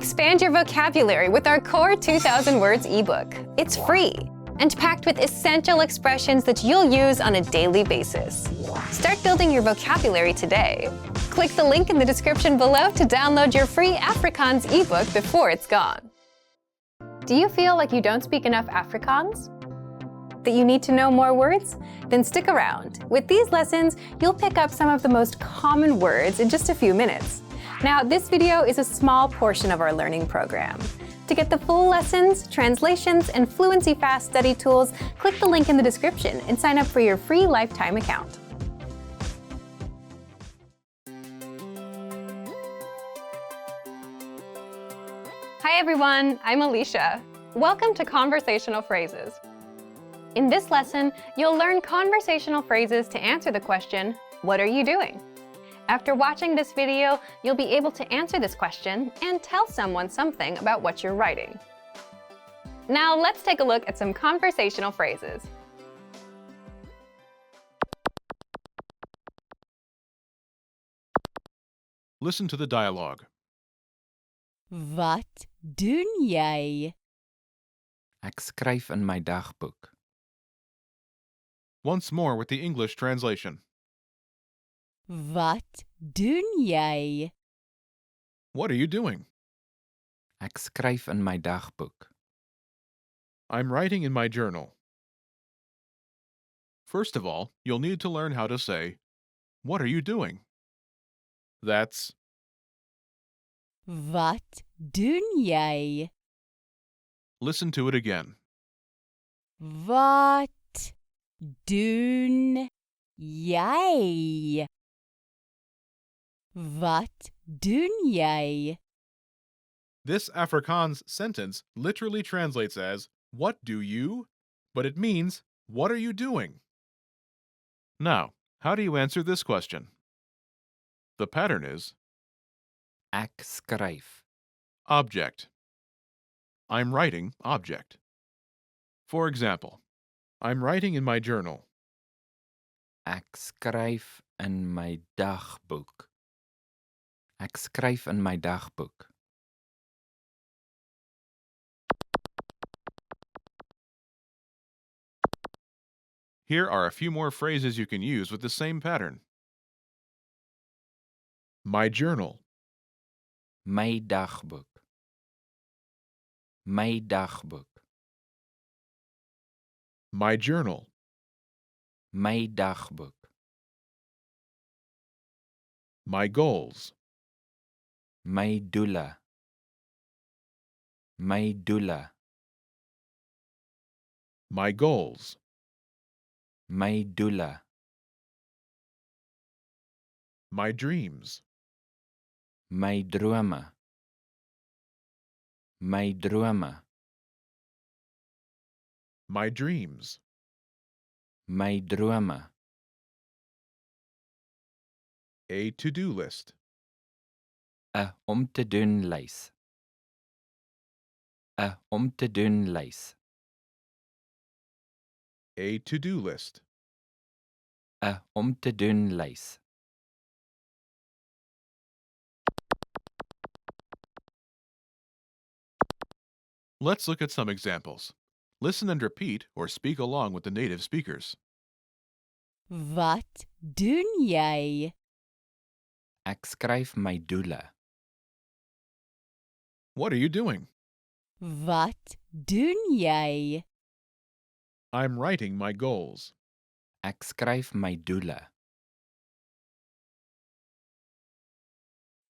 Expand your vocabulary with our Core 2000 Words ebook. It's free and packed with essential expressions that you'll use on a daily basis. Start building your vocabulary today. Click the link in the description below to download your free Afrikaans ebook before it's gone. Do you feel like you don't speak enough Afrikaans? That you need to know more words? Then stick around. With these lessons, you'll pick up some of the most common words in just a few minutes. Now, this video is a small portion of our learning program. To get the full lessons, translations, and Fluency Fast study tools, click the link in the description and sign up for your free lifetime account. Hi everyone, I'm Alicia. Welcome to Conversational Phrases. In this lesson, you'll learn conversational phrases to answer the question, what are you doing? After watching this video, you'll be able to answer this question and tell someone something about what you're writing. Now let's take a look at some conversational phrases. Listen to the dialogue. Wat doen jy? Ek skryf in my dagboek. Once more with the English translation. Wat doen jy? What are you doing? Ek skryf in my dagboek. I'm writing in my journal. First of all, you'll need to learn how to say, what are you doing? That's Wat doen jy? listen to it again. Wat doen jy? Wat doen jy? This Afrikaans sentence literally translates as, what do you? But it means, what are you doing? Now, how do you answer this question? The pattern is Ek skryf. object. I'm writing object. For example, I'm writing in my journal. Ek skryf in my dagboek. Ek skryf in my dagboek. Here are a few more phrases you can use with the same pattern. My journal. My dagboek. My dagboek. My journal. My dagboek. My goals. My doele. My doele. My goals. My doele. My dreams. My drome. My drome. My dreams. My drome. A to-do list. 'n om te doen lys. 'n om te doen lys. A to-do list. 'n om te doen lys. Let's look at some examples. Listen and repeat or speak along with the native speakers. Wat doen jy? Ek skryf my doele. What are you doing? Wat doen jy? I'm writing my goals. Ek skryf my doele.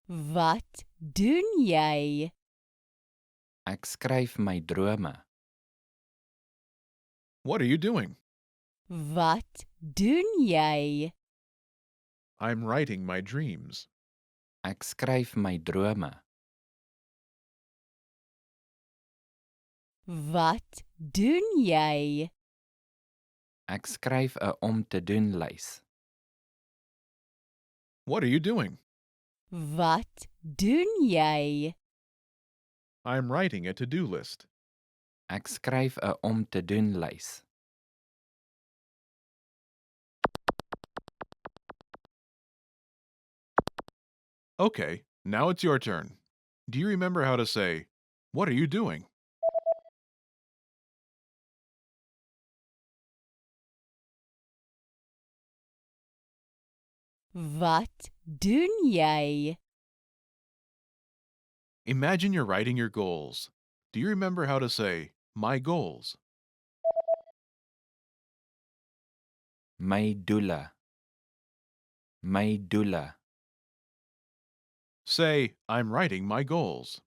Wat doen jy? Ek skryf my drome. What are you doing? Wat doen jy? I'm writing my dreams. Ek skryf my drome. Wat doen jy? Ek skryf 'n om te doen lys. What are you doing? Wat doen jy? I'm writing a to-do list. Ek skryf 'n om te doen lys. Okay, now it's your turn. Do you remember how to say, "What are you doing?" Wat doen jy? Imagine you're writing your goals. Do you remember how to say, "My goals"? My doele. My doele. Say, "I'm writing my goals."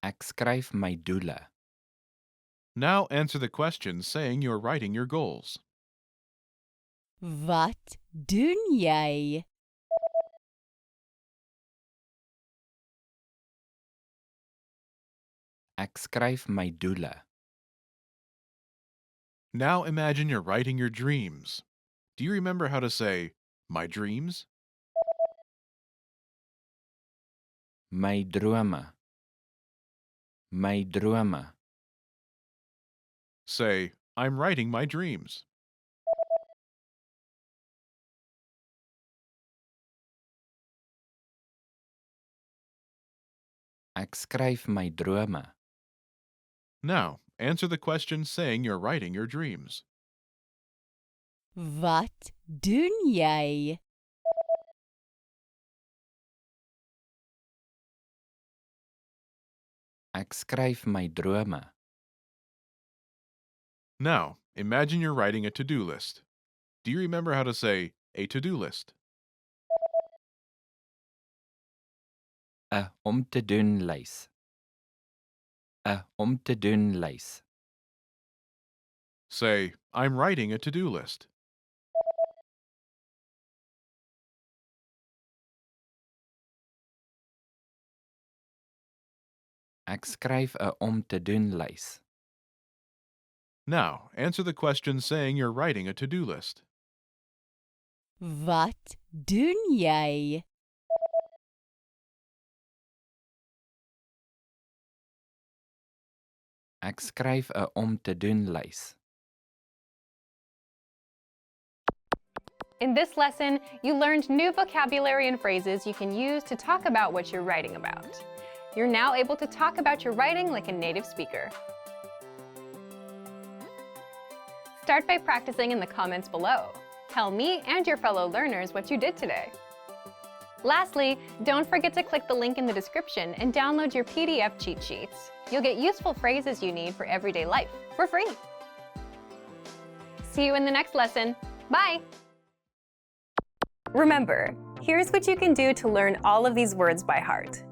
Ek skryf my doele. Now answer the question saying you're writing your goals. Wat doen jy? Ek skryf my doele. Now imagine you're writing your dreams. Do you remember how to say, "My dreams"? My drome. My drome. Say, "I'm writing my dreams." Ek skryf my drome. Now, answer the question saying you're writing your dreams. Wat doen jy? Ek skryf my drome. Now, imagine you're writing a to-do list. Do you remember how to say, "a to-do list"? 'n om te doen lys. 'n om te doen lys. Say, "I'm writing a to-do list." Ek skryf 'n om te doen lys. Now, answer the question saying you're writing a to-do list. Wat doen jy? Ek skryf 'n om te doen lys. In this lesson, you learned new vocabulary and phrases you can use to talk about what you're writing about. You're now able to talk about your writing like a native speaker. Start by practicing in the comments below. Tell me and your fellow learners what you did today. Lastly, don't forget to click the link in the description and download your PDF cheat sheets. You'll get useful phrases you need for everyday life for free. See you in the next lesson. Bye! Remember, here's what you can do to learn all of these words by heart.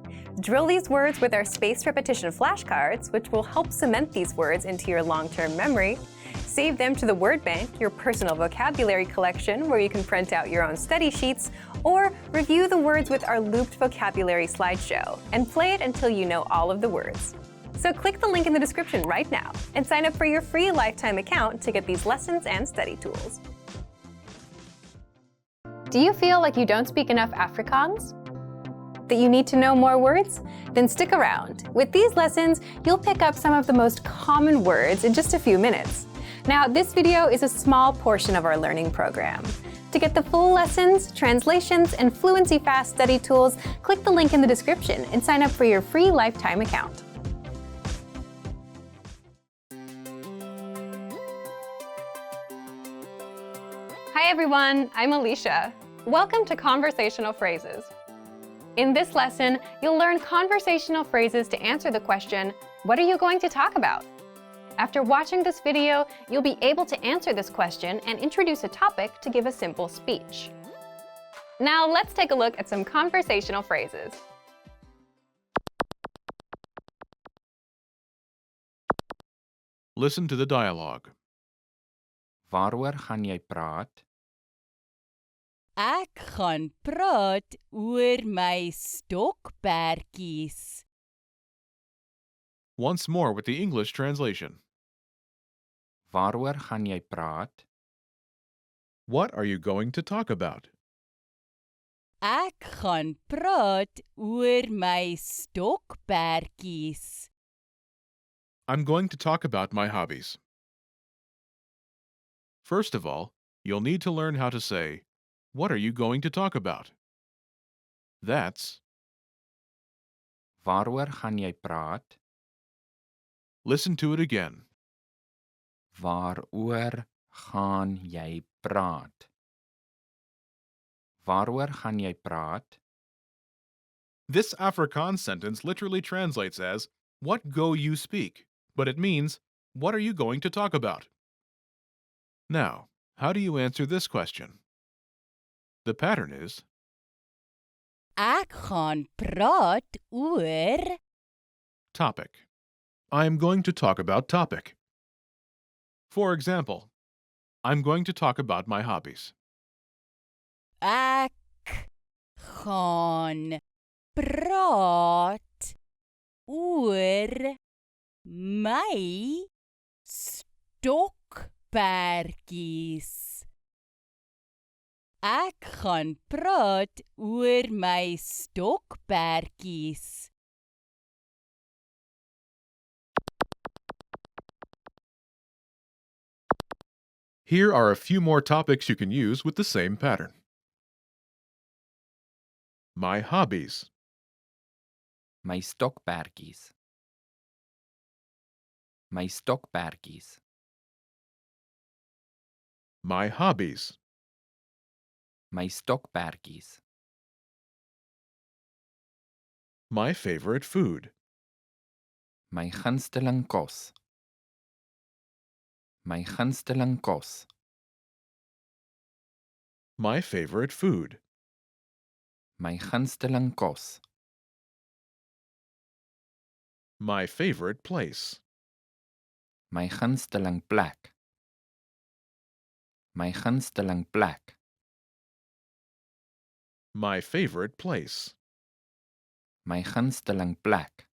Drill these words with our spaced repetition flashcards, which will help cement these words into your long-term memory. Save them to the word bank, your personal vocabulary collection, where you can print out your own study sheets, or review the words with our looped vocabulary slideshow and play it until you know all of the words. So click the link in the description right now and sign up for your free lifetime account to get these lessons and study tools. Do you feel like you don't speak enough Afrikaans? That you need to know more words? Then stick around. With these lessons, you'll pick up some of the most common words in just a few minutes. Now, this video is a small portion of our learning program. To get the full lessons, translations, and Fluency Fast study tools, click the link in the description and sign up for your free lifetime account. Hi everyone, I'm Alicia. Welcome to Conversational Phrases. In this lesson, you'll learn conversational phrases to answer the question, what are you going to talk about? After watching this video, you'll be able to answer this question and introduce a topic to give a simple speech. Now let's take a look at some conversational phrases. Listen to the dialogue. Waaroor gaan jy praat? Ek gaan praat oor my stokperdjies. Once more with the English translation. Waaroor gaan jy praat? What are you going to talk about? Ek gaan praat oor my stokperdjies. I'm going to talk about my hobbies. First of all, you'll need to learn how to say, "What are you going to talk about?" That's Waaroor gaan jy praat? listen to it again. Waaroor gaan jy praat? Waaroor gaan jy praat? This Afrikaans sentence literally translates as, "What go you speak?" but it means, "What are you going to talk about?" Now, how do you answer this question? The pattern is, Ek gaan praat oor topic. I'm going to talk about topic. For example, I'm going to talk about my hobbies. Ek gaan praat oor my stokperdjies. Ek gaan praat oor my stokperdjies. Here are a few more topics you can use with the same pattern. My hobbies. My stokperdjies. My stokperdjies. My hobbies. My stokperdjies. My favorite food. My gunsteling kos. My gunsteling kos. My favorite food. My gunsteling kos. My favorite place. My gunsteling plek. My gunsteling plek. My favorite place. My gunsteling plek.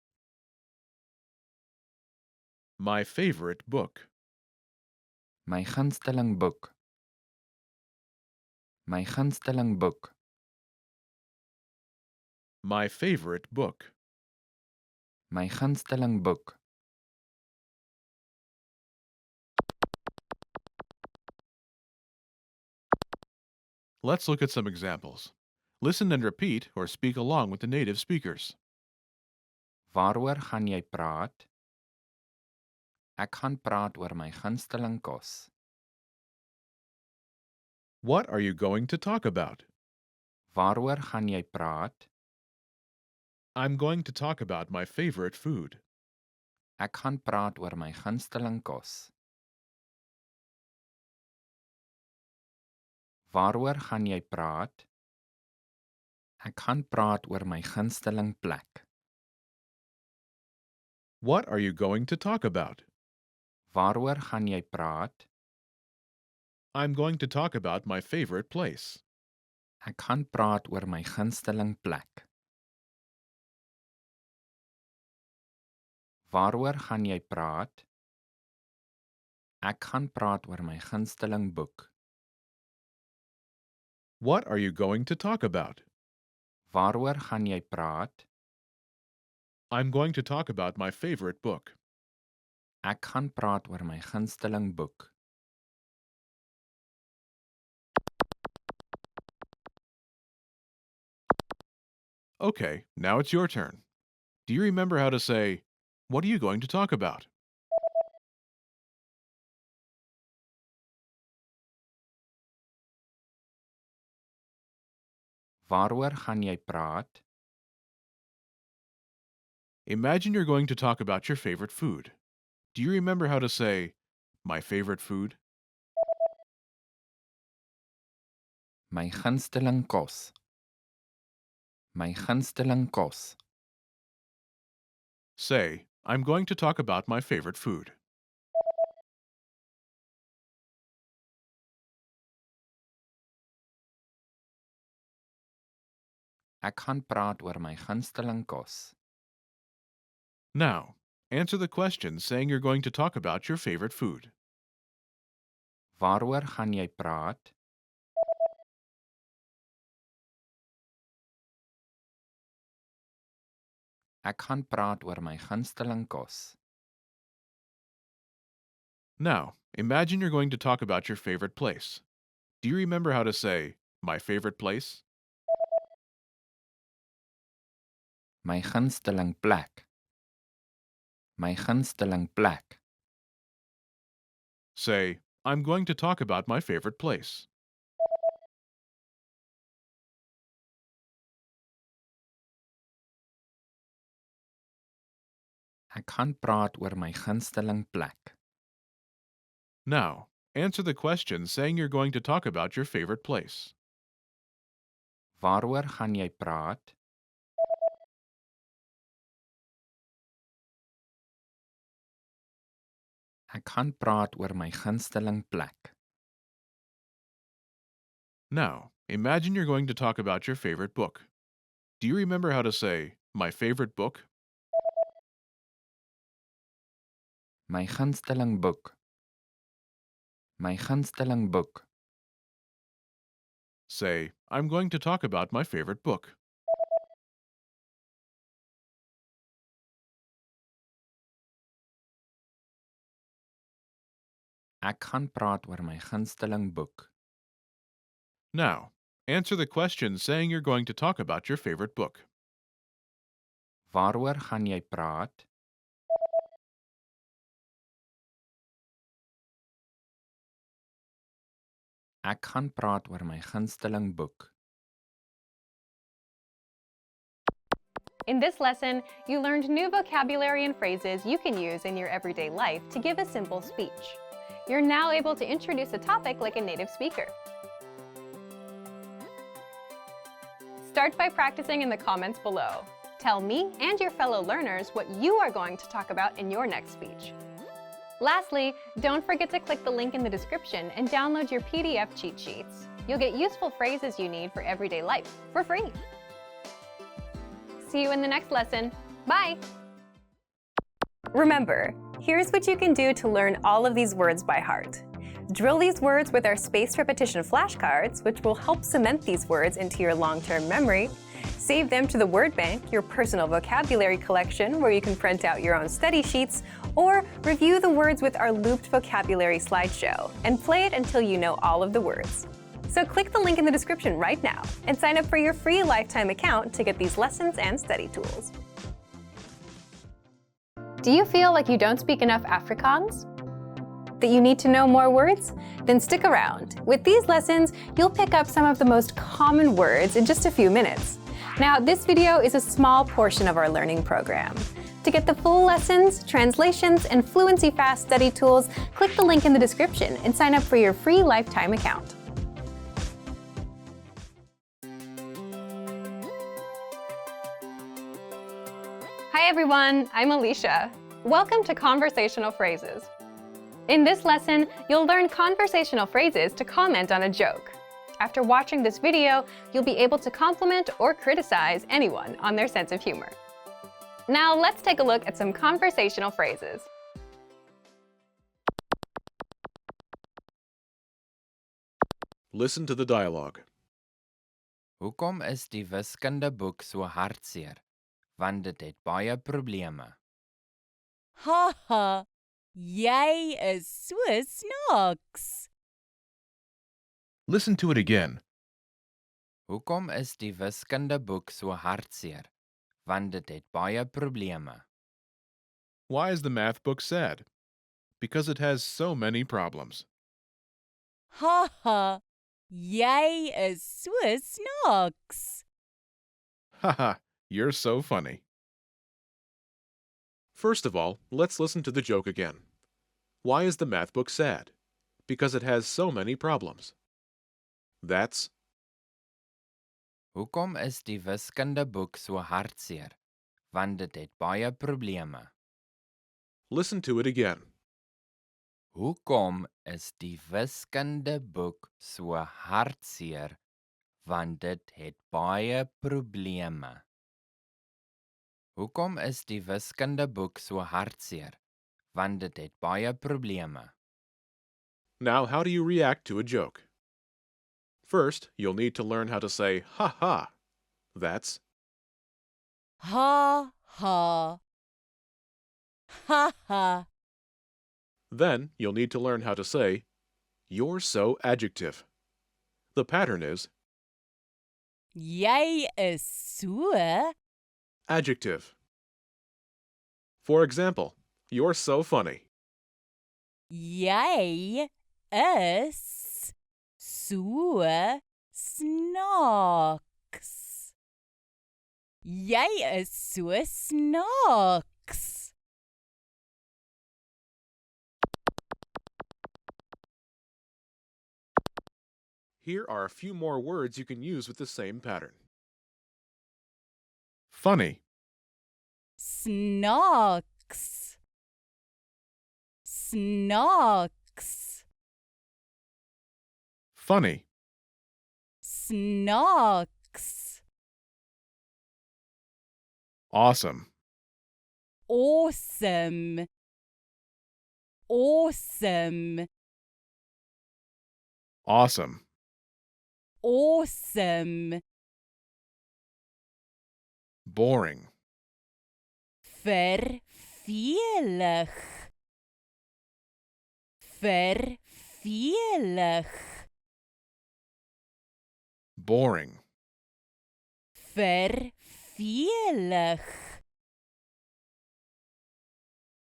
My favorite book. My gunsteling boek. My gunsteling boek. My favorite book. My gunsteling boek. Let's look at some examples. Listen and repeat or speak along with the native speakers. Waaroor gaan jy praat? Ek gaan praat oor my gunsteling kos. What are you going to talk about? Waaroor gaan jy praat? I'm going to talk about my favorite food. Ek gaan praat oor my gunsteling kos. Waaroor gaan jy praat? Ek gaan praat oor my gunsteling plek. What are you going to talk about? Waaroor gaan jy praat? I'm going to talk about my favorite place. Ek gaan praat oor my gunsteling plek. Waaroor gaan jy praat? Ek gaan praat oor my gunsteling boek. What are you going to talk about? Waaroor gaan jy praat? I'm going to talk about my favorite book. Ek gaan praat oor my gunsteling boek. Okay, now it's your turn. Do you remember how to say, "What are you going to talk about?" Waaroor gaan jy praat? Imagine you're going to talk about your favorite food. Do you remember how to say, "My favorite food"? My gunsteling kos. My gunsteling kos. Say, "I'm going to talk about my favorite food." Ek gaan praat oor my gunsteling kos. Now, answer the question saying you're going to talk about your favorite food. Waaroor gaan jy praat? Ek gaan praat oor my gunsteling kos. Now, imagine you're going to talk about your favorite place. Do you remember how to say, my favorite place? My gunsteling plek. My gunsteling plek. Say, I'm going to talk about my favorite place. Ek gaan praat oor my gunsteling plek. Now, answer the question saying you're going to talk about your favorite place. Waaroor gaan jy praat? Ek gaan praat oor my gunsteling plek. Now, imagine you're going to talk about your favorite book. Do you remember how to say, my favorite book? My gunsteling boek. My gunsteling boek. Say, I'm going to talk about my favorite book. Ek gaan praat oor my gunsteling boek. Now, answer the question saying you're going to talk about your favorite book. Waaroor gaan jy praat? Ek gaan praat oor my gunsteling boek. In this lesson, you learned new vocabulary and phrases you can use in your everyday life to give a simple speech. You're now able to introduce a topic like a native speaker. Start by practicing in the comments below. Tell me and your fellow learners what you are going to talk about in your next speech. Lastly, don't forget to click the link in the description and download your PDF cheat sheets. You'll get useful phrases you need for everyday life for free. See you in the next lesson. Bye! Remember, here's what you can do to learn all of these words by heart. Drill these words with our spaced repetition flashcards, which will help cement these words into your long-term memory. Save them to the word bank, your personal vocabulary collection, where you can print out your own study sheets, or review the words with our looped vocabulary slideshow and play it until you know all of the words. So click the link in the description right now and sign up for your free lifetime account to get these lessons and study tools. Do you feel like you don't speak enough Afrikaans? That you need to know more words? Then stick around. With these lessons, you'll pick up some of the most common words in just a few minutes. Now, this video is a small portion of our learning program. To get the full lessons, translations, and Fluency Fast study tools, click the link in the description and sign up for your free lifetime account. Hi everyone, I'm Alicia. Welcome to Conversational Phrases. In this lesson, you'll learn conversational phrases to comment on a joke. After watching this video, you'll be able to compliment or criticize anyone on their sense of humor. Now let's take a look at some conversational phrases. Listen to the dialogue. Hoekom is die wiskundeboek so hartseer? Want dit het baie probleme. Haha, jy is so snaaks. Listen to it again. Hoekom is die wiskundeboek so hartseer? Want dit het baie probleme. Why is the math book sad? Because it has so many problems. Haha, jy is so snaaks. Haha, you're so funny. First of all, let's listen to the joke again. Why is the math book sad? Because it has so many problems. That's Hoekom is die wiskundeboek so hartseer? Want dit het baie probleme. Listen to it again. Hoekom is die wiskundeboek so hartseer? Want dit het baie probleme. Hoekom is die wiskundeboek so hartseer? Want dit het baie probleme. Now, how do you react to a joke? First, you'll need to learn how to say ha ha. That's Ha ha. Ha ha. Then you'll need to learn how to say, "You're so adjective." The pattern is Jy is so. adjective. For example, you're so funny. Jy is so snaaks. Jy is so snaaks. Here are a few more words you can use with the same pattern. Funny, Snaaks. Snaaks. funny, Snaaks. awesome, Awesome. Awesome. awesome, Awesome. boring, Vervelig. Vervelig. boring, Vervelig.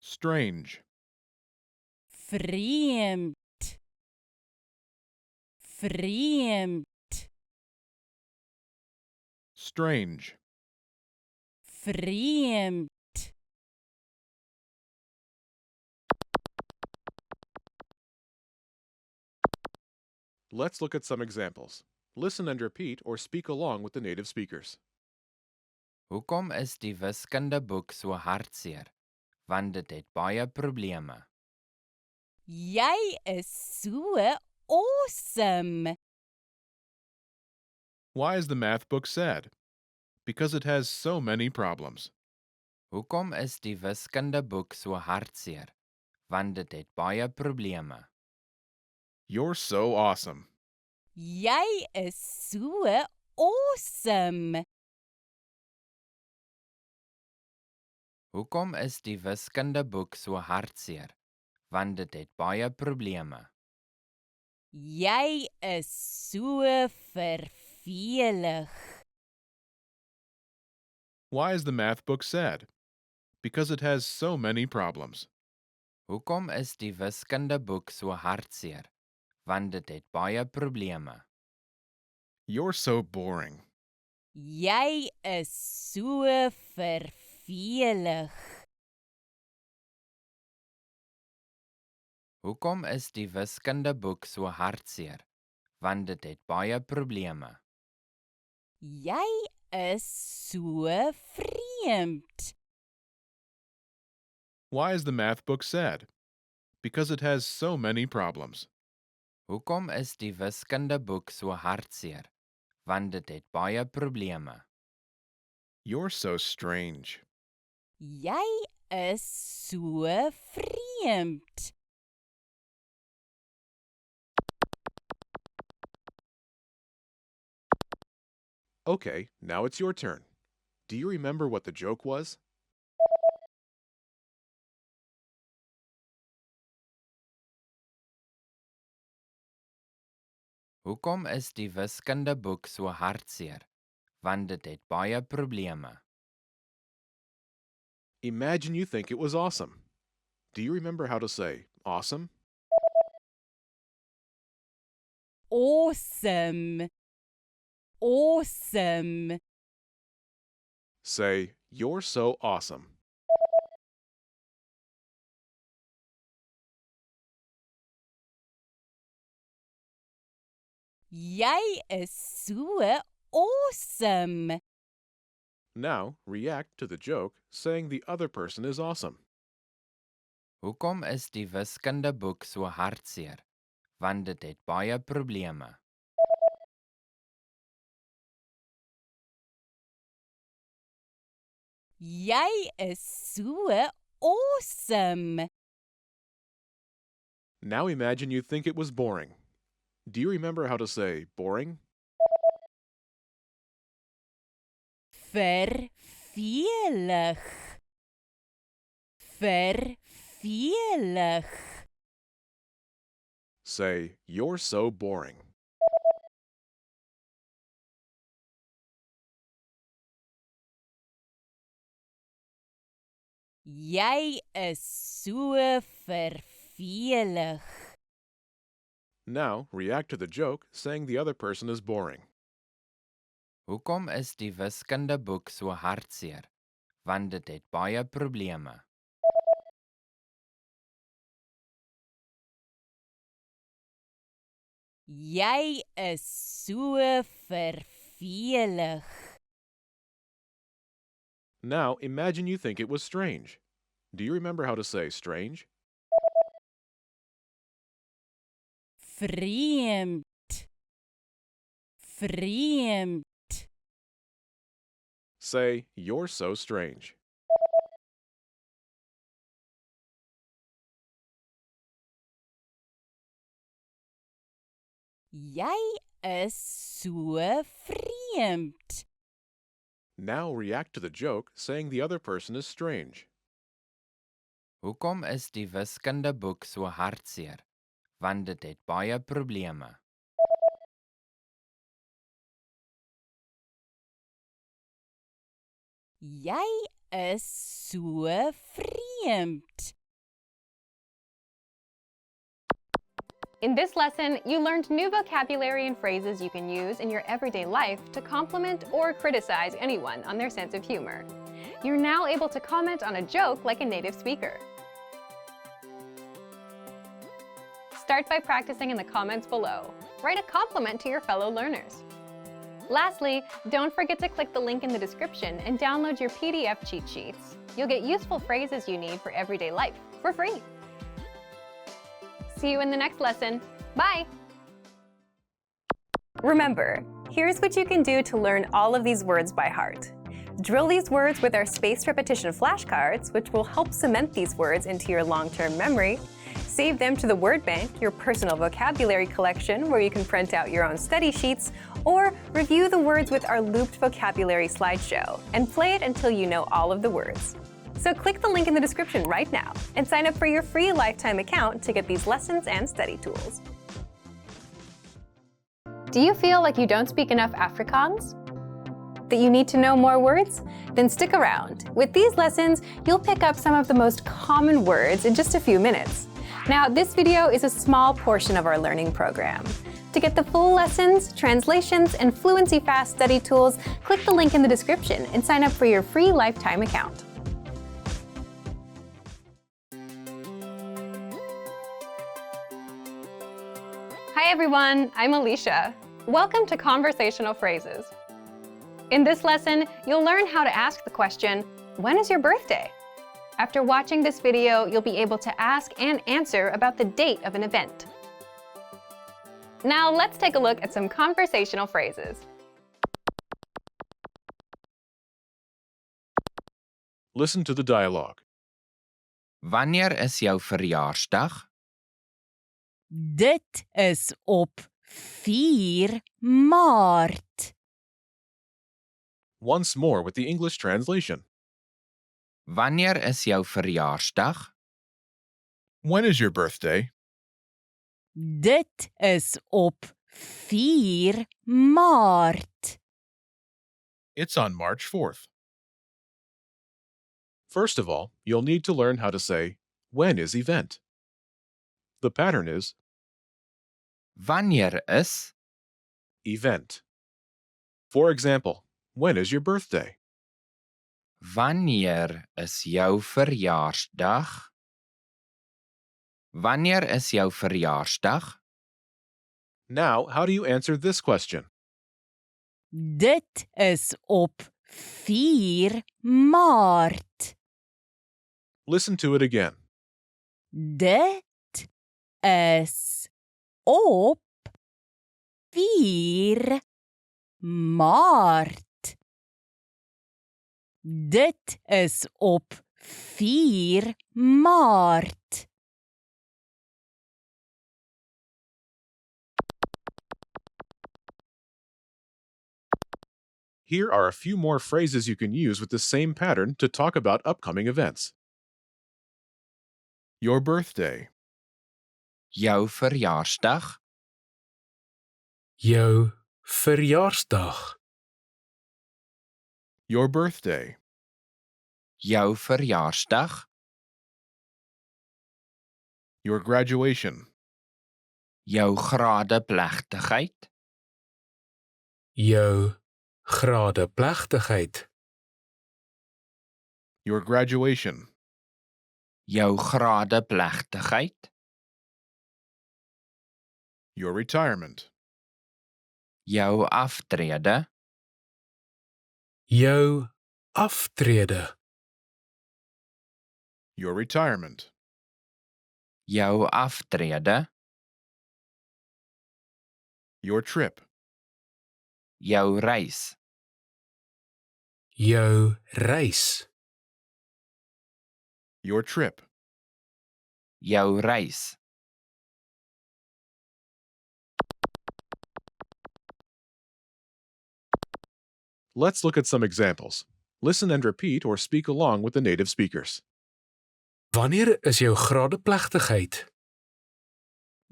strange, Vreemd. Vreemd. strange, Vreemd. Let's look at some examples. Listen and repeat or speak along with the native speakers. Hoekom is die wiskundeboek so hartseer? Want dit het baie probleme. Jy is so awesome. Why is the math book sad? Because it has so many problems. Hoekom is die wiskundeboek so hartseer? Want dit het baie probleme. You're so awesome. Jy is so awesome. Hoekom is die wiskundeboek so hartseer? Want dit het baie probleme. Jy is so vervelig. Why is the math book sad? Because it has so many problems. Hoekom is die wiskundeboek so hartseer? Want dit het baie probleme. You're so boring. Jy is so vervelig. Hoekom is die wiskundeboek so hartseer? Want dit het baie probleme. Jy is so vreemd. Why is the math book sad? Because it has so many problems. Hoekom is die wiskundeboek so hartseer? Want dit het baie probleme. You're so strange. Jy is so vreemd. Okay, now it's your turn. Do you remember what the joke was? Hoekom is die wiskundeboek so hartseer? Want dit het baie probleme. Imagine you think it was awesome. Do you remember how to say awesome? Awesome. Awesome. Say, "You're so awesome." Jy is so awesome. Now, react to the joke saying the other person is awesome. Hoekom is die wiskundeboek so hartseer? Want dit het baie probleme. Jy is so awesome. Now imagine you think it was boring. Do you remember how to say boring? Vervelig. Vervelig. Say, "You're so boring." Jy is so vervelig. Now, react to the joke, saying the other person is boring. Hoekom is die wiskundeboek so hartseer? Want dit het baie probleme. Jy is so vervelig. Now, imagine you think it was strange. Do you remember how to say strange? Vreemd. Vreemd. Say, "You're so strange." Jy is so vreemd. Now, react to the joke, saying the other person is strange. Hoekom is die wiskundeboek so hartseer? Want dit het baie probleme. Jy is so vreemd. In this lesson, you learned new vocabulary and phrases you can use in your everyday life to compliment or criticize anyone on their sense of humor. You're now able to comment on a joke like a native speaker. Start by practicing in the comments below. Write a compliment to your fellow learners. Lastly, don't forget to click the link in the description and download your PDF cheat sheets. You'll get useful phrases you need for everyday life for free. See you in the next lesson. Bye! Remember, here's what you can do to learn all of these words by heart. Drill these words with our spaced repetition flashcards, which will help cement these words into your long-term memory. Save them to the word bank, your personal vocabulary collection, where you can print out your own study sheets, or review the words with our looped vocabulary slideshow and play it until you know all of the words. So click the link in the description right now and sign up for your free lifetime account to get these lessons and study tools. Do you feel like you don't speak enough Afrikaans? That you need to know more words? Then stick around. With these lessons, you'll pick up some of the most common words in just a few minutes. Now, this video is a small portion of our learning program. To get the full lessons, translations, and Fluency Fast study tools, click the link in the description and sign up for your free lifetime account. Hi everyone, I'm Alicia. Welcome to Conversational Phrases. In this lesson, you'll learn how to ask the question, when is your birthday? After watching this video, you'll be able to ask and answer about the date of an event. Now let's take a look at some conversational phrases. Listen to the dialogue. Wanneer is jou verjaarsdag? Dit is op 4 Maart. Once more with the English translation. Wanneer is jou verjaarsdag? When is your birthday? Dit is op 4 Maart. It's on March 4th. First of all, you'll need to learn how to say, when is event? The pattern is Wanneer is? event. For example, when is your birthday? Wanneer is jou verjaarsdag? Wanneer is jou verjaarsdag? Now, how do you answer this question? Dit is op 4 Maart. Listen to it again. Dit is op 4 Maart. Dit is op 4 Maart. Here are a few more phrases you can use with the same pattern to talk about upcoming events. Your birthday. Jou verjaarsdag. Jou verjaarsdag. Your birthday. Jou verjaarsdag. Your graduation. Jou gradeplegtigheid. Jou gradeplegtigheid. Your graduation. Jou gradeplegtigheid. Your retirement. Jou aftrede. Jou aftrede. Your retirement. Jou aftrede. Your trip. Jou reis. Jou reis. Your trip. Jou reis. Let's look at some examples. Listen and repeat or speak along with the native speakers. Wanneer is jou gradeplegtigheid?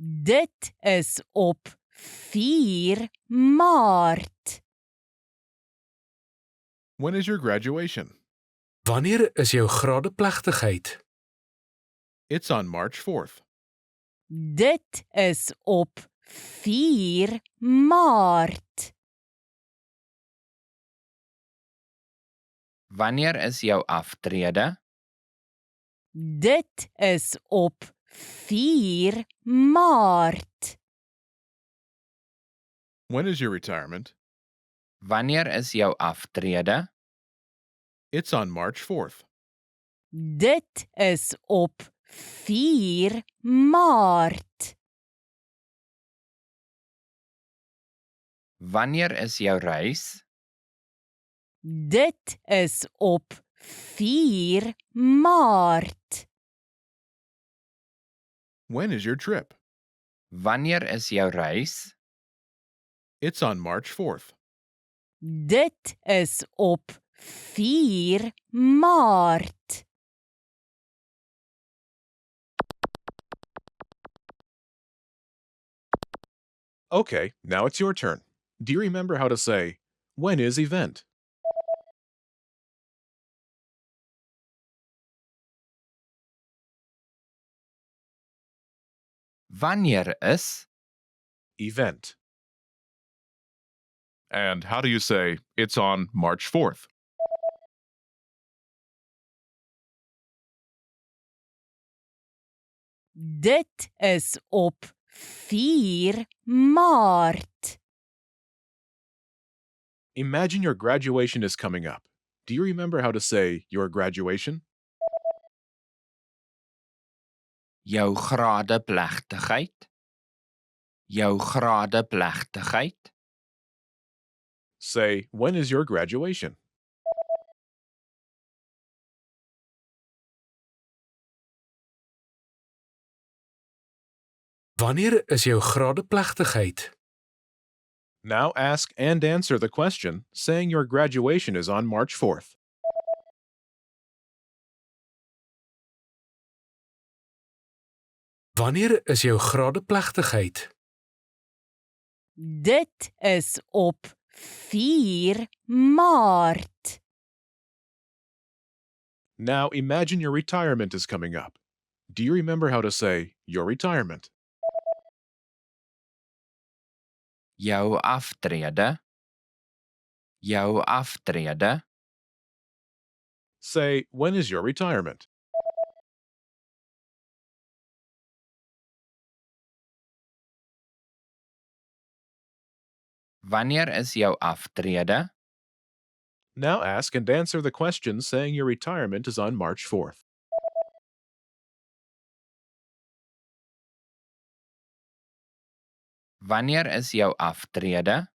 Dit is op 4 Maart. When is your graduation? Wanneer is jou gradeplegtigheid? It's on March 4th. Dit is op 4 Maart. Wanneer is jou aftrede? Dit is op 4 Maart. When is your retirement? Wanneer is jou aftrede? It's on March 4th. Dit is op 4 Maart. Wanneer is jou reis? Dit is op 4 Maart. When is your trip? Wanneer is jou reis? It's on March 4th. Dit is op 4 Maart. Okay, now it's your turn. Do you remember how to say, when is event? Wanneer is? Event. And how do you say, it's on March 4th? Dit is op 4 Maart. Imagine your graduation is coming up. Do you remember how to say your graduation? Jou gradeplegtigheid. Jou gradeplegtigheid. Say, when is your graduation? Wanneer is jou gradeplegtigheid? Now ask and answer the question, saying your graduation is on March 4th. Wanneer is jou gradeplegtigheid? Dit is op 4 Maart. Now imagine your retirement is coming up. Do you remember how to say your retirement? Jou aftrede. Jou aftrede. Say, when is your retirement? Wanneer is jou aftrede? Now ask and answer the question, saying your retirement is on March 4th. Wanneer is jou aftrede?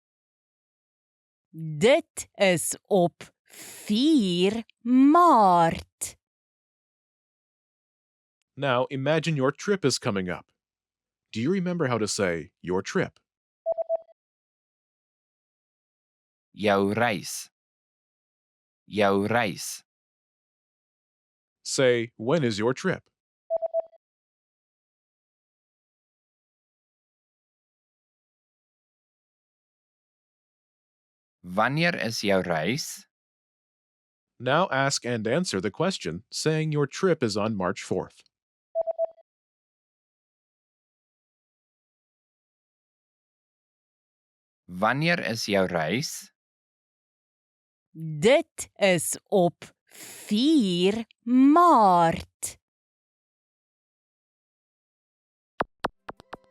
Dit is op 4 Maart. Now imagine your trip is coming up. Do you remember how to say your trip? Jou reis. Jou reis. Say, when is your trip? Wanneer is jou reis? Now ask and answer the question, saying your trip is on March 4th. Wanneer is jou reis? Dit is op 4 Maart.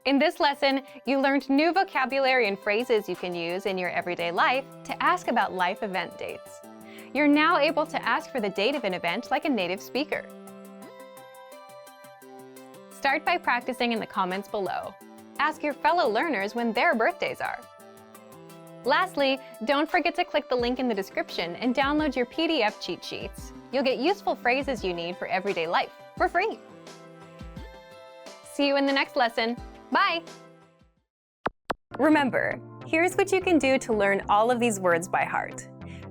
In this lesson, you learned new vocabulary and phrases you can use in your everyday life to ask about life event dates. You're now able to ask for the date of an event like a native speaker. Start by practicing in the comments below. Ask your fellow learners when their birthdays are. Lastly, don't forget to click the link in the description and download your PDF cheat sheets. You'll get useful phrases you need for everyday life for free. See you in the next lesson. Bye! Remember, here's what you can do to learn all of these words by heart.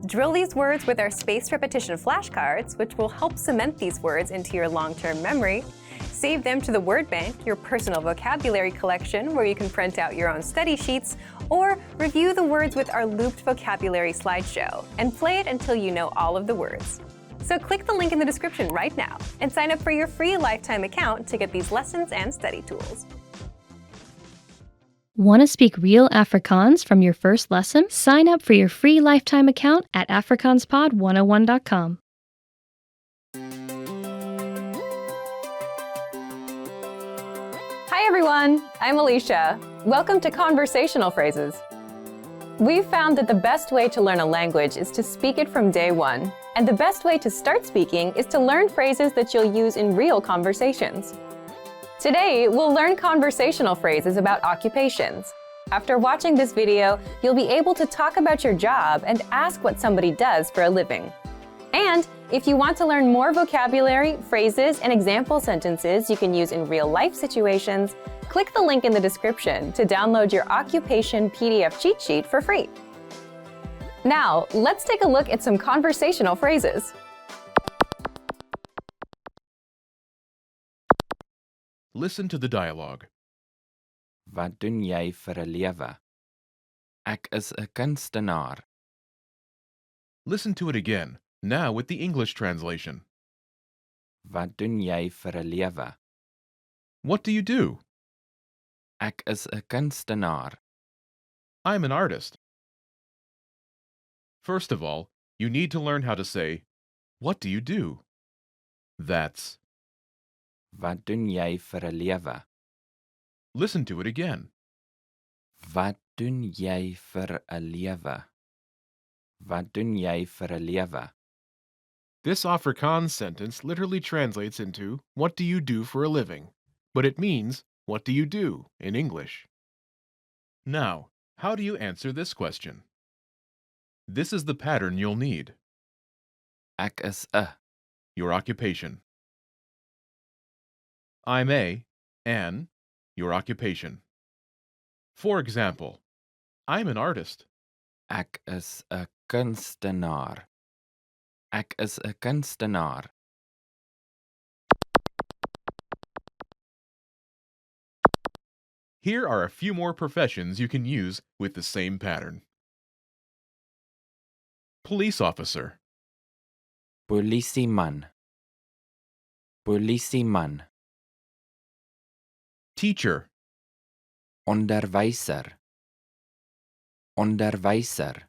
Drill these words with our spaced repetition flashcards, which will help cement these words into your long-term memory. Save them to the word bank, your personal vocabulary collection, where you can print out your own study sheets, or review the words with our looped vocabulary slideshow and play it until you know all of the words. So click the link in the description right now and sign up for your free lifetime account to get these lessons and study tools. Want to speak real Afrikaans from your first lesson? Sign up for your free lifetime account at afrikaanspod101.com. Hi everyone, I'm Alicia. Welcome to Conversational Phrases. We've found that the best way to learn a language is to speak it from day one. And the best way to start speaking is to learn phrases that you'll use in real conversations. Today, we'll learn conversational phrases about occupations. After watching this video, you'll be able to talk about your job and ask what somebody does for a living. And if you want to learn more vocabulary, phrases, and example sentences you can use in real-life situations, click the link in the description to download your occupation PDF cheat sheet for free. Now, let's take a look at some conversational phrases. Listen to the dialogue. Wat doen jy vir 'n lewe? Ek is 'n kunstenaar. Listen to it again, now with the English translation. Wat doen jy vir 'n lewe? What do you do? Ek is 'n kunstenaar. I'm an artist. First of all, you need to learn how to say, what do you do? That's. Wat doen jy vir 'n lewe? Listen to it again. Wat doen jy vir 'n lewe? Wat doen jy vir 'n lewe? This Afrikaans sentence literally translates into, what do you do for a living? But it means, what do you do in English? Now, how do you answer this question? This is the pattern you'll need. Ek is 'n. Your occupation. I'm an, your occupation. For example, I'm an artist. Ek is 'n kunstenaar. Ek is 'n kunstenaar. Here are a few more professions you can use with the same pattern. Police officer, Polisieman. Polisieman. teacher, Onderwyser. Onderwyser.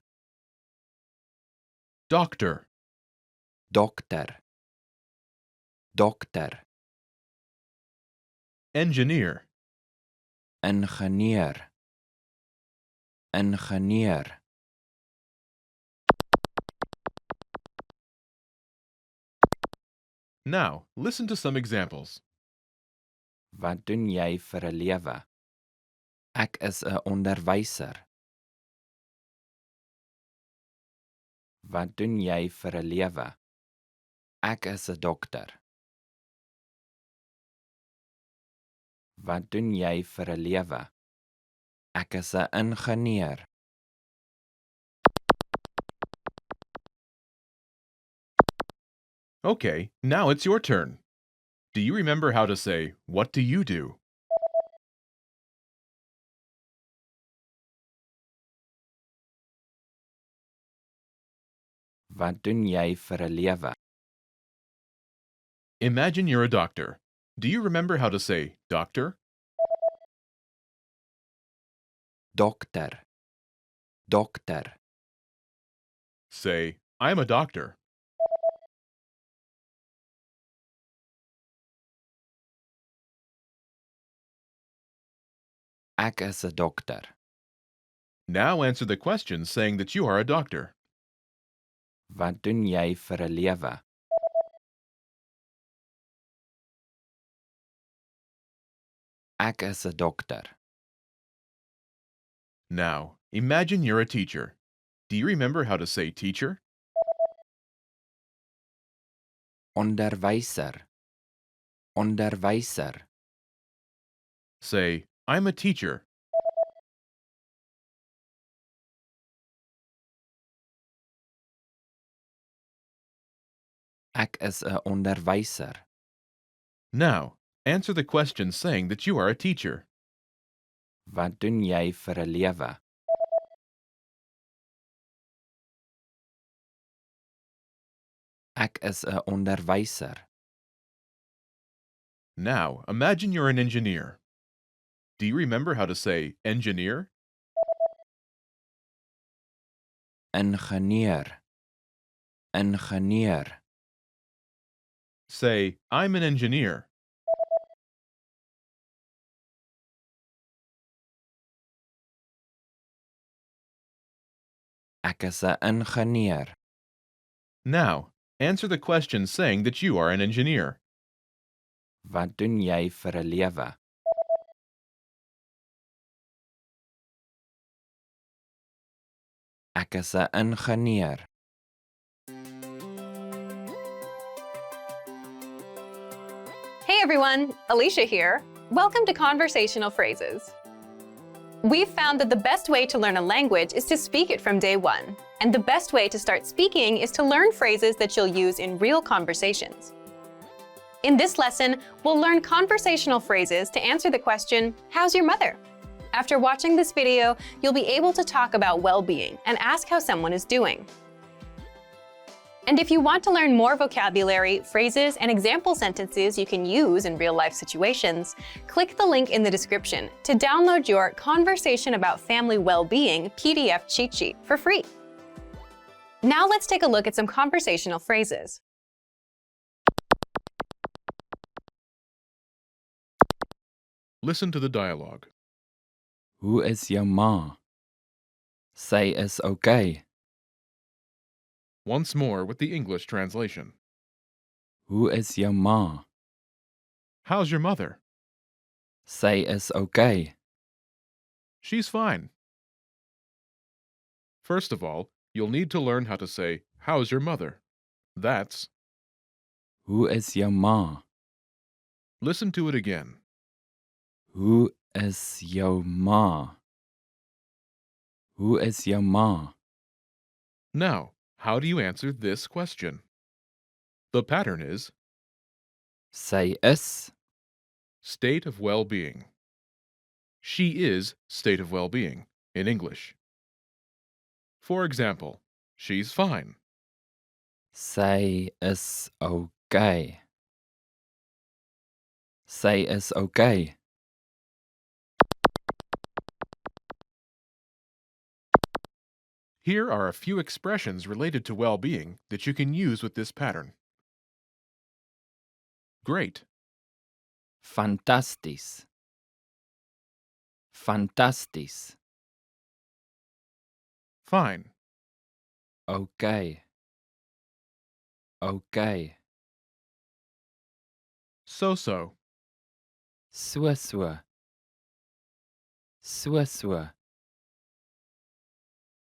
doctor, Dokter. Dokter. engineer, Ingenieur. Ingenieur. Now, listen to some examples. Wat doen jy vir 'n lewe? Ek is 'n onderwyser. Wat doen jy vir 'n lewe? Ek is 'n dokter. Wat doen jy vir 'n lewe? Ek is 'n ingenieur. Okay, now it's your turn. Do you remember how to say, what do you do? Wat doen jy vir 'n lewe? Imagine you're a doctor. Do you remember how to say doctor? Dokter. Dokter. Say, I'm a doctor. Ek is 'n dokter. Now answer the question saying that you are a doctor. Wat doen jy vir 'n lewe? Ek is 'n dokter. Now, imagine you're a teacher. Do you remember how to say teacher? Onderwyser. Onderwyser. Say, I'm a teacher. Ek is 'n onderwyser. Now, answer the question saying that you are a teacher. Wat doen jy vir 'n lewe? Ek is 'n onderwyser. Now, imagine you're an engineer. Do you remember how to say engineer? Ingenieur. Ingenieur. Say, I'm an engineer. Ek is 'n ingenieur. Now, answer the question saying that you are an engineer. Wat doen jy vir 'n lewe? Ek is 'n ingenieur. Hey everyone, Alicia here. Welcome to Conversational Phrases. We've found that the best way to learn a language is to speak it from day one. And the best way to start speaking is to learn phrases that you'll use in real conversations. In this lesson, we'll learn conversational phrases to answer the question, how's your mother? After watching this video, you'll be able to talk about well-being and ask how someone is doing. And if you want to learn more vocabulary, phrases, and example sentences you can use in real-life situations, click the link in the description to download your Conversation About Family Well-Being PDF cheat sheet for free. Now let's take a look at some conversational phrases. Listen to the dialogue. Hoe is jou ma? Sy is okay. Once more with the English translation. Hoe is jou ma? How's your mother? Sy is okay. She's fine. First of all, you'll need to learn how to say, how's your mother? That's, Hoe is jou ma? listen to it again. Hoe is jou ma? Hoe is jou ma? Now, how do you answer this question? The pattern is Sy is, state of well-being. She is state of well-being in English. For example, she's fine. sy is okay. Sy is okay. Here are a few expressions related to well-being that you can use with this pattern. Great, Fantasties. Fantasties. fine, Okay. Okay. so-so, So. So.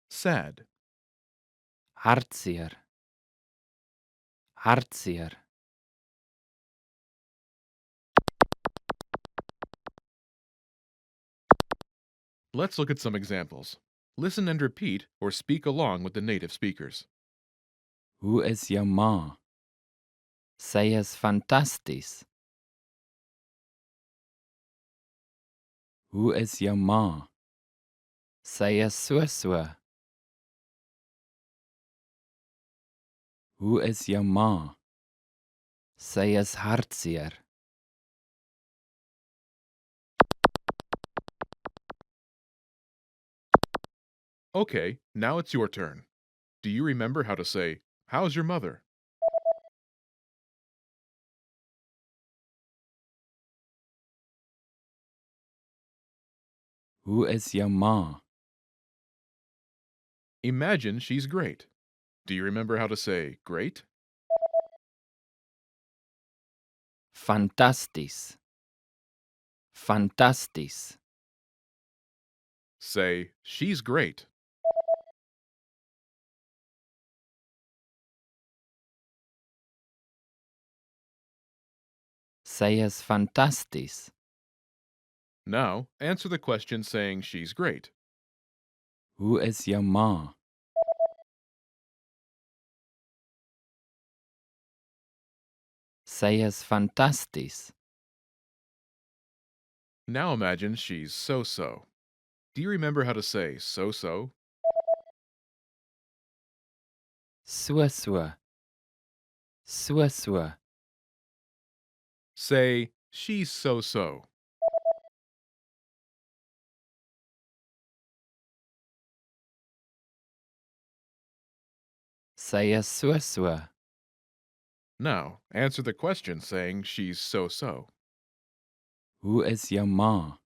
sad, Hartseer. Hartseer. Let's look at some examples. Listen and repeat or speak along with the native speakers. Hoe is jou ma? Sy is fantasties. Hoe is jou ma? Sy is so. Hoe is jou ma? Sy is hartseer. Okay, now it's your turn. Do you remember how to say, "How's your mother?" Hoe is jou ma? Imagine she's great. Do you remember how to say, "Great"? Fantasties. Fantasties. Say, "She's great." Sy is fantasties. Now, answer the question saying she's great. Hoe is jou ma? Sy is fantasties. Now imagine she's so-so. Do you remember how to say so-so? So. So. Say, "She's so-so." Sy is so. Now, answer the question saying she's so-so. Hoe is jou ma?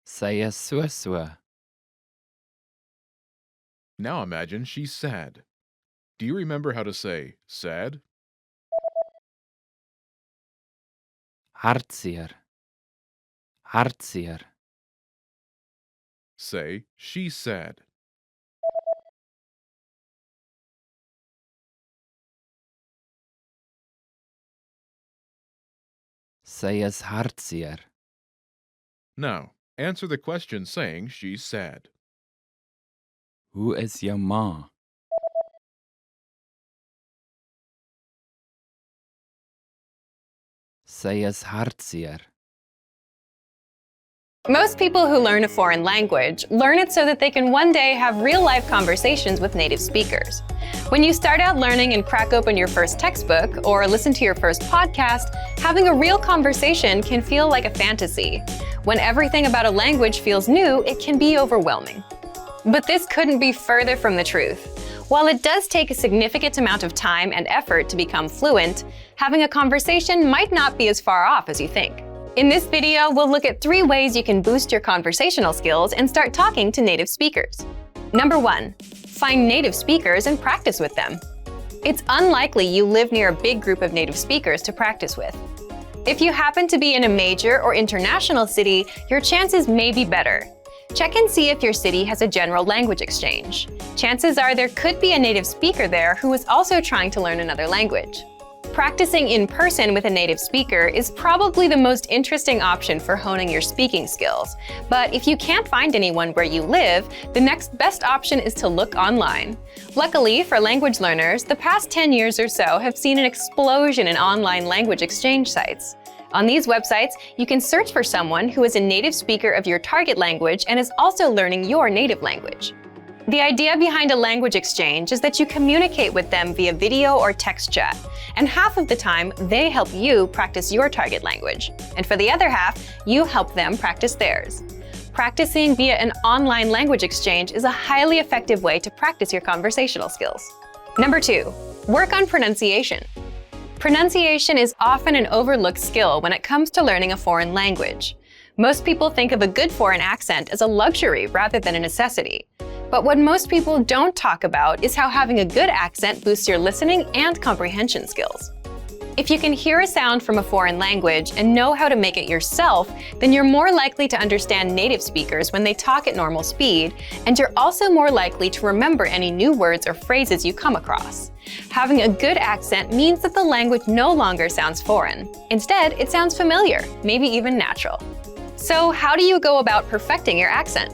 Sy is so. Now imagine she's sad. Do you remember how to say sad? Hartseer. Hartseer. Say, "She's sad." Sy is hartseer. Now, answer the question saying she's sad. Hoe is jou ma? Sy is hartseer. Most people who learn a foreign language learn it so that they can one day have real-life conversations with native speakers. When you start out learning and crack open your first textbook or listen to your first podcast, having a real conversation can feel like a fantasy. When everything about a language feels new, it can be overwhelming. But this couldn't be further from the truth. While it does take a significant amount of time and effort to become fluent, having a conversation might not be as far off as you think. In this video, we'll look at 3 ways you can boost your conversational skills and start talking to native speakers. Number 1, find native speakers and practice with them. It's unlikely you live near a big group of native speakers to practice with. If you happen to be in a major or international city, your chances may be better. Check and see if your city has a general language exchange. Chances are there could be a native speaker there who is also trying to learn another language. Practicing in person with a native speaker is probably the most interesting option for honing your speaking skills. But if you can't find anyone where you live, the next best option is to look online. Luckily for language learners, the past 10 years or so have seen an explosion in online language exchange sites. On these websites, you can search for someone who is a native speaker of your target language and is also learning your native language. The idea behind a language exchange is that you communicate with them via video or text chat, and half of the time, they help you practice your target language. And for the other half, you help them practice theirs. Practicing via an online language exchange is a highly effective way to practice your conversational skills. Number 2, work on pronunciation. Pronunciation is often an overlooked skill when it comes to learning a foreign language. Most people think of a good foreign accent as a luxury rather than a necessity. But what most people don't talk about is how having a good accent boosts your listening and comprehension skills. If you can hear a sound from a foreign language and know how to make it yourself, then you're more likely to understand native speakers when they talk at normal speed, and you're also more likely to remember any new words or phrases you come across. Having a good accent means that the language no longer sounds foreign. Instead, it sounds familiar, maybe even natural. So how do you go about perfecting your accent?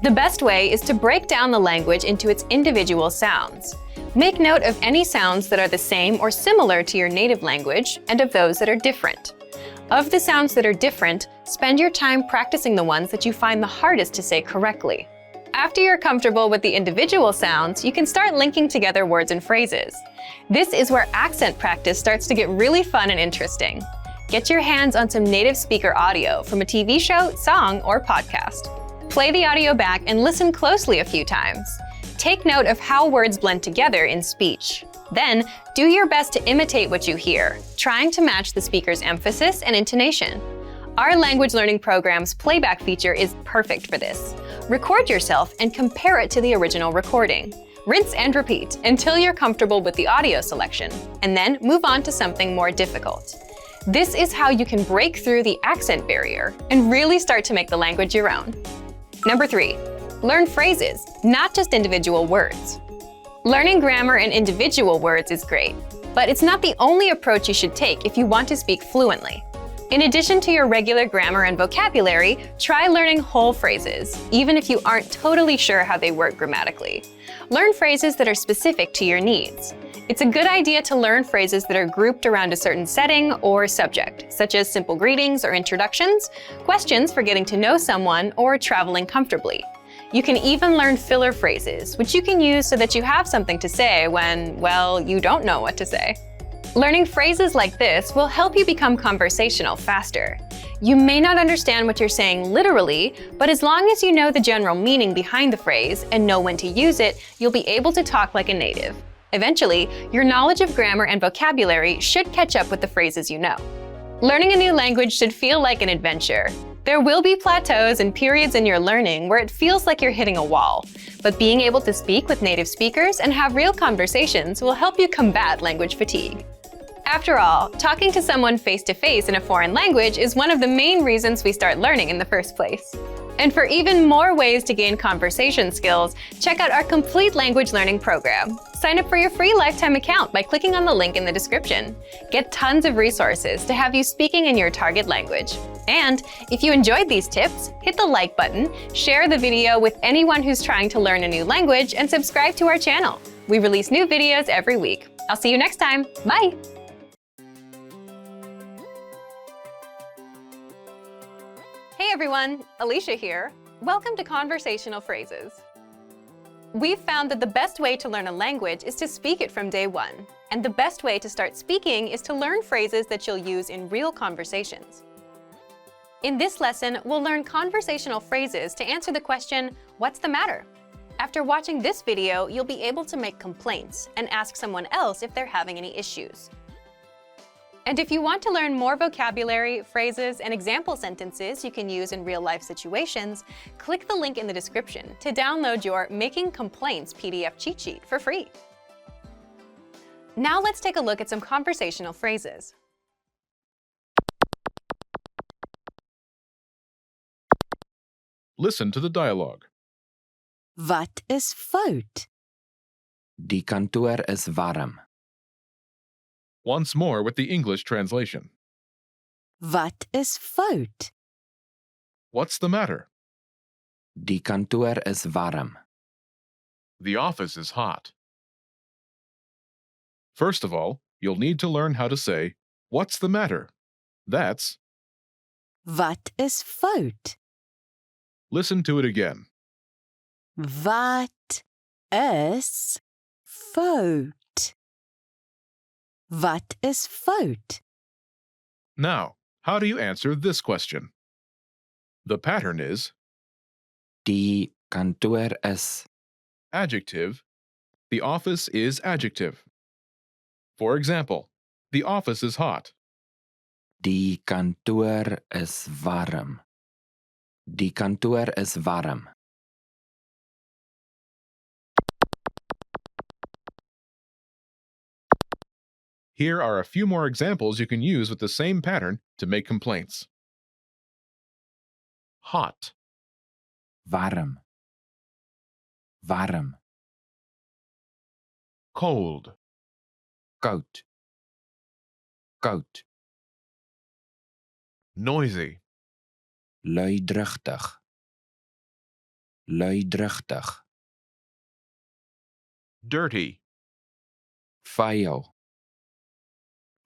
The best way is to break down the language into its individual sounds. Make note of any sounds that are the same or similar to your native language and of those that are different. Of the sounds that are different, spend your time practicing the ones that you find the hardest to say correctly. After you're comfortable with the individual sounds, you can start linking together words and phrases. This is where accent practice starts to get really fun and interesting. Get your hands on some native speaker audio from a TV show, song, or podcast. Play the audio back and listen closely a few times. Take note of how words blend together in speech. Then, do your best to imitate what you hear, trying to match the speaker's emphasis and intonation. Our language learning program's playback feature is perfect for this. Record yourself and compare it to the original recording. Rinse and repeat until you're comfortable with the audio selection, and then move on to something more difficult. This is how you can break through the accent barrier and really start to make the language your own. Number 3, learn phrases, not just individual words. Learning grammar and individual words is great, but it's not the only approach you should take if you want to speak fluently. In addition to your regular grammar and vocabulary, try learning whole phrases, even if you aren't totally sure how they work grammatically. Learn phrases that are specific to your needs. It's a good idea to learn phrases that are grouped around a certain setting or subject, such as simple greetings or introductions, questions for getting to know someone, or traveling comfortably. You can even learn filler phrases, which you can use so that you have something to say when, well, you don't know what to say. Learning phrases like this will help you become conversational faster. You may not understand what you're saying literally, but as long as you know the general meaning behind the phrase and know when to use it, you'll be able to talk like a native. Eventually, your knowledge of grammar and vocabulary should catch up with the phrases you know. Learning a new language should feel like an adventure. There will be plateaus and periods in your learning where it feels like you're hitting a wall, but being able to speak with native speakers and have real conversations will help you combat language fatigue. After all, talking to someone face-to-face in a foreign language is one of the main reasons we start learning in the first place. And for even more ways to gain conversation skills, check out our complete language learning program. Sign up for your free lifetime account by clicking on the link in the description. Get tons of resources to have you speaking in your target language. And if you enjoyed these tips, hit the like button, share the video with anyone who's trying to learn a new language, and subscribe to our channel. We release new videos every week. I'll see you next time. Bye! Hey everyone, Alicia here. Welcome to Conversational Phrases. We've found that the best way to learn a language is to speak it from day one. And the best way to start speaking is to learn phrases that you'll use in real conversations. In this lesson, we'll learn conversational phrases to answer the question, what's the matter? After watching this video, you'll be able to make complaints and ask someone else if they're having any issues. And if you want to learn more vocabulary, phrases, and example sentences you can use in real-life situations, click the link in the description to download your Making Complaints PDF cheat sheet for free. Now let's take a look at some conversational phrases. Listen to the dialogue. Wat is fout? Die kantoor is warm. Once more with the English translation. Wat is fout? What's the matter? Die kantoor is warm. The office is hot. First of all, you'll need to learn how to say, what's the matter? That's, Wat is fout? listen to it again. Wat is fout? Wat is fout? Now, how do you answer this question? The pattern is Die kantoor is. adjective, the office is adjective. For example, the office is hot. Die kantoor is warm. Die kantoor is warm. Here are a few more examples you can use with the same pattern to make complaints. Hot, Warm. Warm. cold, Koud. Koud. noisy, Luidruchtig. Luidruchtig. dirty, Vuil.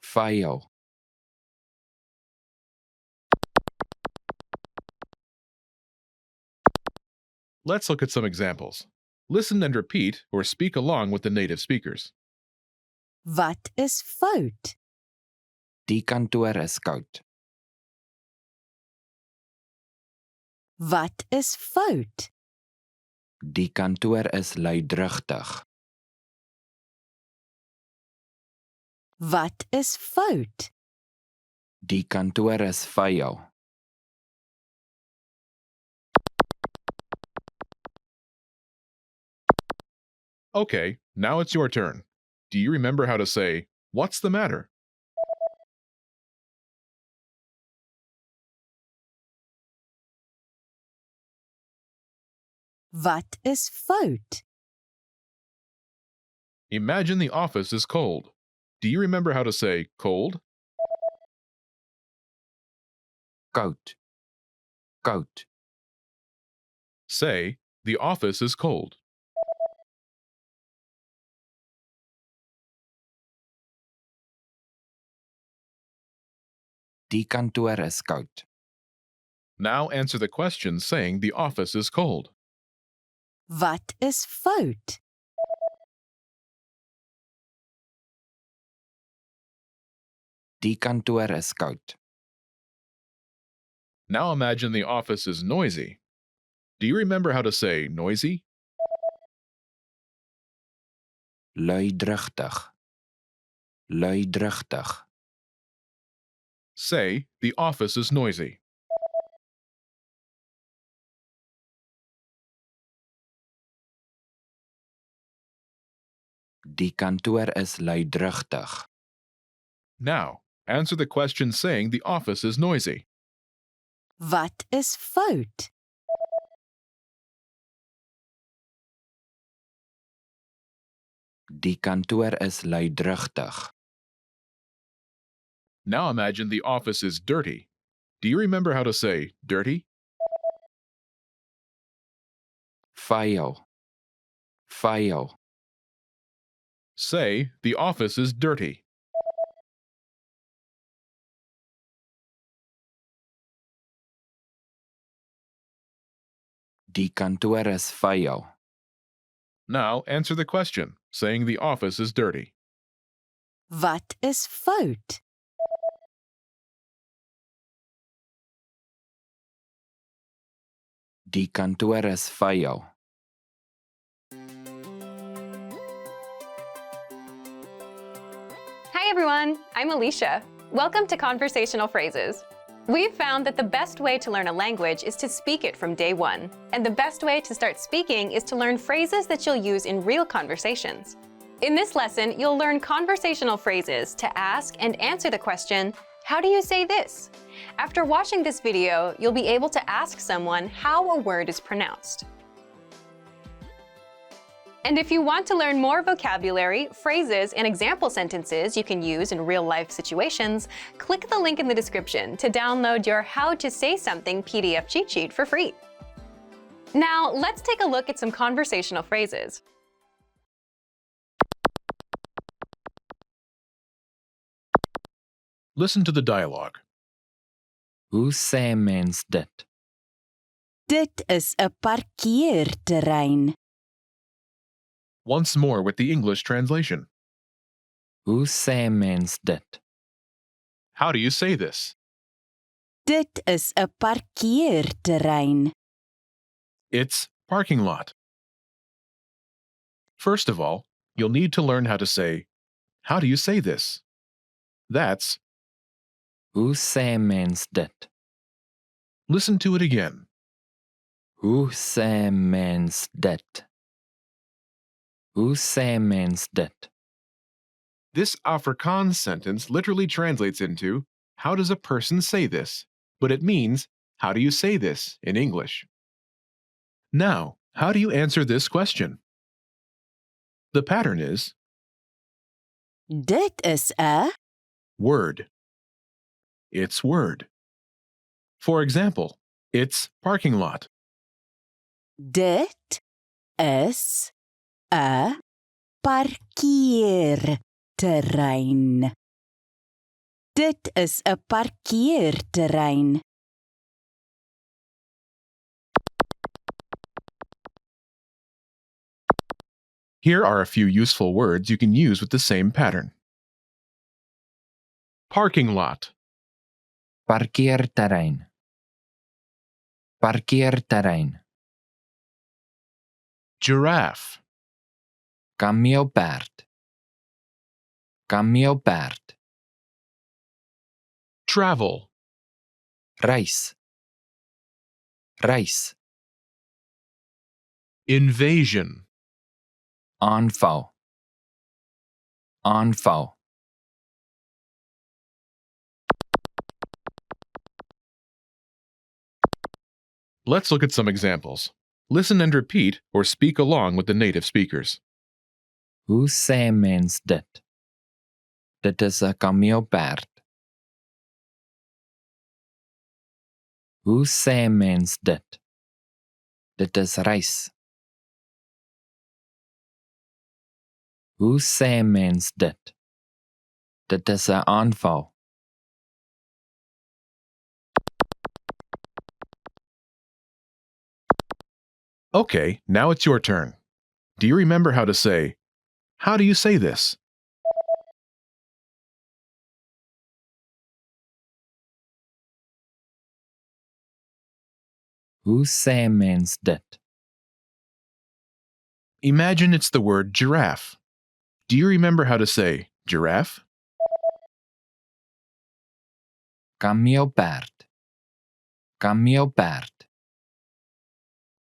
Vuil. Let's look at some examples. Listen and repeat or speak along with the native speakers. Wat is fout? Die kantoor is koud. Wat is fout? Die kantoor is luidrugtig. Wat is fout? Die kantoor is vuil. Okay, now it's your turn. Do you remember how to say, "What's the matter?" Wat is fout? Imagine the office is cold. Do you remember how to say cold? Koud. Koud. Say, the office is cold. Die kantoor is koud. Now answer the question saying the office is cold. Wat is fout? Die kantoor is koud. Now imagine the office is noisy. Do you remember how to say noisy? Luidrugtig. Luidrugtig. Say, the office is noisy. Die kantoor is luidrugtig. Now, answer the question saying the office is noisy. Wat is fout? Die kantoor is luidrugtig. Now imagine the office is dirty. Do you remember how to say dirty? Vuil. Vuil. Say, the office is dirty. Die kantoor is vuil. Now answer the question, saying the office is dirty. Wat is fout? Die kantoor is vuil. Hi everyone, I'm Alicia. Welcome to Conversational Phrases. We've found that the best way to learn a language is to speak it from day one. And the best way to start speaking is to learn phrases that you'll use in real conversations. In this lesson, you'll learn conversational phrases to ask and answer the question, how do you say this? After watching this video, you'll be able to ask someone how a word is pronounced. And if you want to learn more vocabulary, phrases, and example sentences you can use in real-life situations, click the link in the description to download your How to Say Something PDF cheat sheet for free. Now, let's take a look at some conversational phrases. Listen to the dialogue. Hoe sê mens dit? Dit is 'n parkeerterrein. Once more with the English translation. Hoe sê mens dit? How do you say this? Dit is 'n parkeerterrein. It's parking lot. First of all, you'll need to learn how to say, how do you say this? That's, Hoe sê mens dit? listen to it again. Hoe sê mens dit? Hoe sê mens dit? This Afrikaans sentence literally translates into, how does a person say this? But it means, how do you say this in English? Now, how do you answer this question? The pattern is Dit is 'n word. It's word. For example, it's parking lot. Dit is 'n parkeerterrein. Dit is 'n parkeerterrein. Here are a few useful words you can use with the same pattern. Parking lot, Parkeerterrein. Parkeerterrein. giraffe, Kameelperd. Kameelperd. travel, Reis. Reis. invasion, Aanval. Aanval. Let's look at some examples. Listen and repeat or speak along with the native speakers. Hoe sê mens dit? Dit is 'n kameelperd. Hoe sê mens dit? Dit is reis. Hoe sê mens dit? Dit is 'n aanval. Okay, now it's your turn. Do you remember how to say, "How do you say this?" Hoe sê mens dit? Imagine it's the word giraffe. Do you remember how to say giraffe? Kameelperd. Kameelperd.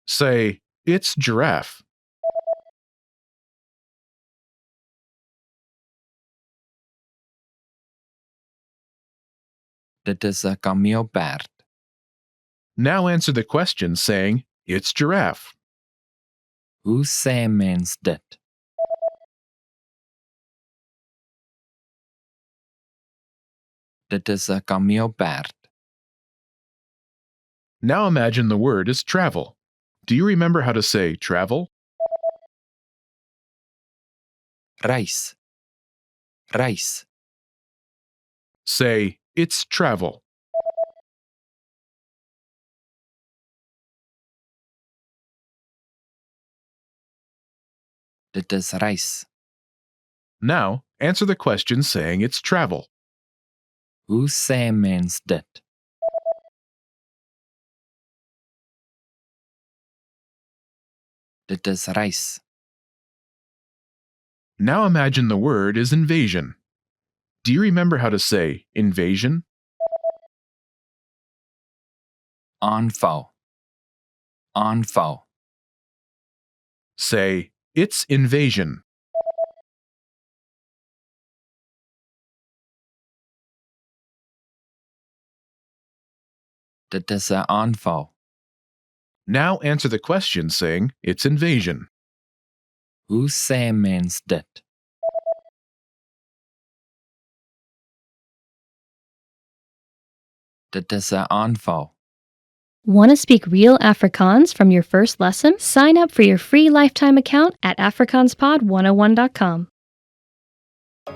Say, "It's giraffe." Dit is 'n kameelperd. Now answer the question saying, "It's giraffe." Hoe sê mens dit? Dit is 'n kameelperd. Now imagine the word is travel. Do you remember how to say travel? Reis. Reis. Say, "It's travel." Dit is reis. Now answer the question saying it's travel. Hoe sê mens dit? Dit is reis. Now imagine the word is invasion. Do you remember how to say invasion? Aanval. Aanval. Say, "It's invasion." Dit is 'n aanval. Now answer the question saying it's invasion. Hoe sê mens dit? Dit is 'n aanval. Want to speak real Afrikaans from your first lesson? Sign up for your free lifetime account at afrikaanspod101.com.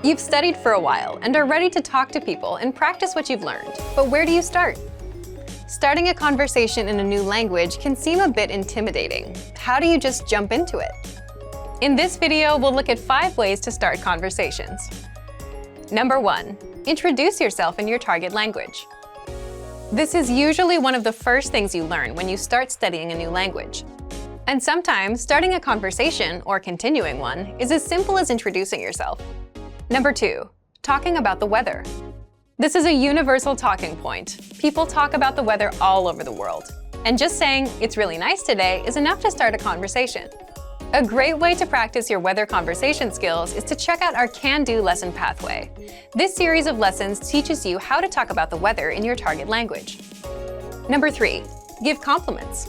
You've studied for a while and are ready to talk to people and practice what you've learned. But where do you start? Starting a conversation in a new language can seem a bit intimidating. How do you just jump into it? In this video, we'll look at 5 ways to start conversations. Number 1, introduce yourself in your target language. This is usually one of the first things you learn when you start studying a new language. And sometimes starting a conversation, or continuing one, is as simple as introducing yourself. Number 2, talking about the weather. This is a universal talking point. People talk about the weather all over the world. And just saying, "It's really nice today," is enough to start a conversation. A great way to practice your weather conversation skills is to check out our Can-Do lesson pathway. This series of lessons teaches you how to talk about the weather in your target language. Number 3, give compliments.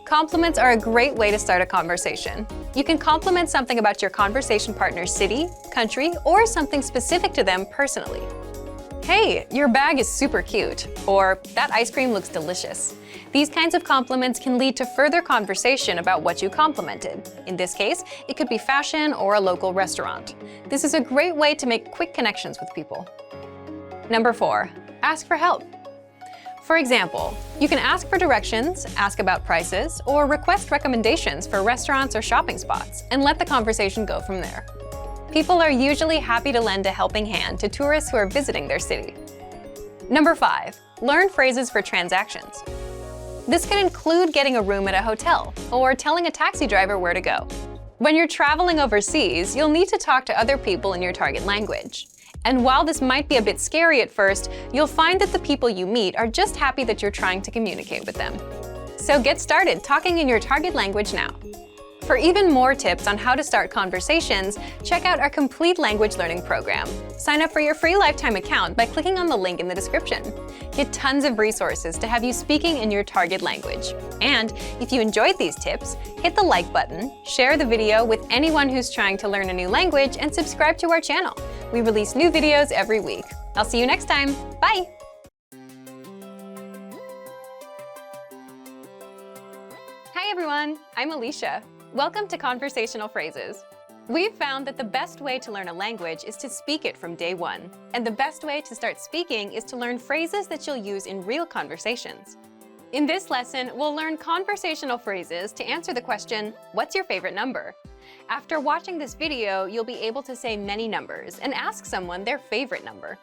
Compliments are a great way to start a conversation. You can compliment something about your conversation partner's city, country, or something specific to them personally. "Hey, your bag is super cute," or "That ice cream looks delicious." These kinds of compliments can lead to further conversation about what you complimented. In this case, it could be fashion or a local restaurant. This is a great way to make quick connections with people. Number 4, ask for help. For example, you can ask for directions, ask about prices, or request recommendations for restaurants or shopping spots, and let the conversation go from there. People are usually happy to lend a helping hand to tourists who are visiting their city. Number 5. Learn phrases for transactions. This can include getting a room at a hotel or telling a taxi driver where to go. When you're traveling overseas, you'll need to talk to other people in your target language. And while this might be a bit scary at first, you'll find that the people you meet are just happy that you're trying to communicate with them. So get started talking in your target language now. For even more tips on how to start conversations, check out our complete language learning program. Sign up for your free lifetime account by clicking on the link in the description. Get tons of resources to have you speaking in your target language. And if you enjoyed these tips, hit the like button, share the video with anyone who's trying to learn a new language, and subscribe to our channel. We release new videos every week. I'll see you next time. Bye! Hi everyone, I'm Alicia. Welcome to Conversational Phrases. We've found that the best way to learn a language is to speak it from day one. And the best way to start speaking is to learn phrases that you'll use in real conversations. In this lesson, we'll learn conversational phrases to answer the question, what's your favorite number? After watching this video, you'll be able to say many numbers and ask someone their favorite number.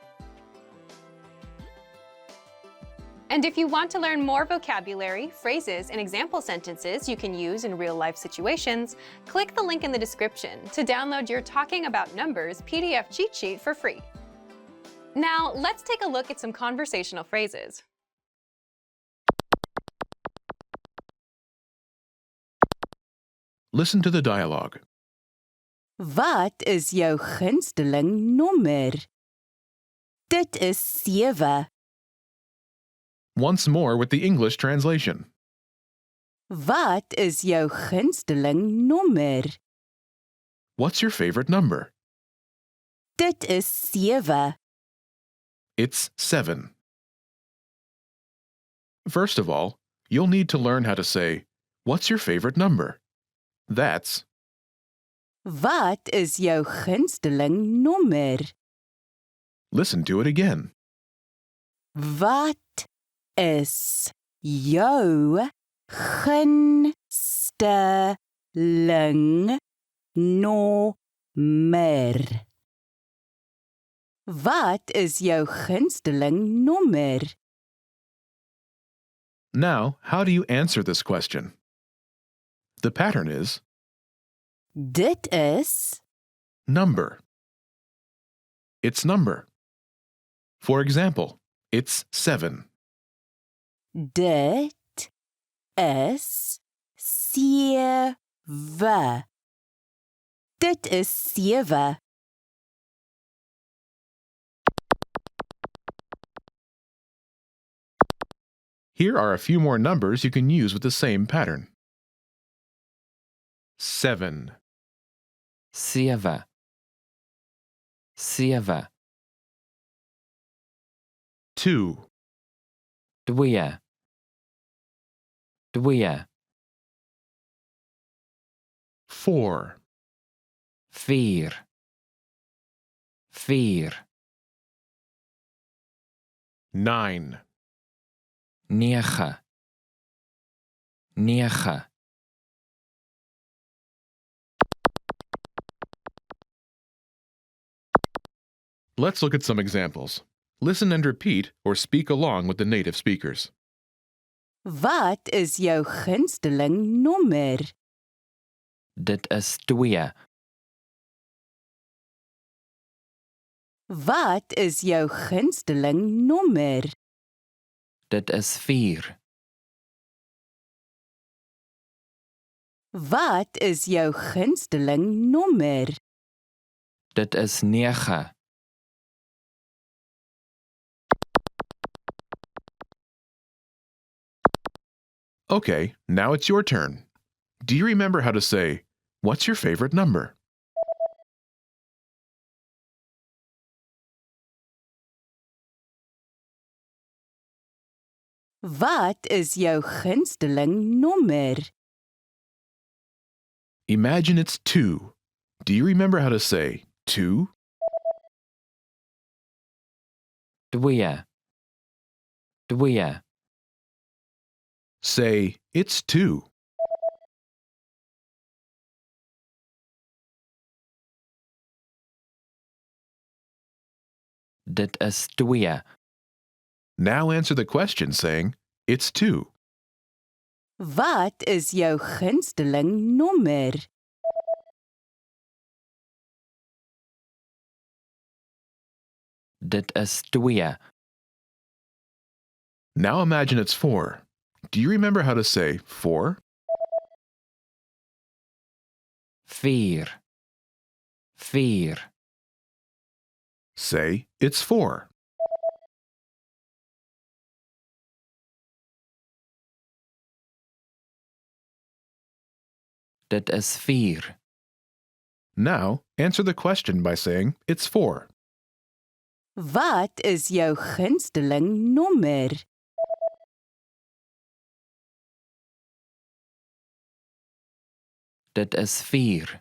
And if you want to learn more vocabulary, phrases, and example sentences you can use in real-life situations, click the link in the description to download your Talking About Numbers PDF cheat sheet for free. Now, let's take a look at some conversational phrases. Listen to the dialogue. Wat is jou gunsteling nommer? Dit is 7. Once more with the English translation. Wat is jou gunsteling nommer? What's your favorite number? Dit is 7. It's 7. First of all, you'll need to learn how to say, what's your favorite number? That's, Wat is jou gunsteling nommer? listen to it again. Wat is jou gunsteling nommer? Wat is jou gunsteling nommer? Now, how do you answer this question? The pattern is Dit is number. It's number. For example, it's 7. Dit is 7. Dit is 7. Here are a few more numbers you can use with the same pattern. 7, 7. 7. 2, 2. 2. 4, 4. 4. 9, 9. 9. Let's look at some examples. Listen and repeat or speak along with the native speakers. Wat is jou gunsteling nommer? Dit is 2. Wat is jou gunsteling nommer? Dit is 4. Wat is jou gunsteling nommer? Dit is 9. Okay, now it's your turn. Do you remember how to say, what's your favorite number? Wat is jou gunsteling nommer? Imagine it's 2. Do you remember how to say 2? 2. 2. Say, it's 2. Dit is 2. Now answer the question saying, it's 2. Wat is jou gunsteling nommer? Dit is 2. Now imagine it's 4. Do you remember how to say 4? 4. 4. Say, it's 4. Dit is 4. Now answer the question by saying, it's 4. Wat is jou gunsteling nommer? Dit is 4.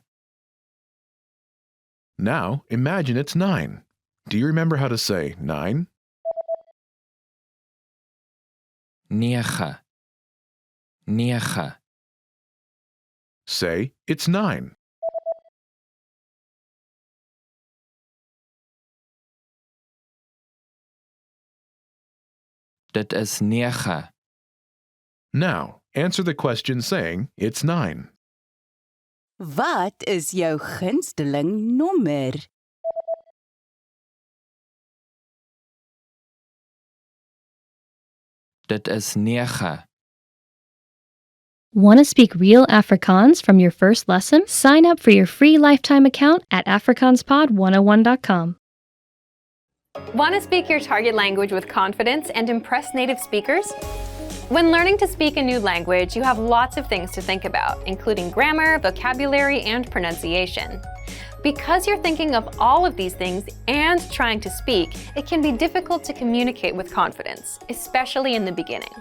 Now imagine it's 9. Do you remember how to say 9? 9. 9. Say, it's 9. Dit is 9. Now answer the question saying, it's 9. Wat is jou gunsteling nommer? Dit is 9. Want to speak real Afrikaans from your first lesson? Sign up for your free lifetime account at afrikaanspod101.com. Want to speak your target language with confidence and impress native speakers? When learning to speak a new language, you have lots of things to think about, including grammar, vocabulary, and pronunciation. Because you're thinking of all of these things and trying to speak, it can be difficult to communicate with confidence, especially in the beginning.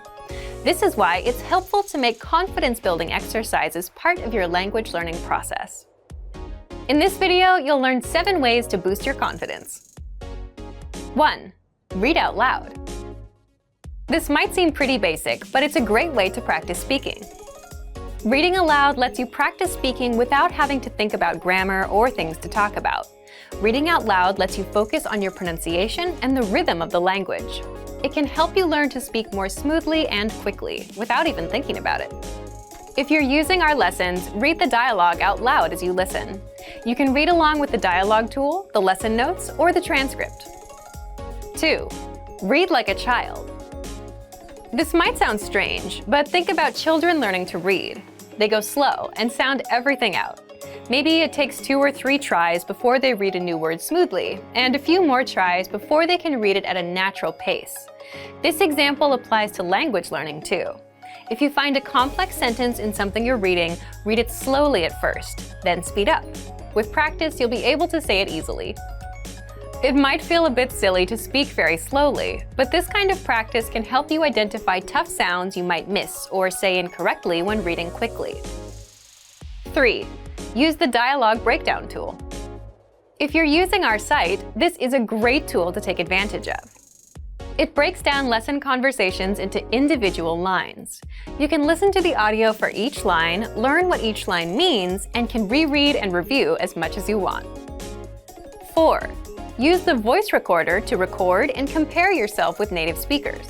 This is why it's helpful to make confidence-building exercises part of your language learning process. In this video, you'll learn 7 ways to boost your confidence. 1. Read out loud. This might seem pretty basic, but it's a great way to practice speaking. Reading aloud lets you practice speaking without having to think about grammar or things to talk about. Reading out loud lets you focus on your pronunciation and the rhythm of the language. It can help you learn to speak more smoothly and quickly, without even thinking about it. If you're using our lessons, read the dialogue out loud as you listen. You can read along with the dialogue tool, the lesson notes, or the transcript. 2. Read like a child. This might sound strange, but think about children learning to read. They go slow and sound everything out. Maybe it takes 2 or 3 tries before they read a new word smoothly, and a few more tries before they can read it at a natural pace. This example applies to language learning too. If you find a complex sentence in something you're reading, read it slowly at first, then speed up. With practice, you'll be able to say it easily. It might feel a bit silly to speak very slowly, but this kind of practice can help you identify tough sounds you might miss or say incorrectly when reading quickly. 3. Use the dialogue breakdown tool. If you're using our site, this is a great tool to take advantage of. It breaks down lesson conversations into individual lines. You can listen to the audio for each line, learn what each line means, and can reread and review as much as you want. 4. Use the voice recorder to record and compare yourself with native speakers.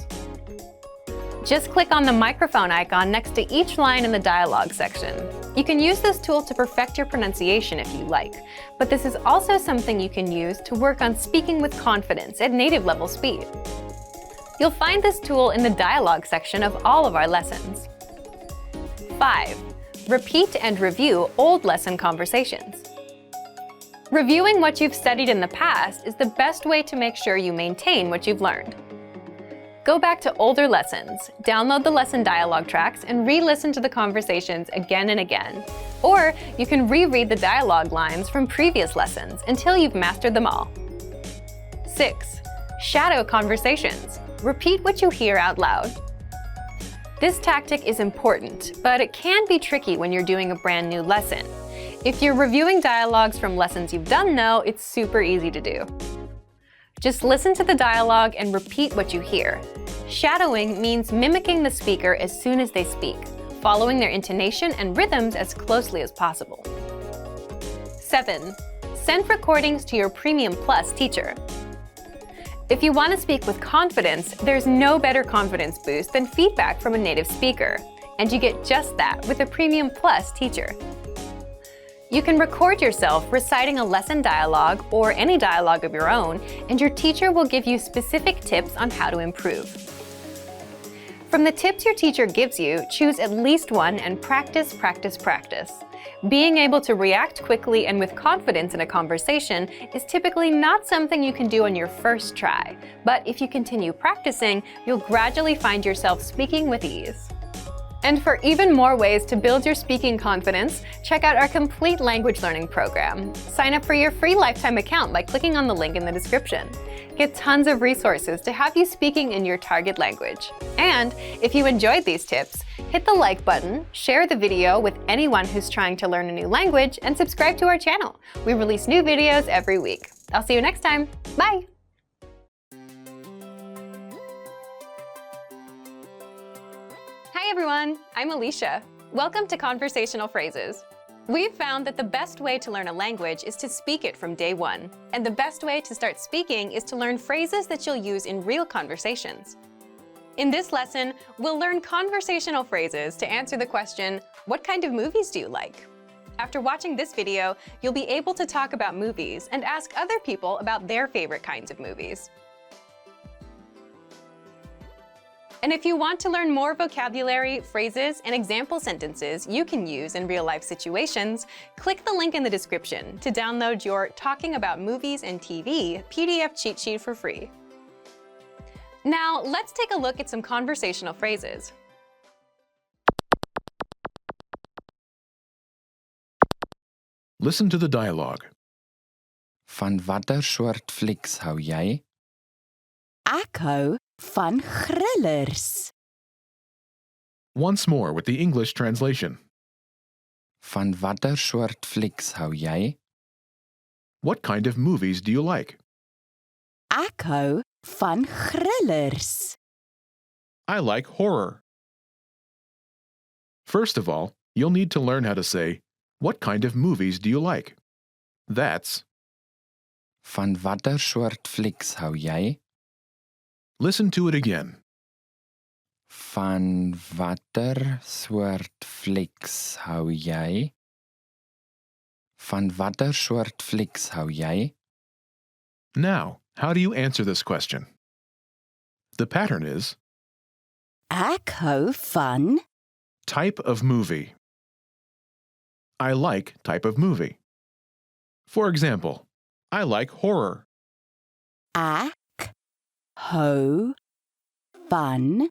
Just click on the microphone icon next to each line in the dialogue section. You can use this tool to perfect your pronunciation if you like, but this is also something you can use to work on speaking with confidence at native level speed. You'll find this tool in the dialogue section of all of our lessons. 5. Repeat and review old lesson conversations. Reviewing what you've studied in the past is the best way to make sure you maintain what you've learned. Go back to older lessons, download the lesson dialogue tracks, and re-listen to the conversations again and again. Or you can reread the dialogue lines from previous lessons until you've mastered them all. 6. Shadow conversations. Repeat what you hear out loud. This tactic is important, but it can be tricky when you're doing a brand new lesson. If you're reviewing dialogues from lessons you've done, though, it's super easy to do. Just listen to the dialogue and repeat what you hear. Shadowing means mimicking the speaker as soon as they speak, following their intonation and rhythms as closely as possible. 7. Send recordings to your Premium Plus teacher. If you want to speak with confidence, there's no better confidence boost than feedback from a native speaker, and you get just that with a Premium Plus teacher. You can record yourself reciting a lesson dialogue or any dialogue of your own, and your teacher will give you specific tips on how to improve. From the tips your teacher gives you, choose at least one and practice, practice, practice. Being able to react quickly and with confidence in a conversation is typically not something you can do on your first try, but if you continue practicing, you'll gradually find yourself speaking with ease. And for even more ways to build your speaking confidence, check out our complete language learning program. Sign up for your free lifetime account by clicking on the link in the description. Get tons of resources to have you speaking in your target language. And if you enjoyed these tips, hit the like button, share the video with anyone who's trying to learn a new language, and subscribe to our channel. We release new videos every week. I'll see you next time. Bye! Hi everyone, I'm Alicia. Welcome to Conversational Phrases. We've found that the best way to learn a language is to speak it from day one. And the best way to start speaking is to learn phrases that you'll use in real conversations. In this lesson, we'll learn conversational phrases to answer the question, what kind of movies do you like? After watching this video, you'll be able to talk about movies and ask other people about their favorite kinds of movies. And if you want to learn more vocabulary, phrases, and example sentences you can use in real-life situations, click the link in the description to download your Talking About Movies and TV PDF cheat sheet for free. Now, let's take a look at some conversational phrases. Listen to the dialogue. Van watter soort flieks hou jy? Ek hou van grillers. Once more with the English translation. Van watter soort flieks hou jy? What kind of movies do you like? Ek hou van grillers. I like horror. First of all, you'll need to learn how to say, what kind of movies do you like? That's Van watter soort flieks hou jy? listen to it again. Van watter soort flieks hou jy? Van watter soort flieks hou jy? Now, how do you answer this question? The pattern is Ek hou van type of movie. I like type of movie. For example, I like horror. ek hou van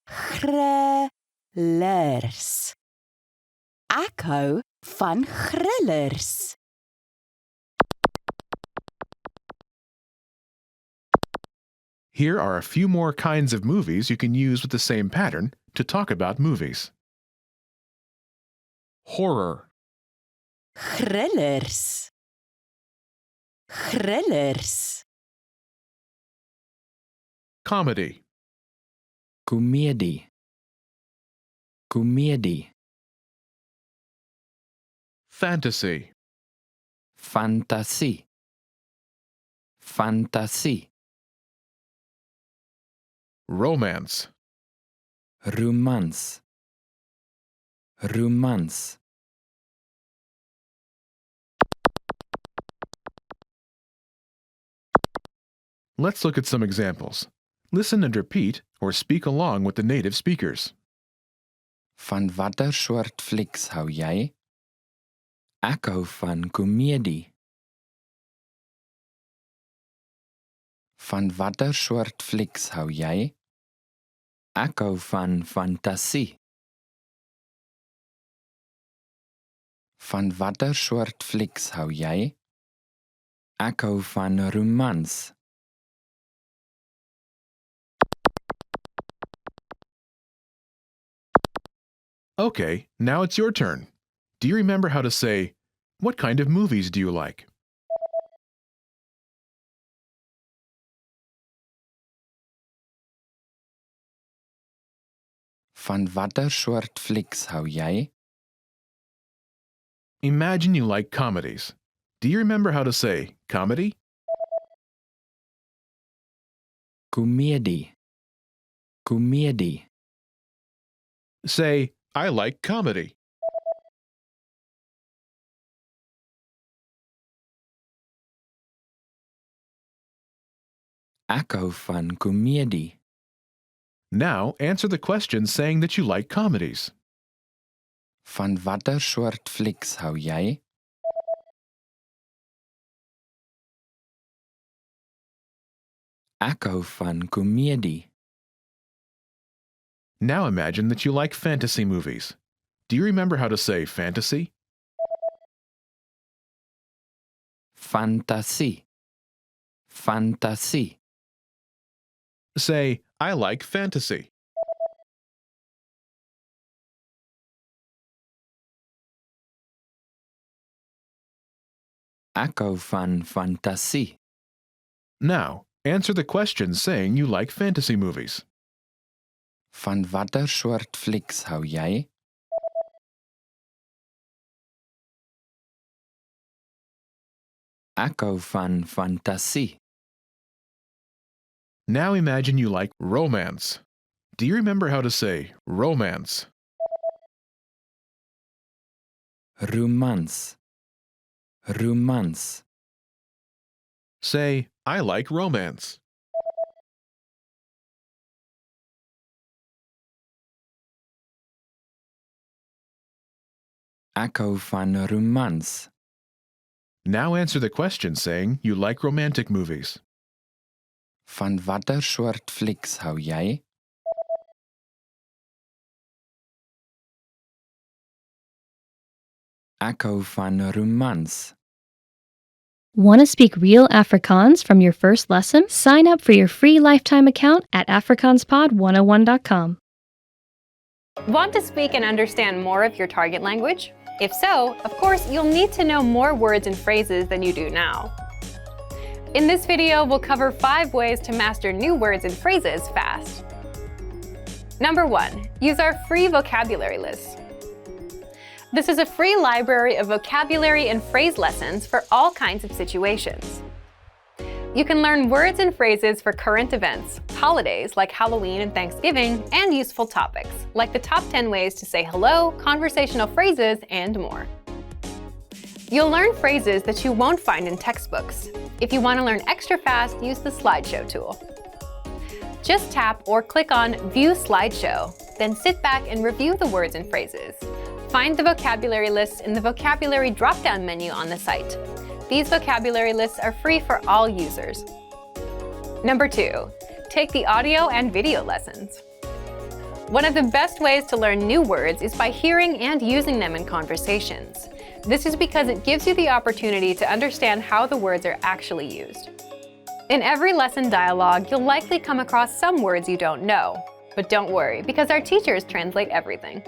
grillers. Ek hou van grillers. Here are a few more kinds of movies you can use with the same pattern to talk about movies. Horror, Grillers. Grillers. comedy, Komedie. Komedie. fantasy, Fantasie. Fantasie. romance, Romans. Romans. Let's look at some examples. Listen and repeat or speak along with the native speakers. Van watter soort flieks hou jy? Ek hou van komedie. Van watter soort flieks hou jy? Ek hou van fantasie. Van watter soort flieks hou jy? Ek hou van romans. Okay, now it's your turn. Do you remember how to say, what kind of movies do you like? Van watter soort flieks hou jy? Imagine you like comedies. Do you remember how to say comedy? Komedie. Komedie. Say, I like comedy. Ek hou van komedie. Now answer the question saying that you like comedies. Van watter soort flieks hou jy? Ek hou van komedie. Now imagine that you like fantasy movies. Do you remember how to say fantasy? Fantasie. Fantasie. Say, I like fantasy. Ek hou van fantasie. Now, answer the question saying you like fantasy movies. Van watter soort flieks hou jy? Ek hou van fantasie. Now imagine you like romance. Do you remember how to say romance? Romans. Romans. Say, I like romance. Ek hou van romans. Now answer the question saying you like romantic movies. Van watter soort flieks hou jy? Ek hou van romans. Want to speak real Afrikaans from your first lesson? Sign up for your free lifetime account at afrikaanspod101.com. Want to speak and understand more of your target language? If so, of course, you'll need to know more words and phrases than you do now. In this video, we'll cover 5 ways to master new words and phrases fast. Number 1, use our free vocabulary list. This is a free library of vocabulary and phrase lessons for all kinds of situations. You can learn words and phrases for current events, holidays like Halloween and Thanksgiving, and useful topics like the top 10 ways to say hello, conversational phrases, and more. You'll learn phrases that you won't find in textbooks. If you want to learn extra fast, use the slideshow tool. Just tap or click on View Slideshow, then sit back and review the words and phrases. Find the vocabulary lists in the vocabulary drop-down menu on the site. These vocabulary lists are free for all users. Number 2, take the audio and video lessons. One of the best ways to learn new words is by hearing and using them in conversations. This is because it gives you the opportunity to understand how the words are actually used. In every lesson dialogue, you'll likely come across some words you don't know. But don't worry, because our teachers translate everything.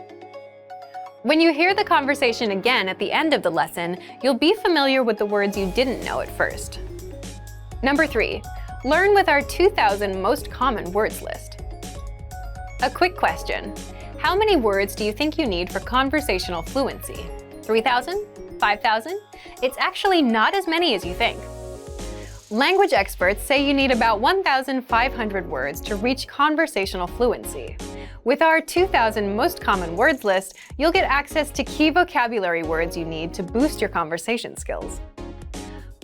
When you hear the conversation again at the end of the lesson, you'll be familiar with the words you didn't know at first. Number 3, learn with our 2,000 most common words list. A quick question. How many words do you think you need for conversational fluency? 3,000? 5,000? It's actually not as many as you think. Language experts say you need about 1,500 words to reach conversational fluency. With our 2,000 most common words list, you'll get access to key vocabulary words you need to boost your conversation skills.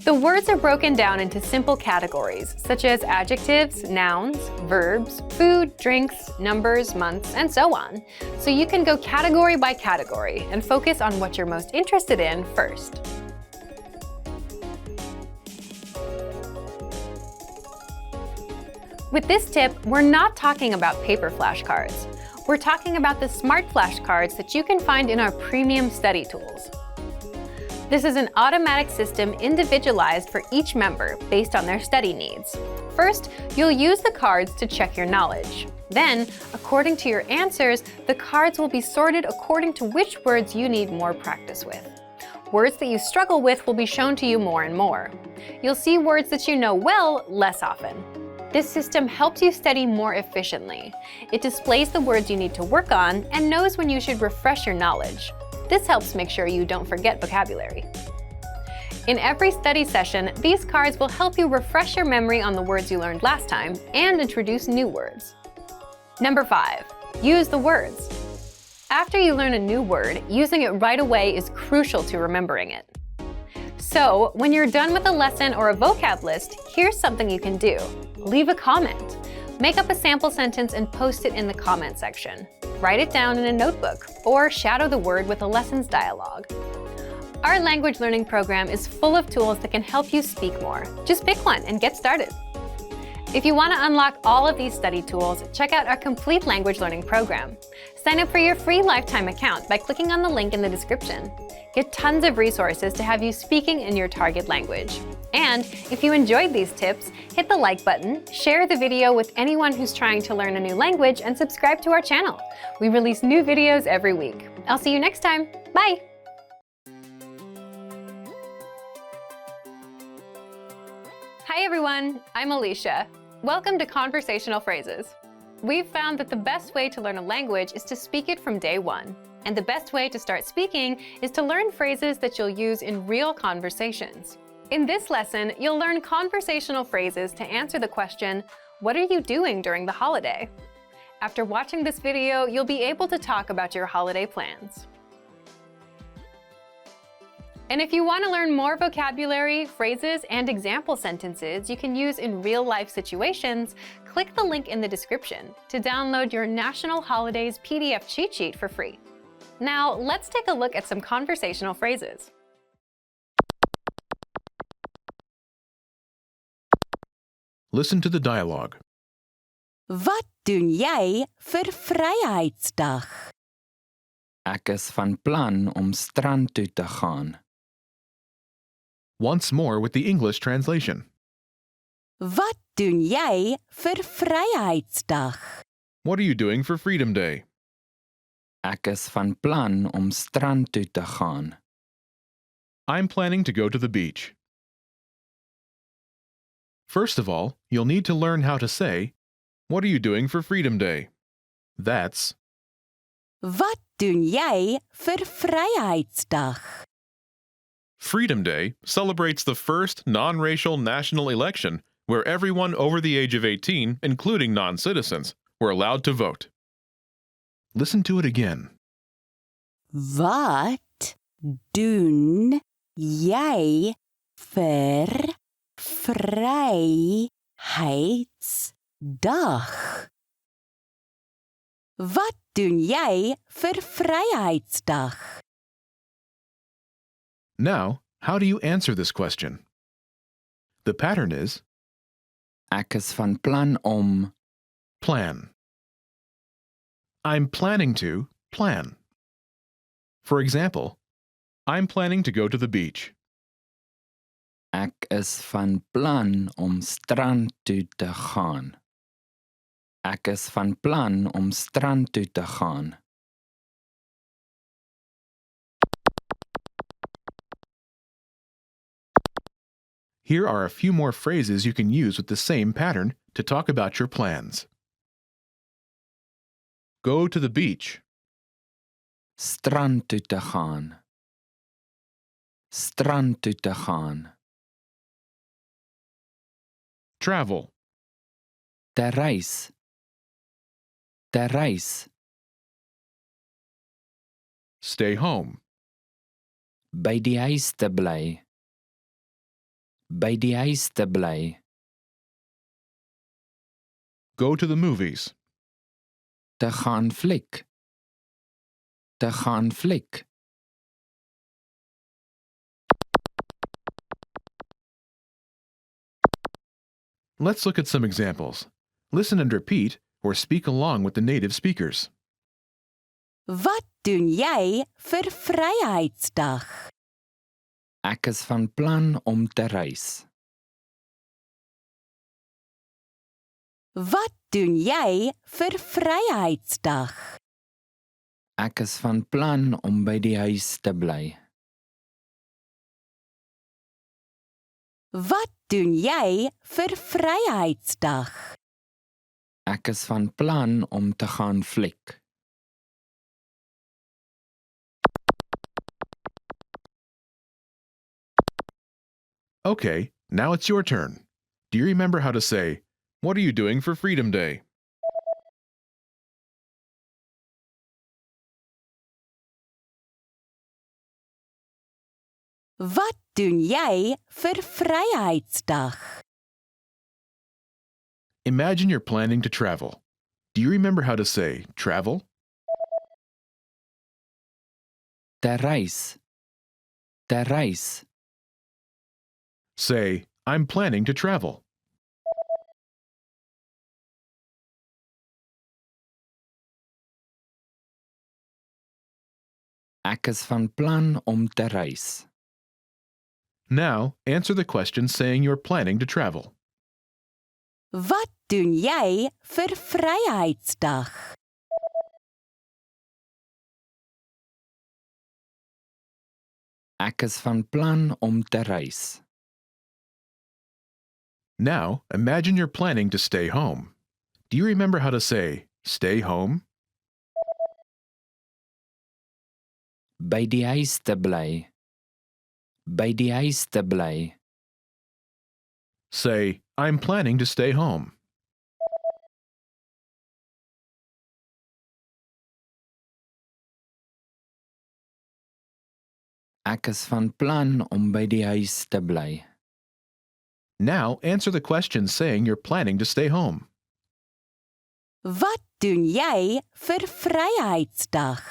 The words are broken down into simple categories, such as adjectives, nouns, verbs, food, drinks, numbers, months, and so on. So you can go category by category and focus on what you're most interested in first. With this tip, we're not talking about paper flashcards. We're talking about the smart flashcards that you can find in our premium study tools. This is an automatic system individualized for each member based on their study needs. First, you'll use the cards to check your knowledge. Then, according to your answers, the cards will be sorted according to which words you need more practice with. Words that you struggle with will be shown to you more and more. You'll see words that you know well less often. This system helps you study more efficiently. It displays the words you need to work on and knows when you should refresh your knowledge. This helps make sure you don't forget vocabulary. In every study session, these cards will help you refresh your memory on the words you learned last time and introduce new words. Number 5. Use the words. After you learn a new word, using it right away is crucial to remembering it. So, when you're done with a lesson or a vocab list, here's something you can do. Leave a comment. Make up a sample sentence and post it in the comment section. Write it down in a notebook, or shadow the word with a lessons dialogue. Our language learning program is full of tools that can help you speak more. Just pick one and get started. If you want to unlock all of these study tools, check out our complete language learning program. Sign up for your free lifetime account by clicking on the link in the description. Get tons of resources to have you speaking in your target language. And if you enjoyed these tips, hit the like button, share the video with anyone who's trying to learn a new language, and subscribe to our channel. We release new videos every week. I'll see you next time. Bye! Hi everyone, I'm Alicia. Welcome to Conversational Phrases. We've found that the best way to learn a language is to speak it from day one. And the best way to start speaking is to learn phrases that you'll use in real conversations. In this lesson, you'll learn conversational phrases to answer the question, what are you doing during the holiday? After watching this video, you'll be able to talk about your holiday plans. And if you want to learn more vocabulary, phrases, and example sentences you can use in real-life situations, click the link in the description to download your National Holidays PDF cheat sheet for free. Now, let's take a look at some conversational phrases. Listen to the dialogue. Wat doen jy vir Vryheidsdag? Ek is van plan om strand toe te gaan. Once more with the English translation. Wat doen jy vir Vryheidsdag? What are you doing for Freedom Day? Ek is van plan om strand toe te gaan. I'm planning to go to the beach. First of all, you'll need to learn how to say, what are you doing for Freedom Day? That's, Wat doen jy vir Vryheidsdag? Freedom Day celebrates the first non-racial national election where everyone over the age of 18, including non-citizens, were allowed to vote. Listen to it again. Wat doen jy vir Vryheidsdag? Wat doen jy vir Vryheidsdag? Now, how do you answer this question? The pattern is Ek is van plan om. plan. I'm planning to plan. For example, I'm planning to go to the beach. Ek is van plan om strand toe te gaan. Ek is van plan om strand toe te gaan. Here are a few more phrases you can use with the same pattern to talk about your plans. Go to the beach. Strand toe te gaan. Strand toe te gaan. Travel. Te reis. Te reis. Stay home. By die huis te bly. By die huis te bly. Go to the movies. Te gaan fliek. Te gaan fliek. Let's look at some examples. Listen and repeat or speak along with the native speakers. Wat doen jy vir Vryheidsdag? Ek is van plan om te reis. Wat doen jy vir Vryheidsdag? Ek is van plan om by die huis te bly. Wat doen jy vir Vryheidsdag? Ek is van plan om te gaan fliek. Okay, now it's your turn. Do you remember how to say, "What are you doing for Freedom Day?" Wat doen jy vir Vryheidsdag? Imagine you're planning to travel. Do you remember how to say travel? Te reis. Te reis. Say, I'm planning to travel. Ek is van plan om te reis. Now, answer the question saying you're planning to travel. Wat doen jy vir Vryheidsdag? Ek is van plan om te reis. Now, imagine you're planning to stay home. Do you remember how to say stay home? By die huis te bly. By die huis te bly. Say, I'm planning to stay home. Ek is van plan om by die huis te bly. Now, answer the question saying you're planning to stay home. Wat doen jy vir Vryheidsdag?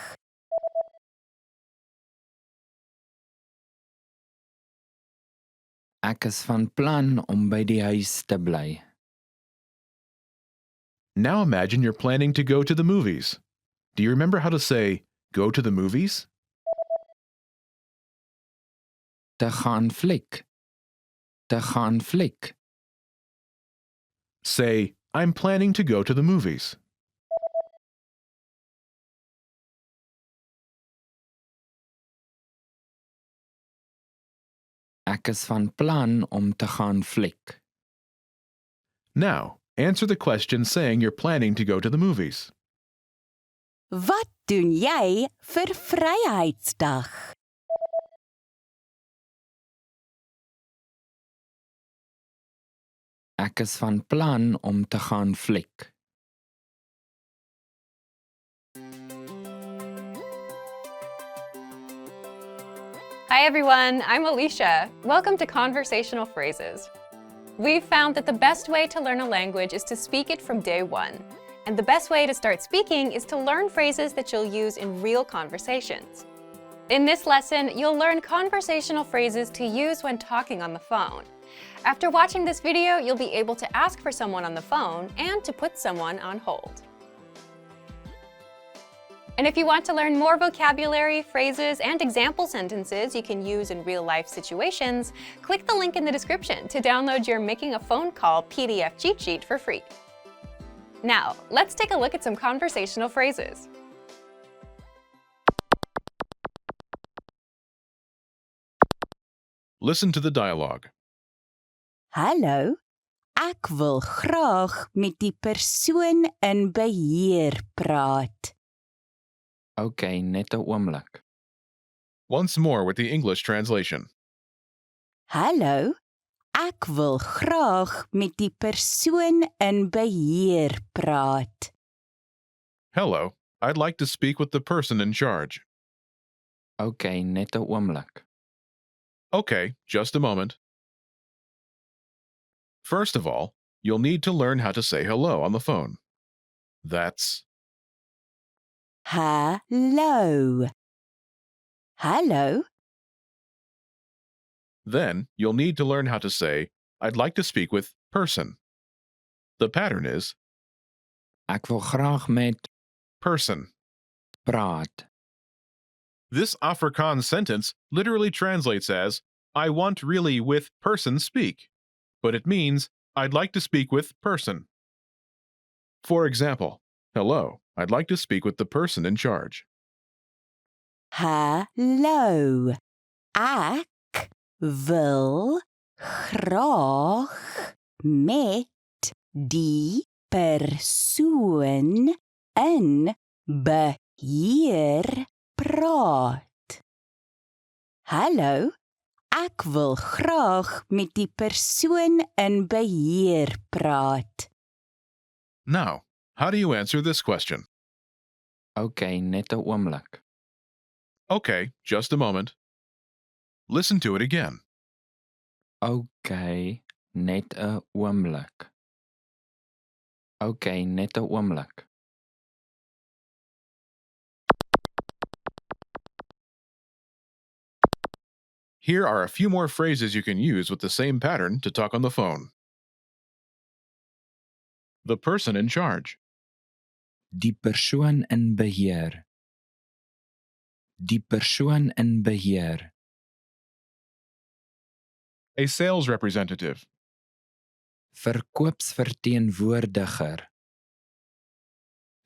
Ek is van plan om by die huis te bly. Now imagine you're planning to go to the movies. Do you remember how to say go to the movies? Te gaan fliek. Te gaan fliek. Say, I'm planning to go to the movies. Ek is van plan om te gaan fliek. Now, answer the question saying you're planning to go to the movies. Wat doen jy vir Vryheidsdag? Ek is van plan om te gaan fliek. Hi everyone, I'm Alicia. Welcome to Conversational Phrases. We've found that the best way to learn a language is to speak it from day one. And the best way to start speaking is to learn phrases that you'll use in real conversations. In this lesson, you'll learn conversational phrases to use when talking on the phone. After watching this video, you'll be able to ask for someone on the phone and to put someone on hold. And if you want to learn more vocabulary, phrases, and example sentences you can use in real-life situations, click the link in the description to download your Making a Phone Call PDF cheat sheet for free. Now, let's take a look at some conversational phrases. Listen to the dialogue. Hallo, ek wil graag met die persoon in beheer praat. Okay, net 'n oomblik. Once more with the English translation. Hallo, ek wil graag met die persoon in beheer praat. Hello, I'd like to speak with the person in charge. Okay, net 'n oomblik. Okay, just a moment. First of all, you'll need to learn how to say hello on the phone. That's Hallo. Hallo, Then you'll need to learn how to say, I'd like to speak with person. The pattern is Ek wil graag met person. praat. This Afrikaans sentence literally translates as, I want really with person speak, but it means, I'd like to speak with person. For example, hello, I'd like to speak with the person in charge. hallo. Ek wil graag met die persoon in beheer praat. Hallo, ek wil graag met die persoon in beheer praat. Now, how do you answer this question? OK, net 'n oomblik. Okay, just a moment. Listen to it again. OK, net 'n oomblik. OK, net 'n oomblik. Here are a few more phrases you can use with the same pattern to talk on the phone. The person in charge. Die persoon in beheer. Die persoon in beheer. A sales representative. Verkoopsverteenwoordiger.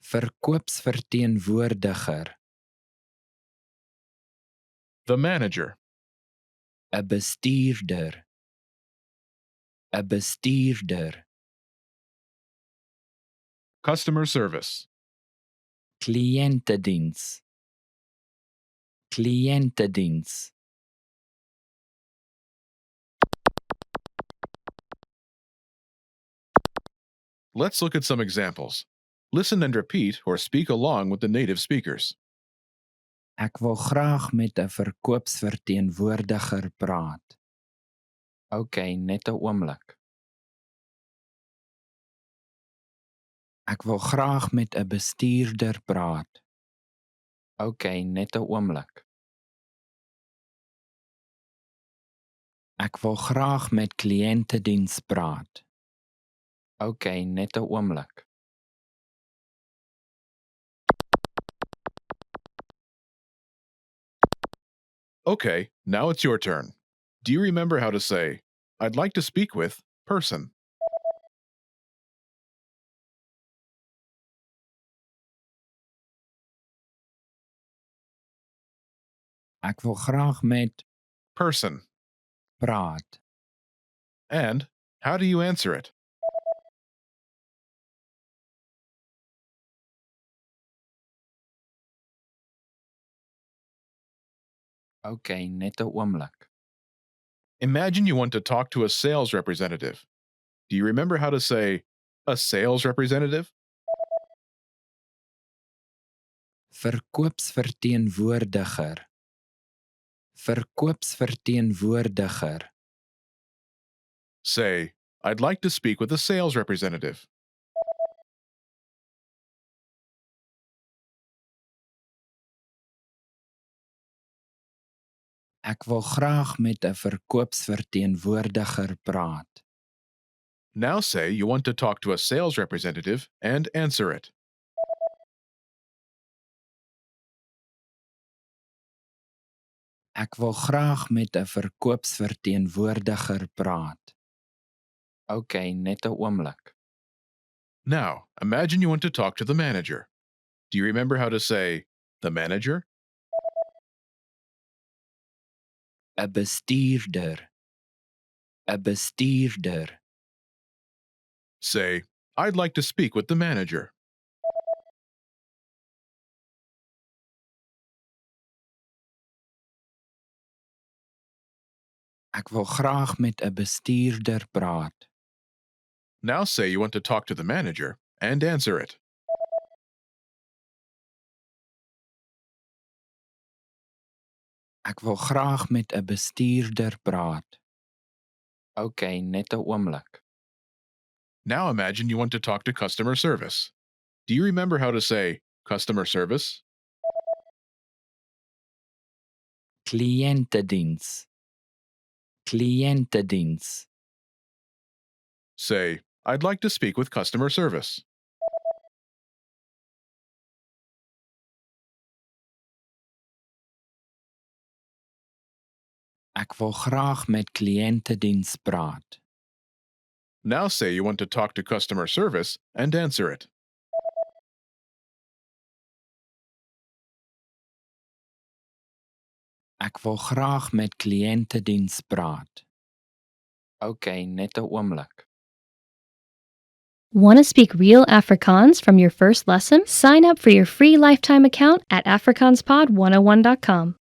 Verkoopsverteenwoordiger. The manager. 'n bestuurder. 'n bestuurder. Customer service. Kliëntediens. Kliëntediens. Let's look at some examples. Listen and repeat or speak along with the native speakers. Ek wil graag met 'n verkoopsverteenwoordiger praat. OK, net 'n oomblik. Ek wil graag met 'n bestuurder praat. OK, net 'n oomblik. Ek wil graag met kliëntediens praat. OK, net 'n oomblik. Okay, now it's your turn. Do you remember how to say, I'd like to speak with person? Ek wil graag met Person. praat. And how do you answer it? OK, net 'n oomblik. Imagine you want to talk to a sales representative. Do you remember how to say, a sales representative? Verkoopsverteenwoordiger. Verkoopsverteenwoordiger. Say, I'd like to speak with a sales representative. Ek wil graag met 'n verkoopsverteenwoordiger praat. Now say you want to talk to a sales representative and answer it. Ek wil graag met 'n verkoopsverteenwoordiger praat. OK, net 'n oomblik. Now, imagine you want to talk to the manager. Do you remember how to say, the manager? 'n bestuurder. 'n bestuurder. Say, I'd like to speak with the manager. Ek wil graag met 'n bestuurder praat. Now say you want to talk to the manager and answer it. Ek wil graag met 'n bestuurder praat. OK, net 'n oomblik. Now imagine you want to talk to customer service. Do you remember how to say customer service? Kliëntediens. Kliëntediens. Say, I'd like to speak with customer service. Ek wil graag met kliëntediens praat. Now say you want to talk to customer service and answer it. Ek wil graag met kliëntediens praat. Okay, net 'n oomblik. Want to speak real Afrikaans from your first lesson? Sign up for your free lifetime account at afrikaanspod101.com.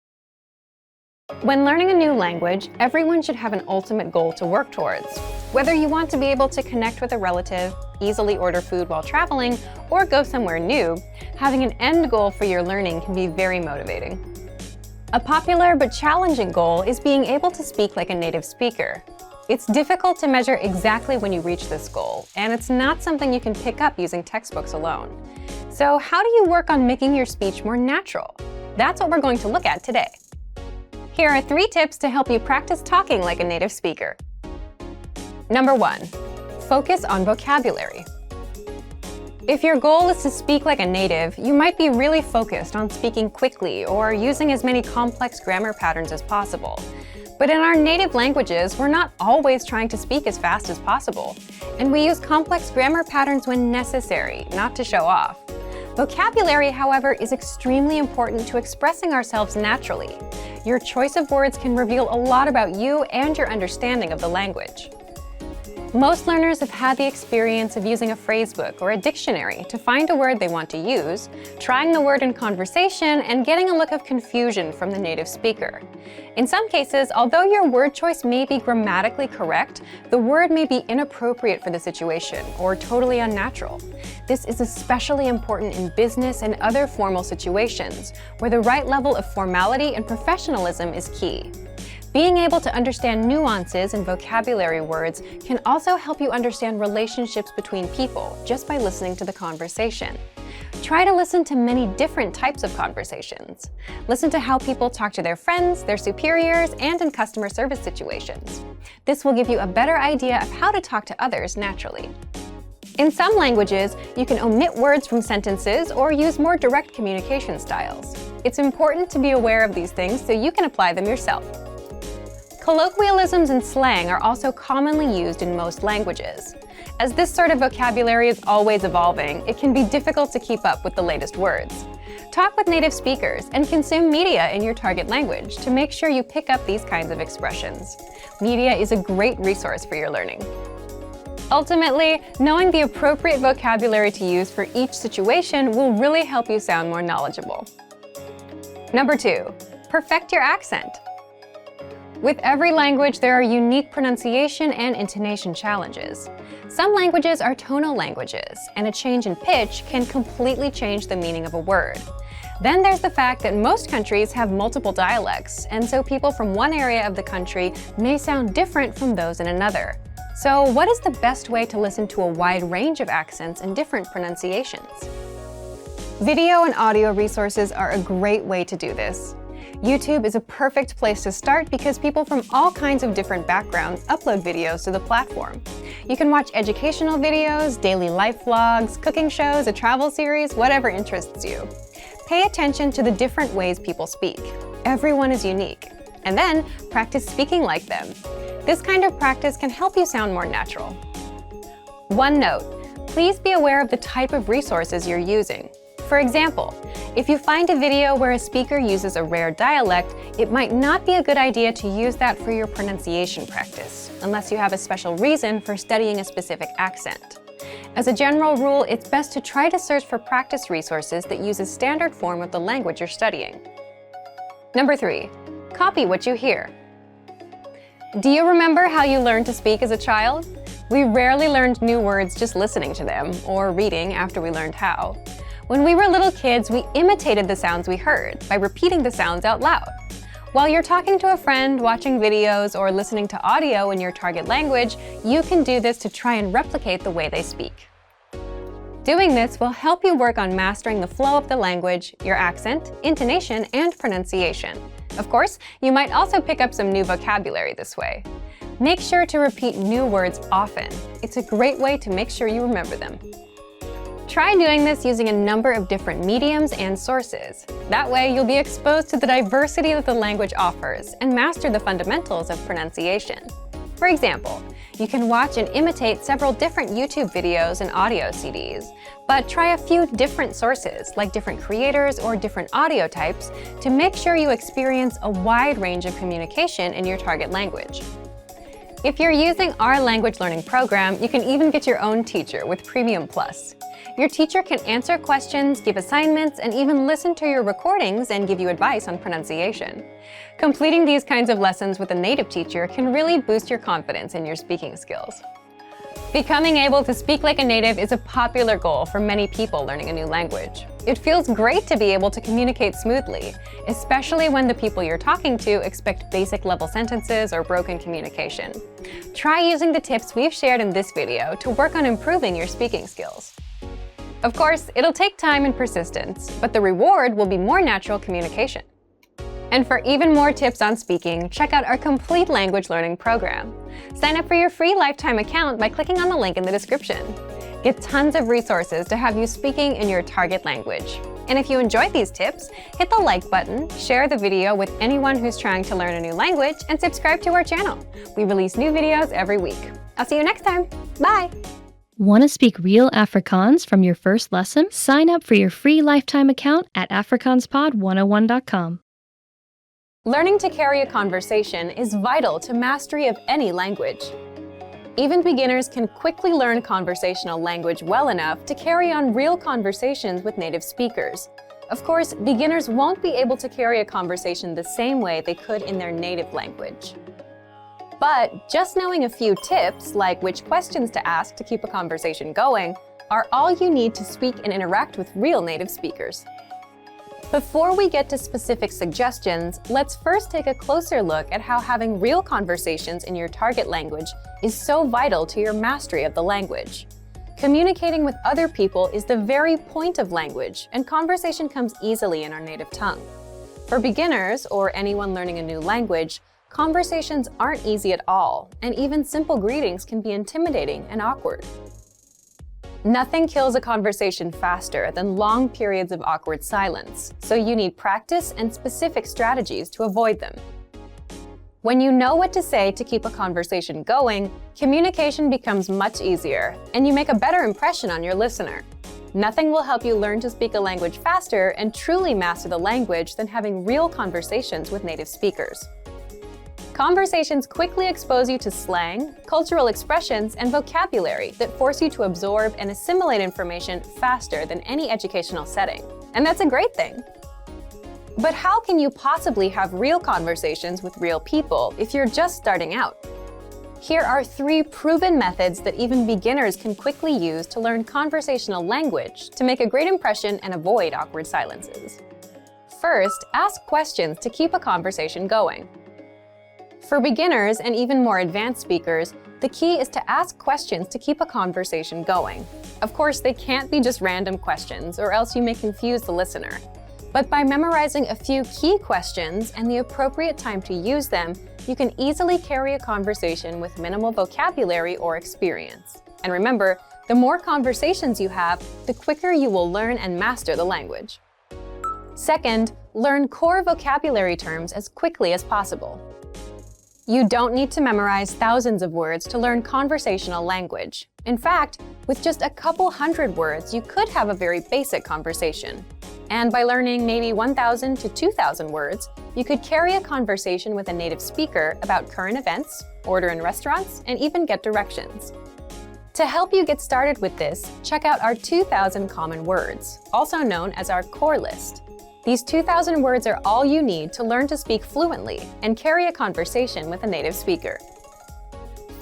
When learning a new language, everyone should have an ultimate goal to work towards. Whether you want to be able to connect with a relative, easily order food while traveling, or go somewhere new, having an end goal for your learning can be very motivating. A popular but challenging goal is being able to speak like a native speaker. It's difficult to measure exactly when you reach this goal, and it's not something you can pick up using textbooks alone. So how do you work on making your speech more natural? That's what we're going to look at today. Here are 3 tips to help you practice talking like a native speaker. Number 1, focus on vocabulary. If your goal is to speak like a native, you might be really focused on speaking quickly or using as many complex grammar patterns as possible. But in our native languages, we're not always trying to speak as fast as possible, and we use complex grammar patterns when necessary, not to show off. Vocabulary, however, is extremely important to expressing ourselves naturally. Your choice of words can reveal a lot about you and your understanding of the language. Most learners have had the experience of using a phrasebook or a dictionary to find a word they want to use, trying the word in conversation, and getting a look of confusion from the native speaker. In some cases, although your word choice may be grammatically correct, the word may be inappropriate for the situation or totally unnatural. This is especially important in business and other formal situations, where the right level of formality and professionalism is key. Being able to understand nuances in vocabulary words can also help you understand relationships between people just by listening to the conversation. Try to listen to many different types of conversations. Listen to how people talk to their friends, their superiors, and in customer service situations. This will give you a better idea of how to talk to others naturally. In some languages, you can omit words from sentences or use more direct communication styles. It's important to be aware of these things so you can apply them yourself. Colloquialisms and slang are also commonly used in most languages. As this sort of vocabulary is always evolving, it can be difficult to keep up with the latest words. Talk with native speakers and consume media in your target language to make sure you pick up these kinds of expressions. Media is a great resource for your learning. Ultimately, knowing the appropriate vocabulary to use for each situation will really help you sound more knowledgeable. Number 2, perfect your accent. With every language, there are unique pronunciation and intonation challenges. Some languages are tonal languages, and a change in pitch can completely change the meaning of a word. Then there's the fact that most countries have multiple dialects, and so people from one area of the country may sound different from those in another. So what is the best way to listen to a wide range of accents and different pronunciations? Video and audio resources are a great way to do this. YouTube is a perfect place to start because people from all kinds of different backgrounds upload videos to the platform. You can watch educational videos, daily life vlogs, cooking shows, a travel series, whatever interests you. Pay attention to the different ways people speak. Everyone is unique. And then practice speaking like them. This kind of practice can help you sound more natural. One note, please be aware of the type of resources you're using. For example, if you find a video where a speaker uses a rare dialect, it might not be a good idea to use that for your pronunciation practice, unless you have a special reason for studying a specific accent. As a general rule, it's best to try to search for practice resources that use a standard form of the language you're studying. Number 3, copy what you hear. Do you remember how you learned to speak as a child? We rarely learned new words just listening to them, or reading after we learned how. When we were little kids, we imitated the sounds we heard by repeating the sounds out loud. While you're talking to a friend, watching videos, or listening to audio in your target language, you can do this to try and replicate the way they speak. Doing this will help you work on mastering the flow of the language, your accent, intonation, and pronunciation. Of course, you might also pick up some new vocabulary this way. Make sure to repeat new words often. It's a great way to make sure you remember them. Try doing this using a number of different mediums and sources. That way, you'll be exposed to the diversity that the language offers and master the fundamentals of pronunciation. For example, you can watch and imitate several different YouTube videos and audio CDs, but try a few different sources, like different creators or different audio types, to make sure you experience a wide range of communication in your target language. If you're using our language learning program, you can even get your own teacher with Premium Plus. Your teacher can answer questions, give assignments, and even listen to your recordings and give you advice on pronunciation. Completing these kinds of lessons with a native teacher can really boost your confidence in your speaking skills. Becoming able to speak like a native is a popular goal for many people learning a new language. It feels great to be able to communicate smoothly, especially when the people you're talking to expect basic level sentences or broken communication. Try using the tips we've shared in this video to work on improving your speaking skills. Of course, it'll take time and persistence, but the reward will be more natural communication. And for even more tips on speaking, check out our complete language learning program. Sign up for your free lifetime account by clicking on the link in the description. Get tons of resources to have you speaking in your target language. And if you enjoyed these tips, hit the like button, share the video with anyone who's trying to learn a new language, and subscribe to our channel. We release new videos every week. I'll see you next time. Bye! Want to speak real Afrikaans from your first lesson? Sign up for your free lifetime account at afrikaanspod101.com. Learning to carry a conversation is vital to mastery of any language. Even beginners can quickly learn conversational language well enough to carry on real conversations with native speakers. Of course, beginners won't be able to carry a conversation the same way they could in their native language. But just knowing a few tips, like which questions to ask to keep a conversation going, are all you need to speak and interact with real native speakers. Before we get to specific suggestions, let's first take a closer look at how having real conversations in your target language is so vital to your mastery of the language. Communicating with other people is the very point of language, and conversation comes easily in our native tongue. For beginners, or anyone learning a new language, conversations aren't easy at all, and even simple greetings can be intimidating and awkward. Nothing kills a conversation faster than long periods of awkward silence, so you need practice and specific strategies to avoid them. When you know what to say to keep a conversation going, communication becomes much easier, and you make a better impression on your listener. Nothing will help you learn to speak a language faster and truly master the language than having real conversations with native speakers. Conversations quickly expose you to slang, cultural expressions, and vocabulary that force you to absorb and assimilate information faster than any educational setting. And that's a great thing. But how can you possibly have real conversations with real people if you're just starting out? Here are 3 proven methods that even beginners can quickly use to learn conversational language to make a great impression and avoid awkward silences. First, ask questions to keep a conversation going. For beginners and even more advanced speakers, the key is to ask questions to keep a conversation going. Of course, they can't be just random questions, or else you may confuse the listener. But by memorizing a few key questions and the appropriate time to use them, you can easily carry a conversation with minimal vocabulary or experience. And remember, the more conversations you have, the quicker you will learn and master the language. Second, learn core vocabulary terms as quickly as possible. You don't need to memorize thousands of words to learn conversational language. In fact, with just a couple hundred words, you could have a very basic conversation. And by learning maybe 1,000 to 2,000 words, you could carry a conversation with a native speaker about current events, order in restaurants, and even get directions. To help you get started with this, check out our 2,000 common words, also known as our core list. These 2,000 words are all you need to learn to speak fluently and carry a conversation with a native speaker.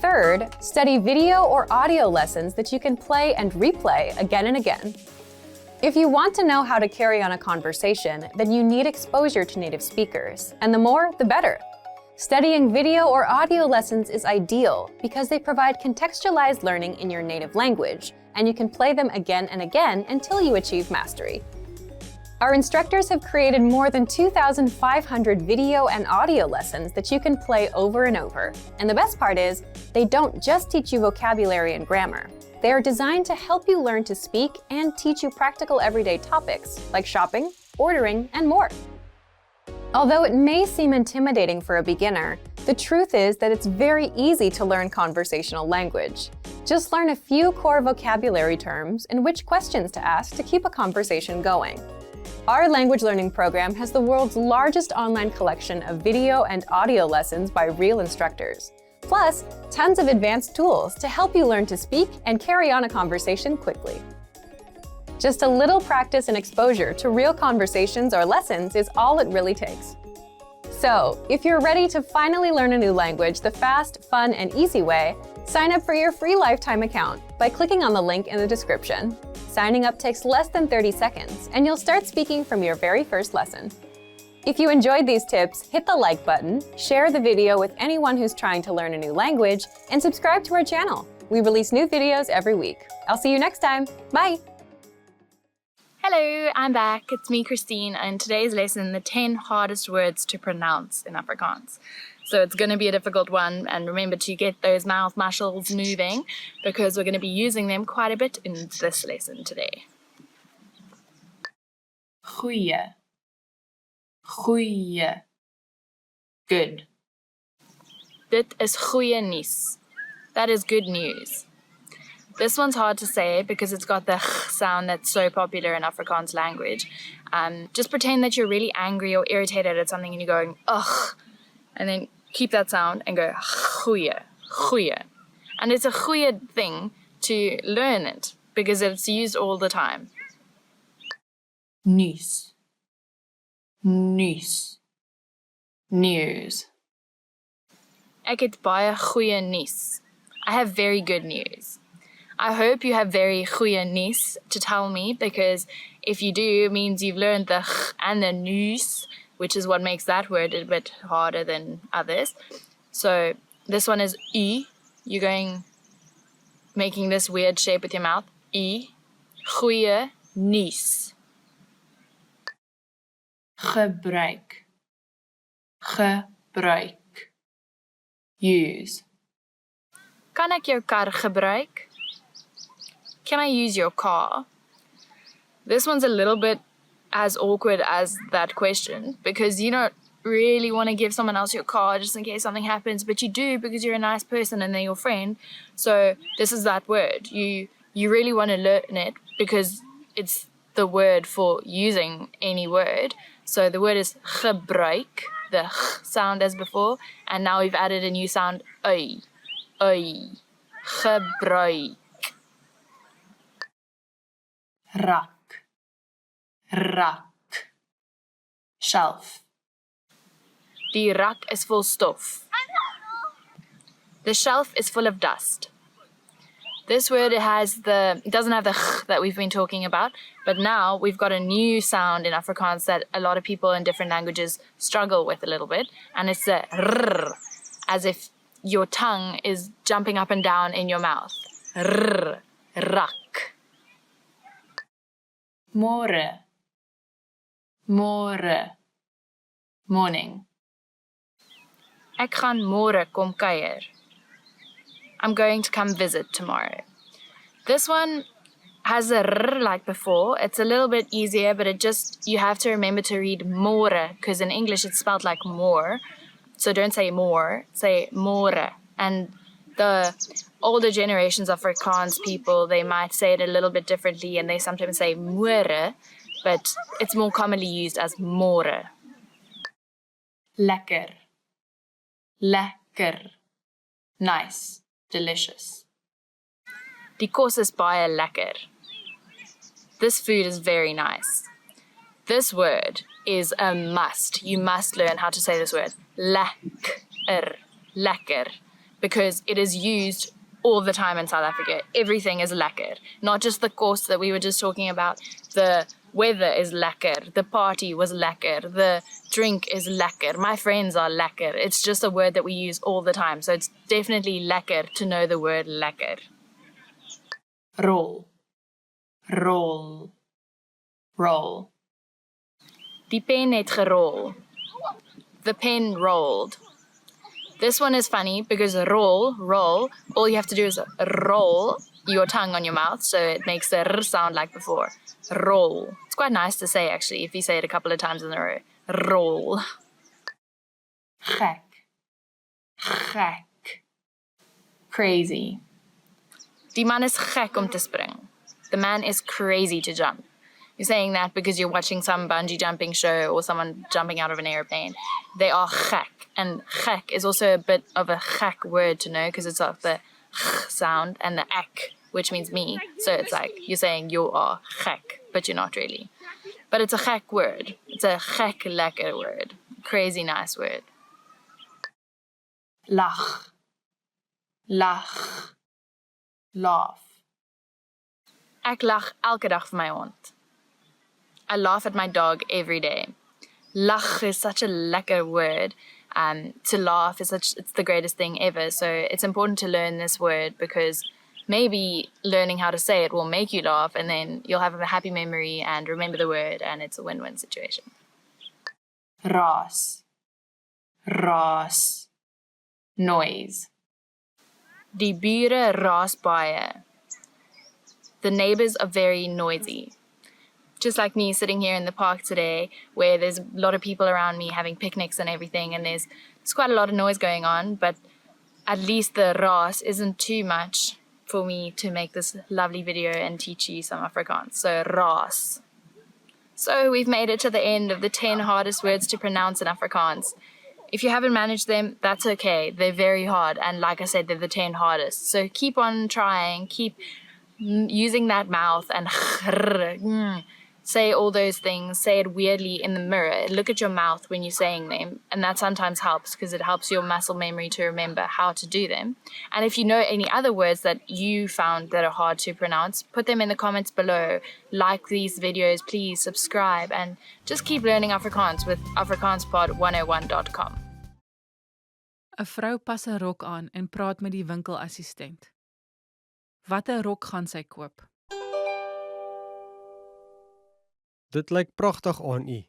Third, study video or audio lessons that you can play and replay again and again. If you want to know how to carry on a conversation, then you need exposure to native speakers, and the more, the better. Studying video or audio lessons is ideal because they provide contextualized learning in your native language, and you can play them again and again until you achieve mastery. Our instructors have created more than 2,500 video and audio lessons that you can play over and over. And the best part is, they don't just teach you vocabulary and grammar. They are designed to help you learn to speak and teach you practical everyday topics like shopping, ordering, and more. Although it may seem intimidating for a beginner, the truth is that it's very easy to learn conversational language. Just learn a few core vocabulary terms and which questions to ask to keep a conversation going. Our language learning program has the world's largest online collection of video and audio lessons by real instructors. Plus, tons of advanced tools to help you learn to speak and carry on a conversation quickly. Just a little practice and exposure to real conversations or lessons is all it really takes. So, if you're ready to finally learn a new language the fast, fun, and easy way, sign up for your free lifetime account by clicking on the link in the description. Signing up takes less than 30 seconds, and you'll start speaking from your very first lesson. If you enjoyed these tips, hit the like button, share the video with anyone who's trying to learn a new language, and subscribe to our channel. We release new videos every week. I'll see you next time. Bye! Hello, I'm back. It's me, Christine, and today's lesson, the 10 hardest words to pronounce in Afrikaans. So it's going to be a difficult one, and remember to get those mouth muscles moving because we're going to be using them quite a bit in this lesson today. Goeie. Goeie. Good. Dit is goeie nuus. That is good news. This one's hard to say because it's got the ch sound that's so popular in Afrikaans language. Just pretend that you're really angry or irritated at something and you're going, ugh, and then keep that sound and go, goeie, goeie. And it's a goeie thing to learn it because it's used all the time. Nuus. Nuus. News. Ek het baie goeie nuus. I have very good news. I hope you have very goeie nuus to tell me because if you do, it means you've learned the ch and the nuus, which is what makes that word a bit harder than others. So this one is u. You're making this weird shape with your mouth. U. Goeie nuus. Gebruik. Gebruik. Use. Kan ek jou kar gebruik? Can I use your car? This one's a little bit as awkward as that question because you don't really want to give someone else your car just in case something happens, but you do because you're a nice person and they're your friend. So this is that word. You really want to learn it because it's the word for using any word. So the word is gebruik, the ch sound as before, and now we've added a new sound, ui, ui, gebruik. Rak, rak, shelf. Die rak is vol stof. The shelf is full of dust. This word it doesn't have the ch that we've been talking about, but now we've got a new sound in Afrikaans that a lot of people in different languages struggle with a little bit, and it's the rrr, as if your tongue is jumping up and down in your mouth. Rrr, rak. Môre, môre, morning. Ek gaan môre kom kuier. I'm going to come visit tomorrow. This one has a r like before. It's a little bit easier, but you have to remember to read môre because in English it's spelled like more. So don't say more, say môre. And the older generations of Afrikaans people, they might say it a little bit differently and they sometimes say môre, but it's more commonly used as môre. Lekker. Lekker. Nice. Delicious. Die kos is baie lekker. This food is very nice. This word is a must. You must learn how to say this word. Lekker. Lekker. Because it is used all the time in South Africa. Everything is lekker. Not just the kos that we were just talking about. The weather is lekker. The party was lekker. The drink is lekker. My friends are lekker. It's just a word that we use all the time. So it's definitely lekker to know the word lekker. Rol. Rol. Roll. Die pen het gerol. The pen rolled. This one is funny because roll, all you have to do is roll your tongue on your mouth so it makes the r sound like before. Roll. It's quite nice to say actually if you say it a couple of times in a row. Roll. Gek. Gek. Crazy. Die man is gek om te spring. The man is crazy to jump. You're saying that because you're watching some bungee jumping show or someone jumping out of an airplane. They are gek. And gek is also a bit of a gek word to know because it's like the sound and the ek, which means me. So it's like you're saying you are gek, but you're not really. But it's a gek word. It's a gek lekker word. Crazy nice word. Lach. Lach. Laugh. Ek lag elke dag vir my hond. I laugh at my dog every day. Lach is such a lekker word. To laugh is it's the greatest thing ever. So it's important to learn this word because maybe learning how to say it will make you laugh and then you'll have a happy memory and remember the word and it's a win-win situation. Raas. Raas. Noise. Die bure raas baie. The neighbors are very noisy. Just like me sitting here in the park today where there's a lot of people around me having picnics and everything and there's quite a lot of noise going on, but at least the raas isn't too much for me to make this lovely video and teach you some Afrikaans. So raas. So we've made it to the end of the 10 hardest words to pronounce in Afrikaans. If you haven't managed them, that's okay. They're very hard and like I said, they're the 10 hardest. So keep on trying, keep using that mouth and say all those things, say it weirdly in the mirror. Look at your mouth when you're saying them, and that sometimes helps because it helps your muscle memory to remember how to do them. And if you know any other words that you found that are hard to pronounce, put them in the comments below. Like these videos, please subscribe, and just keep learning Afrikaans with afrikaanspod101.com. 'n Vrou pas 'n rok aan en praat met die winkelassistent. Watter rok gaan sy koop? Dit lyk pragtig aan u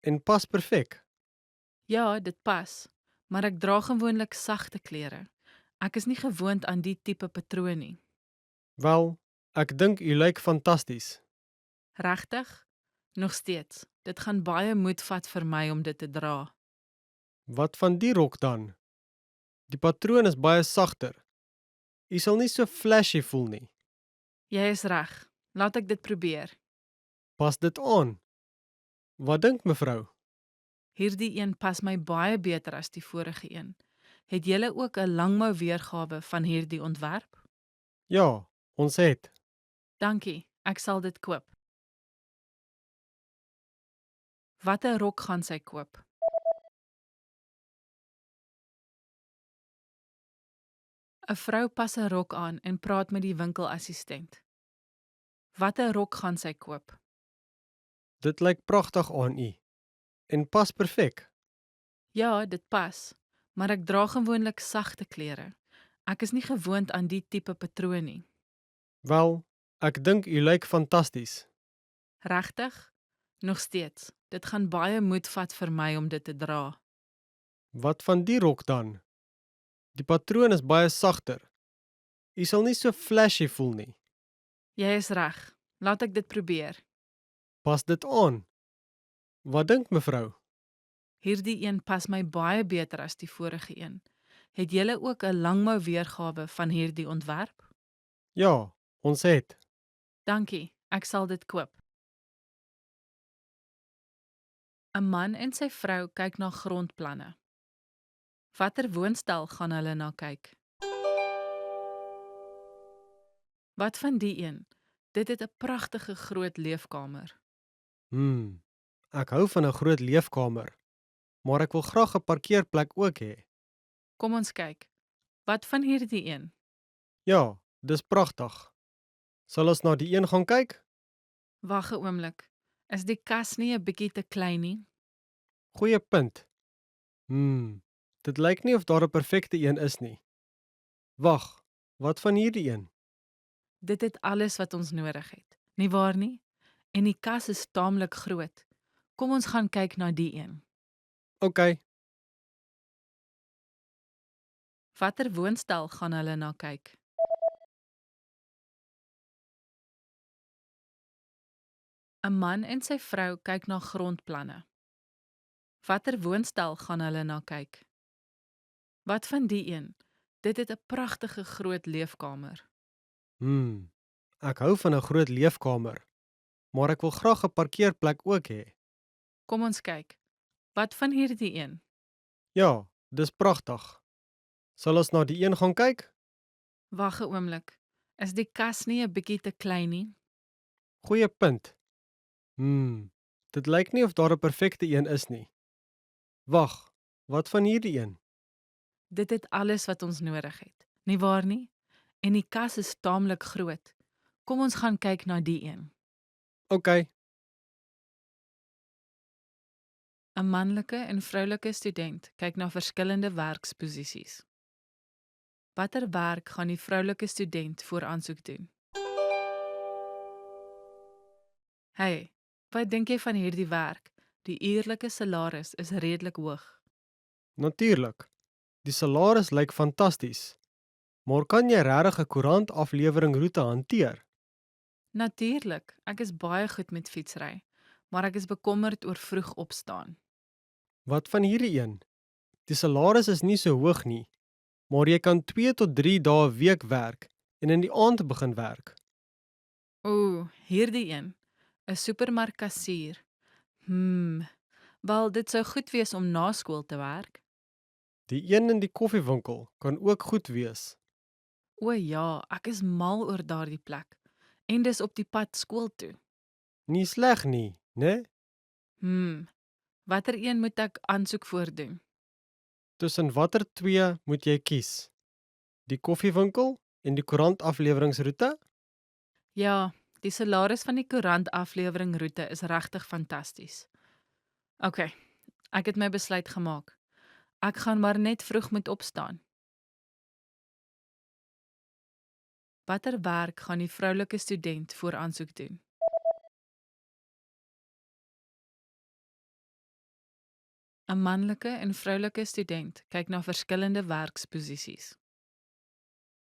en pas perfek. Ja, dit pas, maar ek dra gewoonlik sagte klere. Ek is nie gewoond aan die tipe patroon nie. Wel, ek dink u lyk fantasties. Regtig? Nog steeds. Dit gaan baie moed vat vir my om dit te dra. Wat van die rok dan? Die patroon is baie sagter. U sal nie so flashy voel nie. Jy is reg. Laat ek dit probeer. Pas dit aan. Wat dink mevrou? Hierdie een pas my baie beter as die vorige een. Het julle ook 'n langmou weergawe van hierdie ontwerp? Ja, ons het. Dankie, ek sal dit koop. Watter rok gaan sy koop? ‘n Vrou pas 'n rok aan en praat met die winkelassistent. Watter rok gaan sy koop? Dit lyk pragtig aan u en pas perfek. Ja, dit pas, maar ek dra gewoonlik sagte klere. Ek is nie gewoond aan die tipe patroon nie. Wel, ek dink u lyk fantasties. Regtig? Nog steeds. Dit gaan baie moed vat vir my om dit te dra. Wat van die rok dan? Die patroon is baie sagter. U sal nie so flashy voel nie. Jy is reg. Laat ek dit probeer. Pas dit aan. Wat dink mevrou? Hierdie een pas my baie beter as die vorige een. Het julle ook 'n langmou weergawe van hierdie ontwerp? Ja, ons het. Dankie, ek sal dit koop. 'n Man en sy vrou kyk na grondplanne. Watter woonstel gaan hulle na kyk? Wat van die een? Dit het 'n pragtige groot leefkamer. Ek hou van 'n groot leefkamer, maar ek wil graag 'n parkeerplek ook hê. Kom ons kyk. Wat van hierdie een? Ja, dis pragtig. Sal ons na die een gaan kyk? Wag 'n oomblik. Is die kas nie 'n bietjie te klein nie? Goeie punt. Dit lyk nie of daar 'n perfekte een is nie. Wag, wat van hierdie een? Dit het alles wat ons nodig het, nie waar nie? En die kas is taamlik groot. Kom ons gaan kyk na die een. OK, Watter woonstel gaan hulle na kyk? 'n Man en sy vrou kyk na grondplanne. Watter woonstel gaan hulle na kyk? Wat van die een? Dit het 'n pragtige groot leefkamer. Ek hou van 'n groot leefkamer, maar ek wil graag 'n parkeerplek ook hê. Kom ons kyk. Wat van hierdie een? Ja, dis pragtig. Sal ons na die een gaan kyk? Wag 'n oomblik. Is die kas nie 'n bietjie te klein nie? Goeie punt. Dit lyk nie of daar 'n perfekte een is nie. Wag, wat van hierdie een? Dit het alles wat ons nodig het, nie waar nie? En die kas is taamlik groot. Kom ons gaan kyk na die een. OK, 'n Manlike en vroulike student kyk na verskillende werksposisies. Watter werk gaan die vroulike student voor aansoek doen? Hey, wat dink jy van hierdie werk? Die uurlike salaris is redelik hoog. natuurlik. Die salaris lyk fantasties. Maar kan jy regtig 'n koerantaflewering roete hanteer? Natuurlik, ek is baie goed met fietsry, maar ek is bekommerd oor vroeg opstaan. Wat van hierdie een? Die salaris is nie so hoog nie, maar jy kan 2 tot 3 dae 'n week werk en in die aand begin werk. Ooh, hierdie een, 'n supermarkkassier. Wel, dit sou goed wees om na skool te werk. Die een in die koffiewinkel kan ook goed wees. O ja, ek is mal oor daardie plek. En dis op die pad skool toe. Nie sleg nie, né? Watter een moet ek aansoek voordoen? Tussen watter twee moet jy kies? Die koffiewinkel en die koerantafleweringsroete? Ja, die salaris van die koerantafleweringroete is regtig fantasties. OK, ek het my besluit gemaak. Ek gaan maar net vroeg moet opstaan. Watter werk gaan die vroulike student voor aansoek doen? ‘n Manlike en vroulike student kyk na verskillende werksposisies.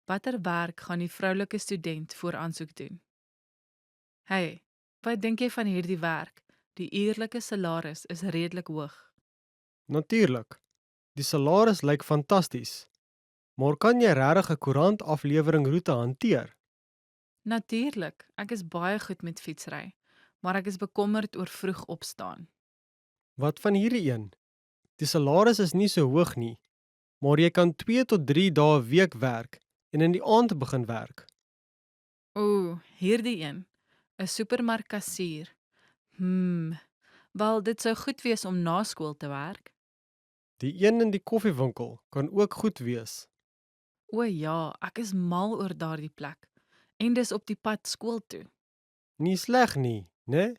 Watter werk gaan die vroulike student voor aansoek doen? Hey, wat dink jy van hierdie werk? Die uurlike salaris is redelik hoog. Natuurlik. Die salaris lyk fantasties. Maar kan jy regtig 'n koerantafleweringroete hanteer? Natuurlik, ek is baie goed met fietsry, maar ek is bekommerd oor vroeg opstaan. Wat van hierdie een? Die salaris is nie so hoog nie, maar jy kan 2 tot 3 dae 'n week werk en in die aand begin werk. Ooh, hierdie een, 'n supermarkkassier. Wel, dit sou goed wees om na skool te werk. Die een in die koffiewinkel kan ook goed wees. O ja, ek is mal oor daardie plek. En dis op die pad skool toe. Nie sleg nie, né?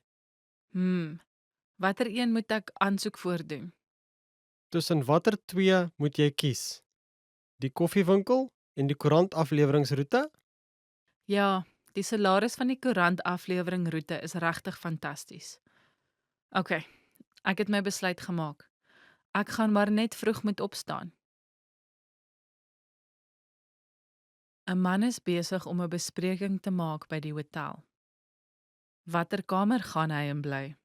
Watter een moet ek aansoek voordoen? Tussen watter twee moet jy kies? Die koffiewinkel en die koerantafleweringsroete? Ja, die salaris van die koerantafleweringroete is regtig fantasties. OK, ek het my besluit gemaak. Ek gaan maar net vroeg moet opstaan. 'n Man is besig om 'n bespreking te maak by die hotel. Watter kamer gaan hy in bly?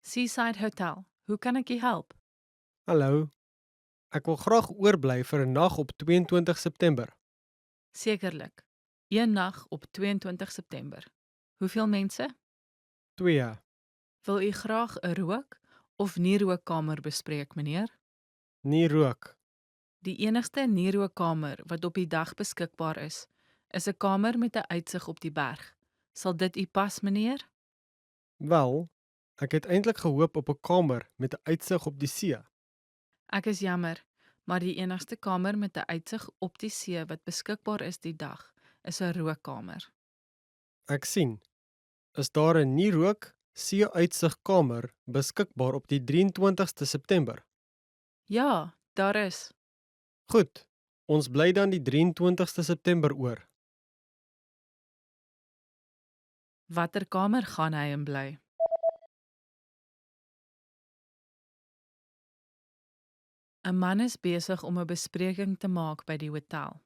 Seaside Hotel, hoe kan ek u help? Hallo. Ek wil graag oorbly vir 'n nag op 22 September. Sekerlik. Een nag op 22 September. Hoeveel mense? 2. Wil u graag 'n rook of nie rookkamer bespreek, meneer? Nie rook. Die enigste nie-rookkamer wat op die dag beskikbaar is 'n kamer met 'n uitsig op die berg. Sal dit u pas, meneer? Wel, ek het eintlik gehoop op 'n kamer met 'n uitsig op die see. Ek is jammer, maar die enigste kamer met 'n uitsig op die see wat beskikbaar is die dag, is 'n rookkamer. Ek sien. Is daar 'n nie rook see-uitsigkamer beskikbaar op die 23ste September? Ja, daar is. Goed. Ons bly dan die 23ste September oor. Watter kamer gaan hy in bly? ‘n Man is besig om 'n bespreking te maak by die hotel.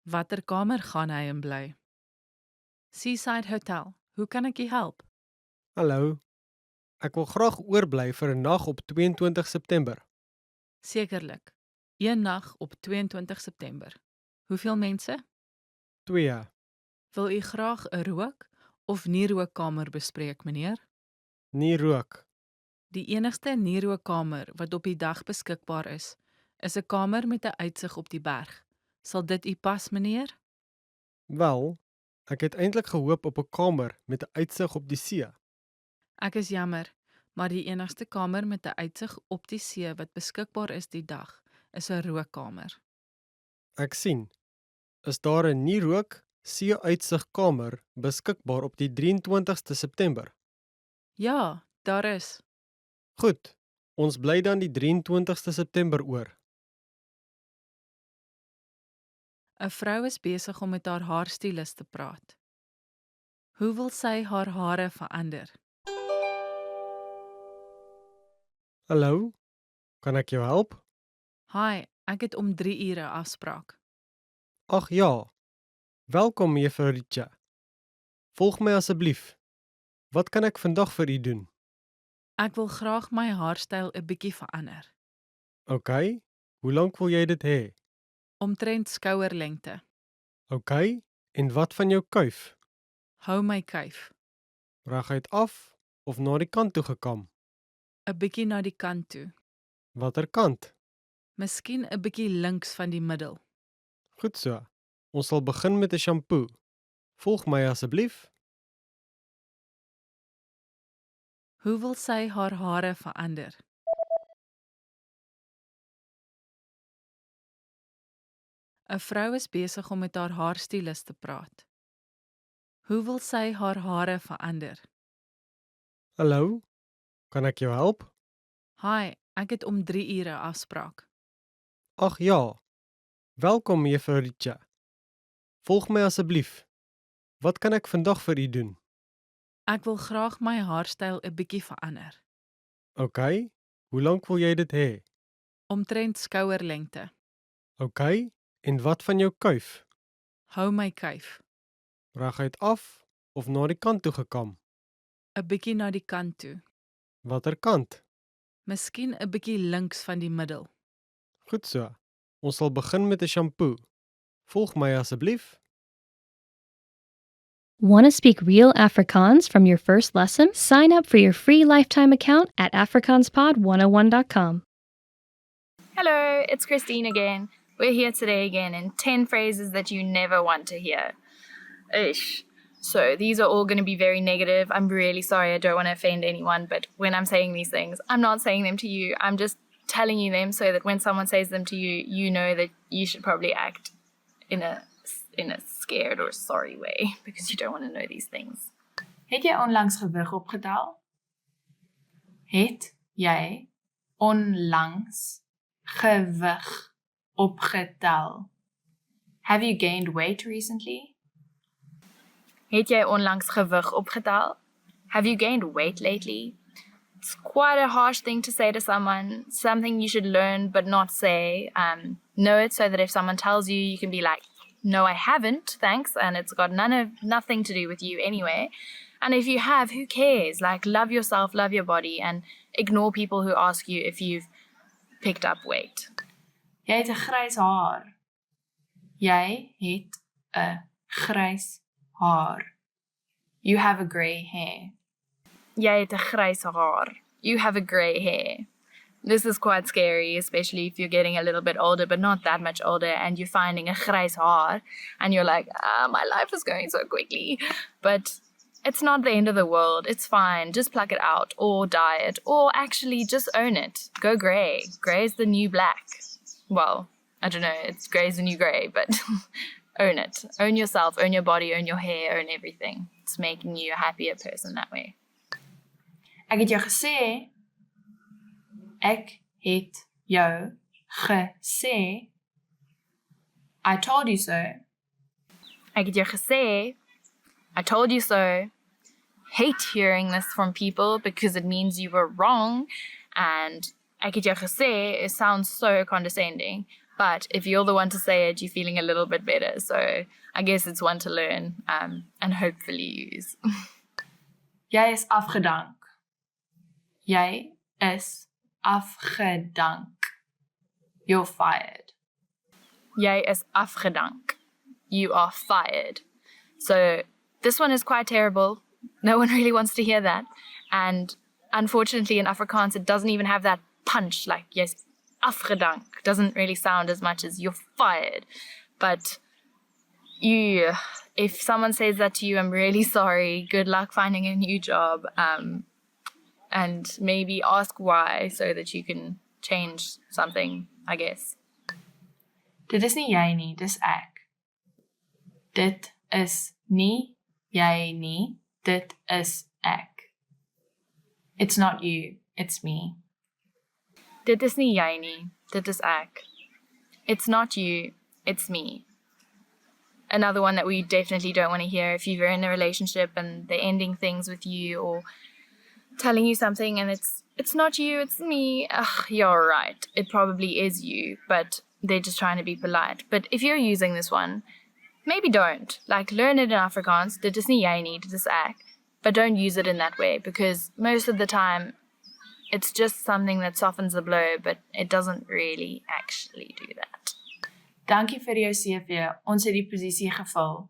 Watter kamer gaan hy in bly? Seaside Hotel, hoe kan ek u help? Hallo. Ek wil graag oorbly vir 'n nag op 22 September. Sekerlik. Een nag op 22 September. Hoeveel mense? 2. Wil u graag 'n rook of nie rookkamer bespreek, meneer? Nie rook. Die enigste nie-rookkamer wat op die dag beskikbaar is 'n kamer met 'n uitsig op die berg. Sal dit u pas, meneer? Wel, ek het eintlik gehoop op 'n kamer met 'n uitsig op die see. Ek is jammer, maar die enigste kamer met 'n uitsig op die see wat beskikbaar is die dag, is 'n rookkamer. Ek sien. Is daar 'n nie rook see-uitsigkamer beskikbaar op die 23ste September? Ja, daar is. Goed. Ons bly dan die 23ste September oor. 'n Vrou is besig om met haar haarstylis te praat. Hoe wil sy haar hare verander? Hallo? Kan ek jou help? Hi, ek het om 3 ure afspraak. Ag ja. Welkom, Juffrou Richa. Volg my asseblief. Wat kan ek vandag vir u doen? Ek wil graag my haarstyl 'n bietjie verander. OK. Hoe lank wil jy dit hê? Omtrent skouerlengte. OK. En wat van jou kuif? Hou my kuif. Reguit af of na die kant toe gekam? 'n Bietjie na die kant toe. Watter kant? Miskien 'n bietjie links van die middel. Goed so. Ons sal begin met 'n shampoo. Volg my asseblief. Hoe wil sy haar hare verander? 'n Vrou is besig om met haar haarstylis te praat. Hoe wil sy haar hare verander? Hallo? Kan ek jou help? Hi, ek het om 3 ure afspraak. Ag ja. Welkom, Juffrou Richa. Volg my asseblief. Wat kan ek vandag vir u doen? Ek wil graag my haarstyl 'n bietjie verander. OK. Hoe lank wil jy dit hê? Omtrent skouerlengte. OK. En wat van jou kuif? Hou my kuif. Reguit af of na die kant toe gekam? 'n Bietjie na die kant toe. Watter kant? Miskien 'n bietjie links van die middel. Goed so. Ons sal begin met 'n shampoo. Volg my asseblief. Want to speak real Afrikaans from your first lesson? Sign up for your free lifetime account at afrikaanspod101.com. Hello, it's Christine again. We're here today again in 10 phrases that you never want to hear. Ish. So these are all going to be very negative. I'm really sorry, I don't want to offend anyone, but when I'm saying these things, I'm not saying them to you. I'm just telling you them so that when someone says them to you, you know that you should probably act in a scared or sorry way because you don't want to know these things. Het jy onlangs gewig opgetel? Het jy onlangs gewig opgetel? Have you gained weight recently? Het jy onlangs gewig opgetel? Have you gained weight lately? It's quite a harsh thing to say to someone, something you should learn but not say. Know it so that if someone tells you, you can be like, no, I haven't, thanks, and it's got nothing to do with you anyway. And if you have, who cares? Like, love yourself, love your body, and ignore people who ask you if you've picked up weight. Jy het 'n grys haar. Jy het 'n grys haar. You have a grey hair. Jy het 'n grys haar. You have a grey hair. This is quite scary, especially if you're getting a little bit older, but not that much older, and you're finding a grys haar, and you're like, my life is going so quickly. But it's not the end of the world. It's fine. Just pluck it out, or dye it, or actually just own it. Go grey. Grey is the new black. Well, I don't know. It's grey is the new grey, but own it. Own yourself, own your body, own your hair, own everything. It's making you a happier person that way. Ek het jou gesê. Ek het jou gesê. I told you so. Ek het jou gesê. I told you so. Hate hearing this from people because it means you were wrong. And ek het jou gesê, it sounds so condescending. But if you're the one to say it, you're feeling a little bit better. So I guess it's one to learn and hopefully use. Jy is afgedank. Jy is afgedank. You're fired. Jy is afgedank. You are fired. So this one is quite terrible. No one really wants to hear that. And unfortunately in Afrikaans, it doesn't even have that punch, like, yes, afgedank doesn't really sound as much as you're fired. But if someone says that to you, I'm really sorry. Good luck finding a new job. And maybe ask why so that you can change something, I guess. Dit is nie jy nie, dis ek. Dit is nie jy nie, dit is ek. It's not you, it's me. Dit is nie jy nie, dit is ek. It's not you, it's me. Another one that we definitely don't want to hear if you're in a relationship and they're ending things with you or telling you something and it's not you, it's me. Ugh, you're right. It probably is you, but they're just trying to be polite. But if you're using this one, maybe don't. Like, learn it in Afrikaans. Dit is nie jy nie, dit is ek. But don't use it in that way because most of the time it's just something that softens the blow, but it doesn't really actually do that. Dankie vir jou CV. Ons het die posisie gevul.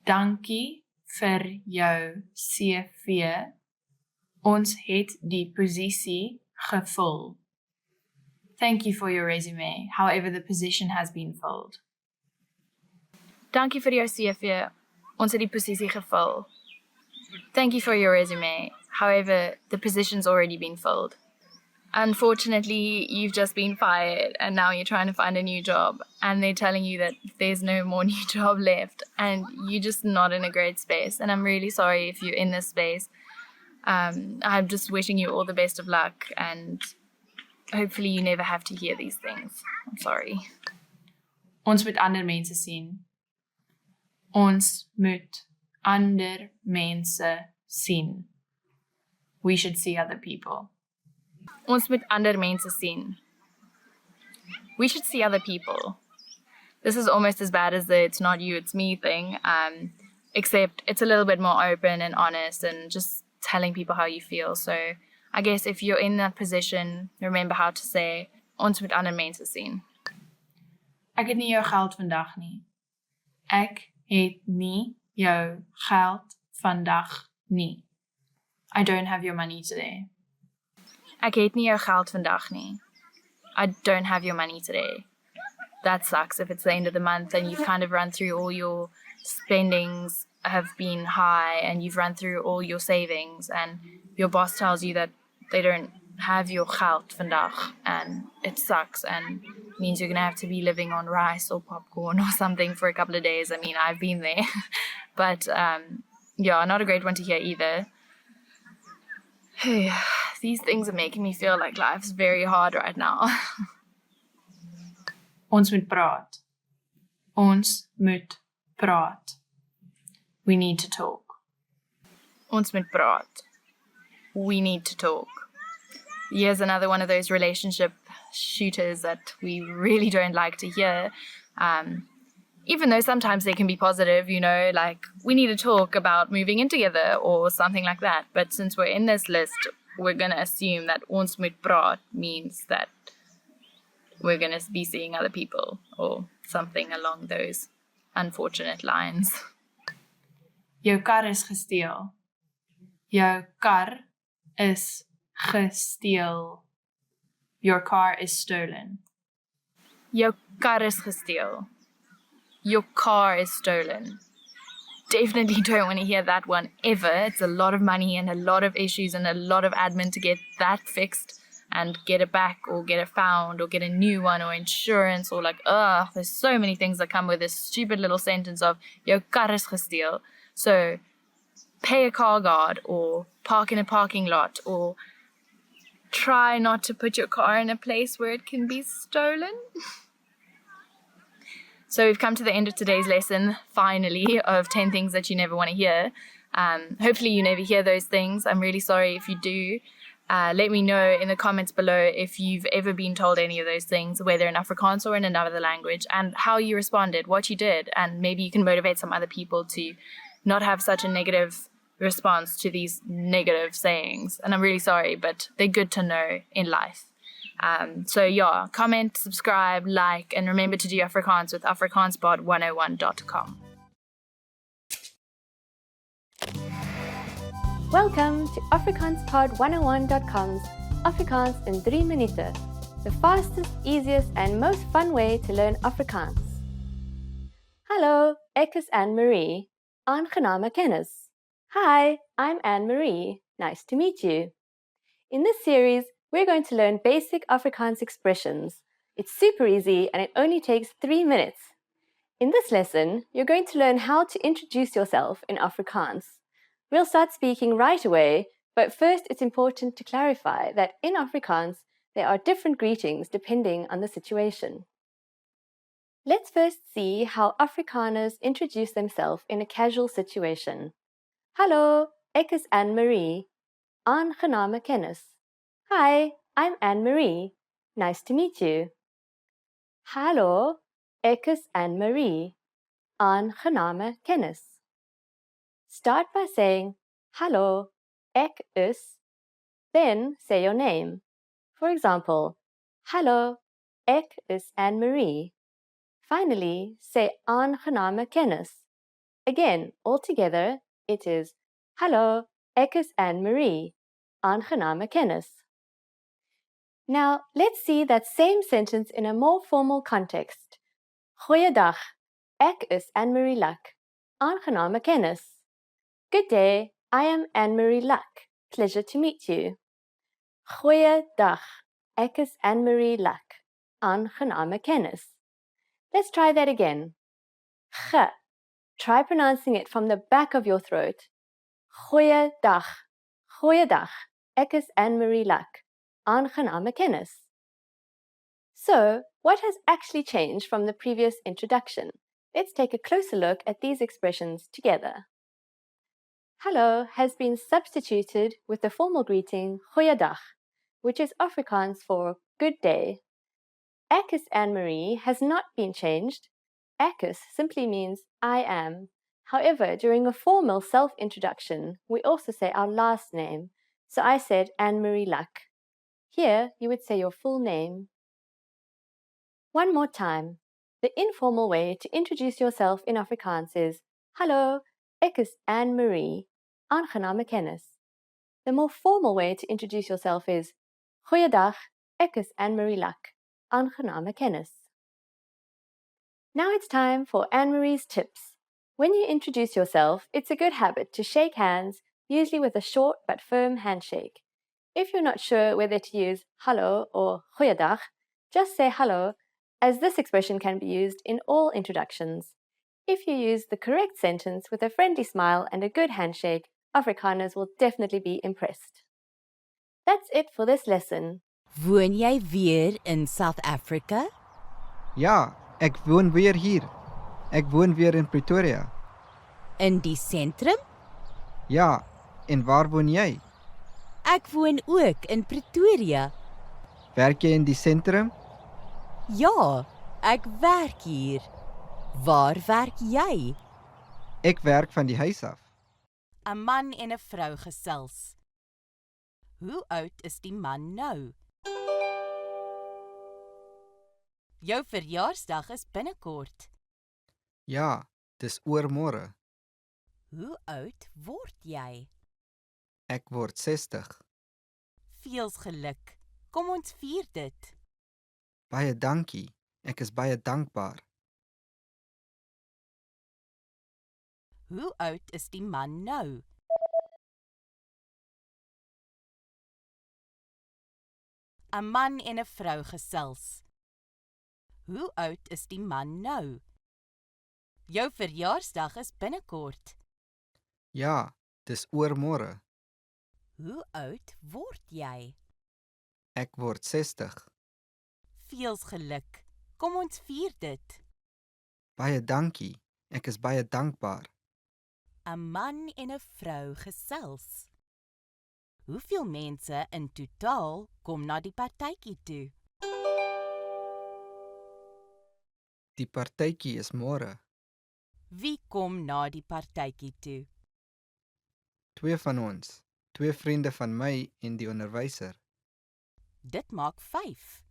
Dankie vir jou CV. Ons het die posisie gevul. Thank you for your resume. However, the position has been filled. Dankie vir jou CV. Ons het die posisie gevul. Thank you for your resume. However, the position's already been filled. Unfortunately, you've just been fired and now you're trying to find a new job and they're telling you that there's no more new job left and you're just not in a great space. And I'm really sorry if you're in this space. I'm just wishing you all the best of luck and hopefully you never have to hear these things. I'm sorry. Ons moet ander mense sien. Ons moet ander mense sien. We should see other people. Ons moet ander mense sien. We should see other people. This is almost as bad as the it's not you, it's me thing, except it's a little bit more open and honest and just telling people how you feel. So I guess if you're in that position, remember how to say, ons moet ander mense sien. Ek het nie jou geld vandag nie. Ek het nie jou geld vandag nie. I don't have your money today. Ek het nie jou geld vandag nie. I don't have your money today. That sucks if it's the end of the month and you've kind of run through all your spendings have been high and you've run through all your savings and your boss tells you that they don't have your geld vandag and it sucks and means you're going to have to be living on rice or popcorn or something for a couple of days. I mean, I've been there. But yeah, not a great one to hear either. These things are making me feel like life's very hard right now. Ons moet praat. Ons moet praat. We need to talk. Ons moet praat. We need to talk. Here's another one of those relationship shooters that we really don't like to hear. Even though sometimes they can be positive, you know, like we need to talk about moving in together or something like that. But since we're in this list, we're going to assume that ons moet praat means that we're going to be seeing other people or something along those unfortunate lines. Jou kar is gesteel. Jou kar is gesteel. Your car is stolen. Jou kar is gesteel. Your car is stolen. Definitely don't want to hear that one ever. It's a lot of money and a lot of issues and a lot of admin to get that fixed and get it back or get it found or get a new one or insurance or like, there's so many things that come with this stupid little sentence of jou kar is gesteel. So pay a car guard or park in a parking lot or try not to put your car in a place where it can be stolen. So we've come to the end of today's lesson, finally, of 10 things that you never want to hear. Hopefully you never hear those things. I'm really sorry if you do. Let me know in the comments below if you've ever been told any of those things, whether in Afrikaans or in another language, and how you responded, what you did, and maybe you can motivate some other people to not have such a negative response to these negative sayings. And I'm really sorry, but they're good to know in life. So yeah, comment, subscribe, like, and remember to do Afrikaans with afrikaanspod101.com. Welcome to AfrikaansPod101.com's Afrikaans in 3 minuten, the fastest, easiest and most fun way to learn Afrikaans. Hallo, ek is Anne-Marie. Aangename kennis. Hi, I'm Anne-Marie. Nice to meet you. In this series, we're going to learn basic Afrikaans expressions. It's super easy and it only takes 3 minutes. In this lesson, you're going to learn how to introduce yourself in Afrikaans. We'll start speaking right away, but first it's important to clarify that in Afrikaans, there are different greetings depending on the situation. Let's first see how Afrikaners introduce themselves in a casual situation. Hallo, ek is Anne-Marie. Aangename kennis. Hi, I'm Anne-Marie. Nice to meet you. Hallo, ek is Anne-Marie. Aangename kennis. Start by saying, Hallo, ek is, then say your name. For example, Hallo, ek is Anne-Marie. Finally, say aangename kennis. Again, all together, it is Hallo, ek is Anne-Marie. Aangename kennis. Now, let's see that same sentence in a more formal context. Goeiedag, ek is Anne-Marie Luck. Aangename kennis. Good day, I am Anne-Marie Luck. Pleasure to meet you. Goeiedag, ek is Anne-Marie Luck. Aangename kennis. Let's try that again. G. Try pronouncing it from the back of your throat. Goeiedag, goeiedag, ek is Anne-Marie Luck. Aangename kennis. So, what has actually changed from the previous introduction? Let's take a closer look at these expressions together. Hallo has been substituted with the formal greeting goeiedag, which is Afrikaans for good day. Ek is Anne-Marie has not been changed. Ek is simply means I am. However, during a formal self-introduction, we also say our last name. So I said Anne-Marie Luck. Here, you would say your full name. One more time. The informal way to introduce yourself in Afrikaans is Hallo, ek is Anne-Marie. Aangename kennis. The more formal way to introduce yourself is Goeiedag, ek is Anne-Marie Luck. Aangename kennis. Now it's time for Anne-Marie's tips. When you introduce yourself, it's a good habit to shake hands, usually with a short but firm handshake. If you're not sure whether to use hallo or goeiedag, just say hallo, as this expression can be used in all introductions. If you use the correct sentence with a friendly smile and a good handshake, Afrikaners will definitely be impressed. That's it for this lesson. Woon jy weer in South Africa? Ja, ek woon weer hier. Ek woon weer in Pretoria. In die sentrum? Ja, en waar woon jy? Ek woon ook in Pretoria. Werk jy in die sentrum? Ja, ek werk hier. Waar werk jy? Ek werk van die huis af. 'n Man en 'n vrou gesels. Hoe oud is die man nou? Jou verjaarsdag is binnekort. Ja, dis oormôre. Hoe oud word jy? Ek word 60. Veels geluk. Kom ons vier dit. Baie dankie. Ek is baie dankbaar. Hoe oud is die man nou? Een man en 'n vrou gesels. Hoe oud is die man nou? Jou verjaarsdag is binnekort. Ja, dis oormôre. Hoe oud word jy? Ek word 60. Veels geluk. Kom ons vier dit. Baie dankie. Ek is baie dankbaar. 'n Man en 'n vrou gesels. Hoeveel mense in totaal kom na die partytjie toe? Die partytjie is môre. Wie kom na die partytjie toe? 2 van ons. 2 vriende van my en die onderwyser. Dit maak 5.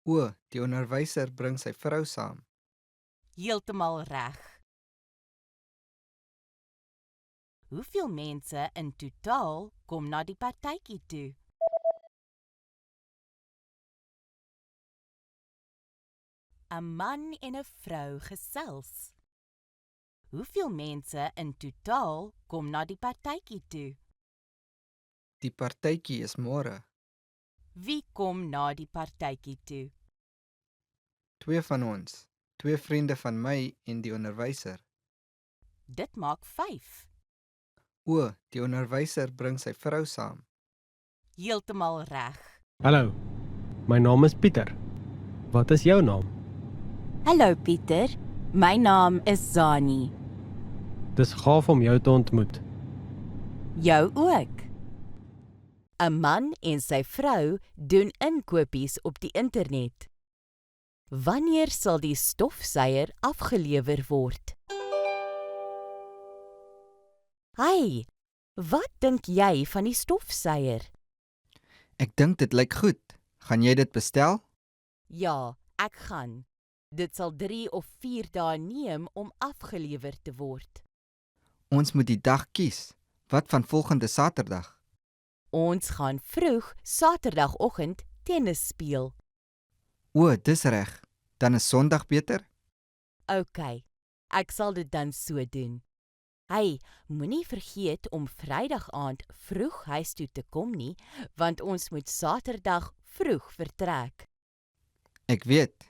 O, die onderwyser bring sy vrou saam. Heeltemal reg. Hoeveel mense in totaal kom na die partytjie toe? Een man en een vrou gesels. Hoeveel mense in totaal kom na die partytjie toe? Die partytjie is môre. Wie kom na die partytjie toe? 2 van ons. 2 vriende van my en die onderwyser. Dit maak 5. O, die onderwyser bring sy vrou saam. Heeltemal reg. Hallo. My naam is Pieter. Wat is jou naam? Hallo Pieter, my naam is Zani. Dis gaaf om jou te ontmoet. Jou ook. 'n Man en sy vrou doen inkopies op die internet. Wanneer sal die stofsuier afgelewer word? Hey, wat dink jy van die stofsuier? Ek dink dit lyk goed. Gaan jy dit bestel? Ja, ek gaan. Dit sal 3 of 4 dae neem om afgelewer te word. Ons moet die dag kies. Wat van volgende Saterdag? Ons gaan vroeg Saterdagoggend tennis speel. O, dis reg. Dan is Sondag beter? OK, ek sal dit dan so doen. Hey, moenie vergeet om Vrydag aand vroeg huis toe te kom nie, want ons moet Saterdag vroeg vertrek. Ek weet.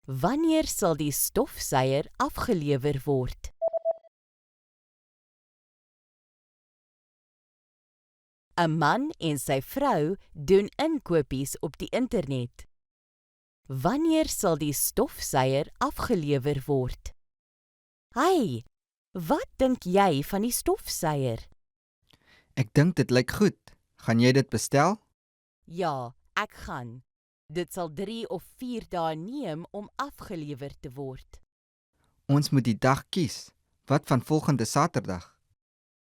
Wanneer sal die stofsuier afgelewer word? Een man en sy vrou doen inkopies op die internet. Wanneer sal die stofsuier afgelewer word? Hey, wat dink jy van die stofsuier? Ek dink dit lyk goed. Gaan jy dit bestel? Ja, ek gaan. Dit sal 3 of 4 dae neem om afgelewer te word. Ons moet die dag kies. Wat van volgende Saterdag?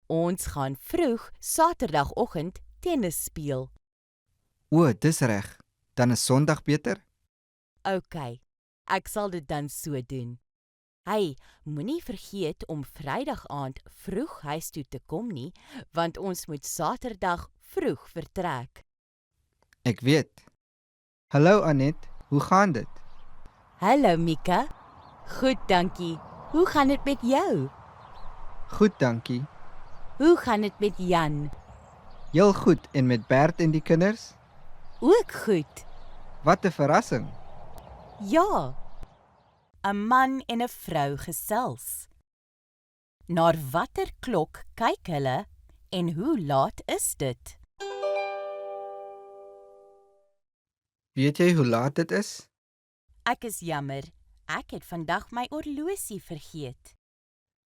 Ons gaan vroeg Saterdagoggend tennis speel. O, dis reg. Dan is Sondag beter? OK, ek sal dit dan so doen. Hey, moenie vergeet om Vrydag aand vroeg huis toe te kom nie, want ons moet Saterdag vroeg vertrek. Ek weet. Hallo Anet, hoe gaan dit? Hallo Mika. Goed, dankie. Hoe gaan dit met jou? Goed, dankie. Hoe gaan dit met Jan? Heel goed, en met Bert en die kinders? Ook goed. Wat 'n verrassing. Ja. 'n Man en 'n vrou gesels. Na watter klok kyk hulle en hoe laat is dit? Weet jy hoe laat dit is? Ek is jammer, ek het vandag my horlosie vergeet.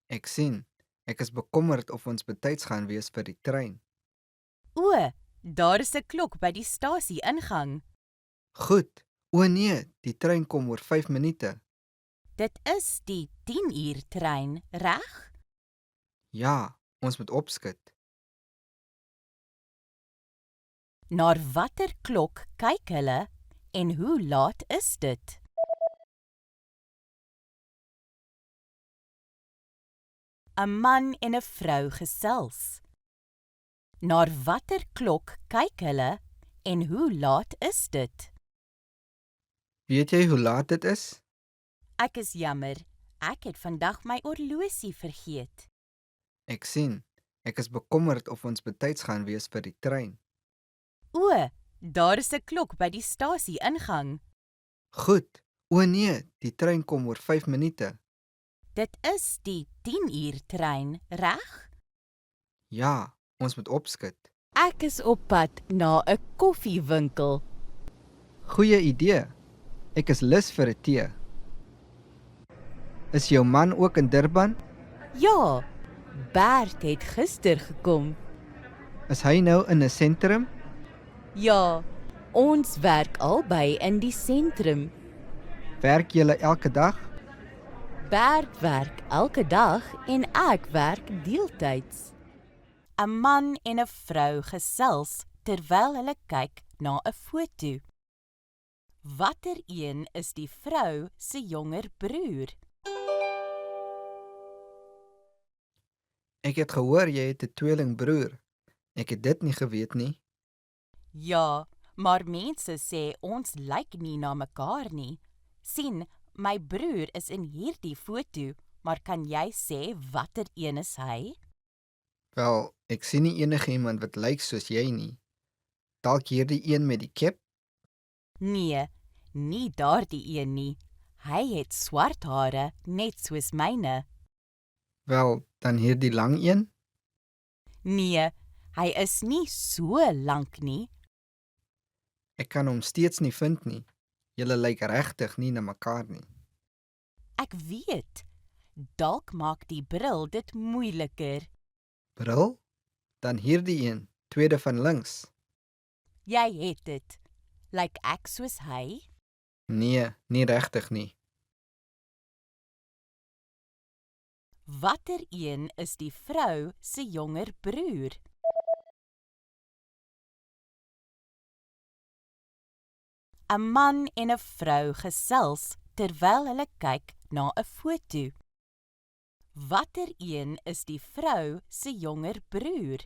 Ek sien. Ek is bekommerd of ons betyds gaan wees vir die trein. O, daar is 'n klok by die stasie ingang. Goed. O nee, die trein kom oor 5 minute. Dit is die 10 uur trein, reg? Ja, ons moet opskit. Na watter klok kyk hulle en hoe laat is dit? 'n Man en 'n vrou gesels. Na watter klok kyk hulle en hoe laat is dit? Weet jy hoe laat dit is? Ek is jammer, ek het vandag my horlosie vergeet. Ek sien. Ek is bekommerd of ons betyds gaan wees vir die trein. O, daar is 'n klok by die stasie ingang. Goed. O nee, die trein kom oor 5 minute. Dit is die 10 uur trein, reg? Ja, ons moet opskit. Ek is op pad na 'n koffiewinkel. Goeie idee. Ek is lus vir 'n tee. Is jou man ook in Durban? Ja, Bert het gister gekom. Is hy nou in 'n sentrum? Ja, ons werk albei in die sentrum. Werk julle elke dag? Bert werk elke dag en ek werk deeltyds. 'n Man en 'n vrou gesels terwyl hulle kyk na 'n foto. Watter een is die vrou se jonger broer? Ek het gehoor jy het 'n tweelingbroer. Ek het dit nie geweet nie. Ja, maar mense sê ons lyk nie na mekaar nie. Sien, my broer is in hierdie foto, maar kan jy sê watter een is hy? Wel, ek sien nie enigiemand wat lyk soos jy nie. Dalk hierdie een met die kep? Nee, nie daardie een nie. Hy het swart hare, net soos myne. Wel, dan hierdie lang een? Nee, hy is nie so lank nie. Ek kan hom steeds nie vind nie. Julle lyk regtig nie na mekaar nie. Ek weet, dalk maak die bril dit moeiliker. Bril? Dan hierdie een, tweede van links. Jy het dit. Lyk ek soos hy? Nee, nie regtig nie. Watter een is die vrou se jonger broer? ‘n Man en ‘n vrou gesels terwyl hulle kyk na ‘n foto. Watter een is die vrou se jonger broer?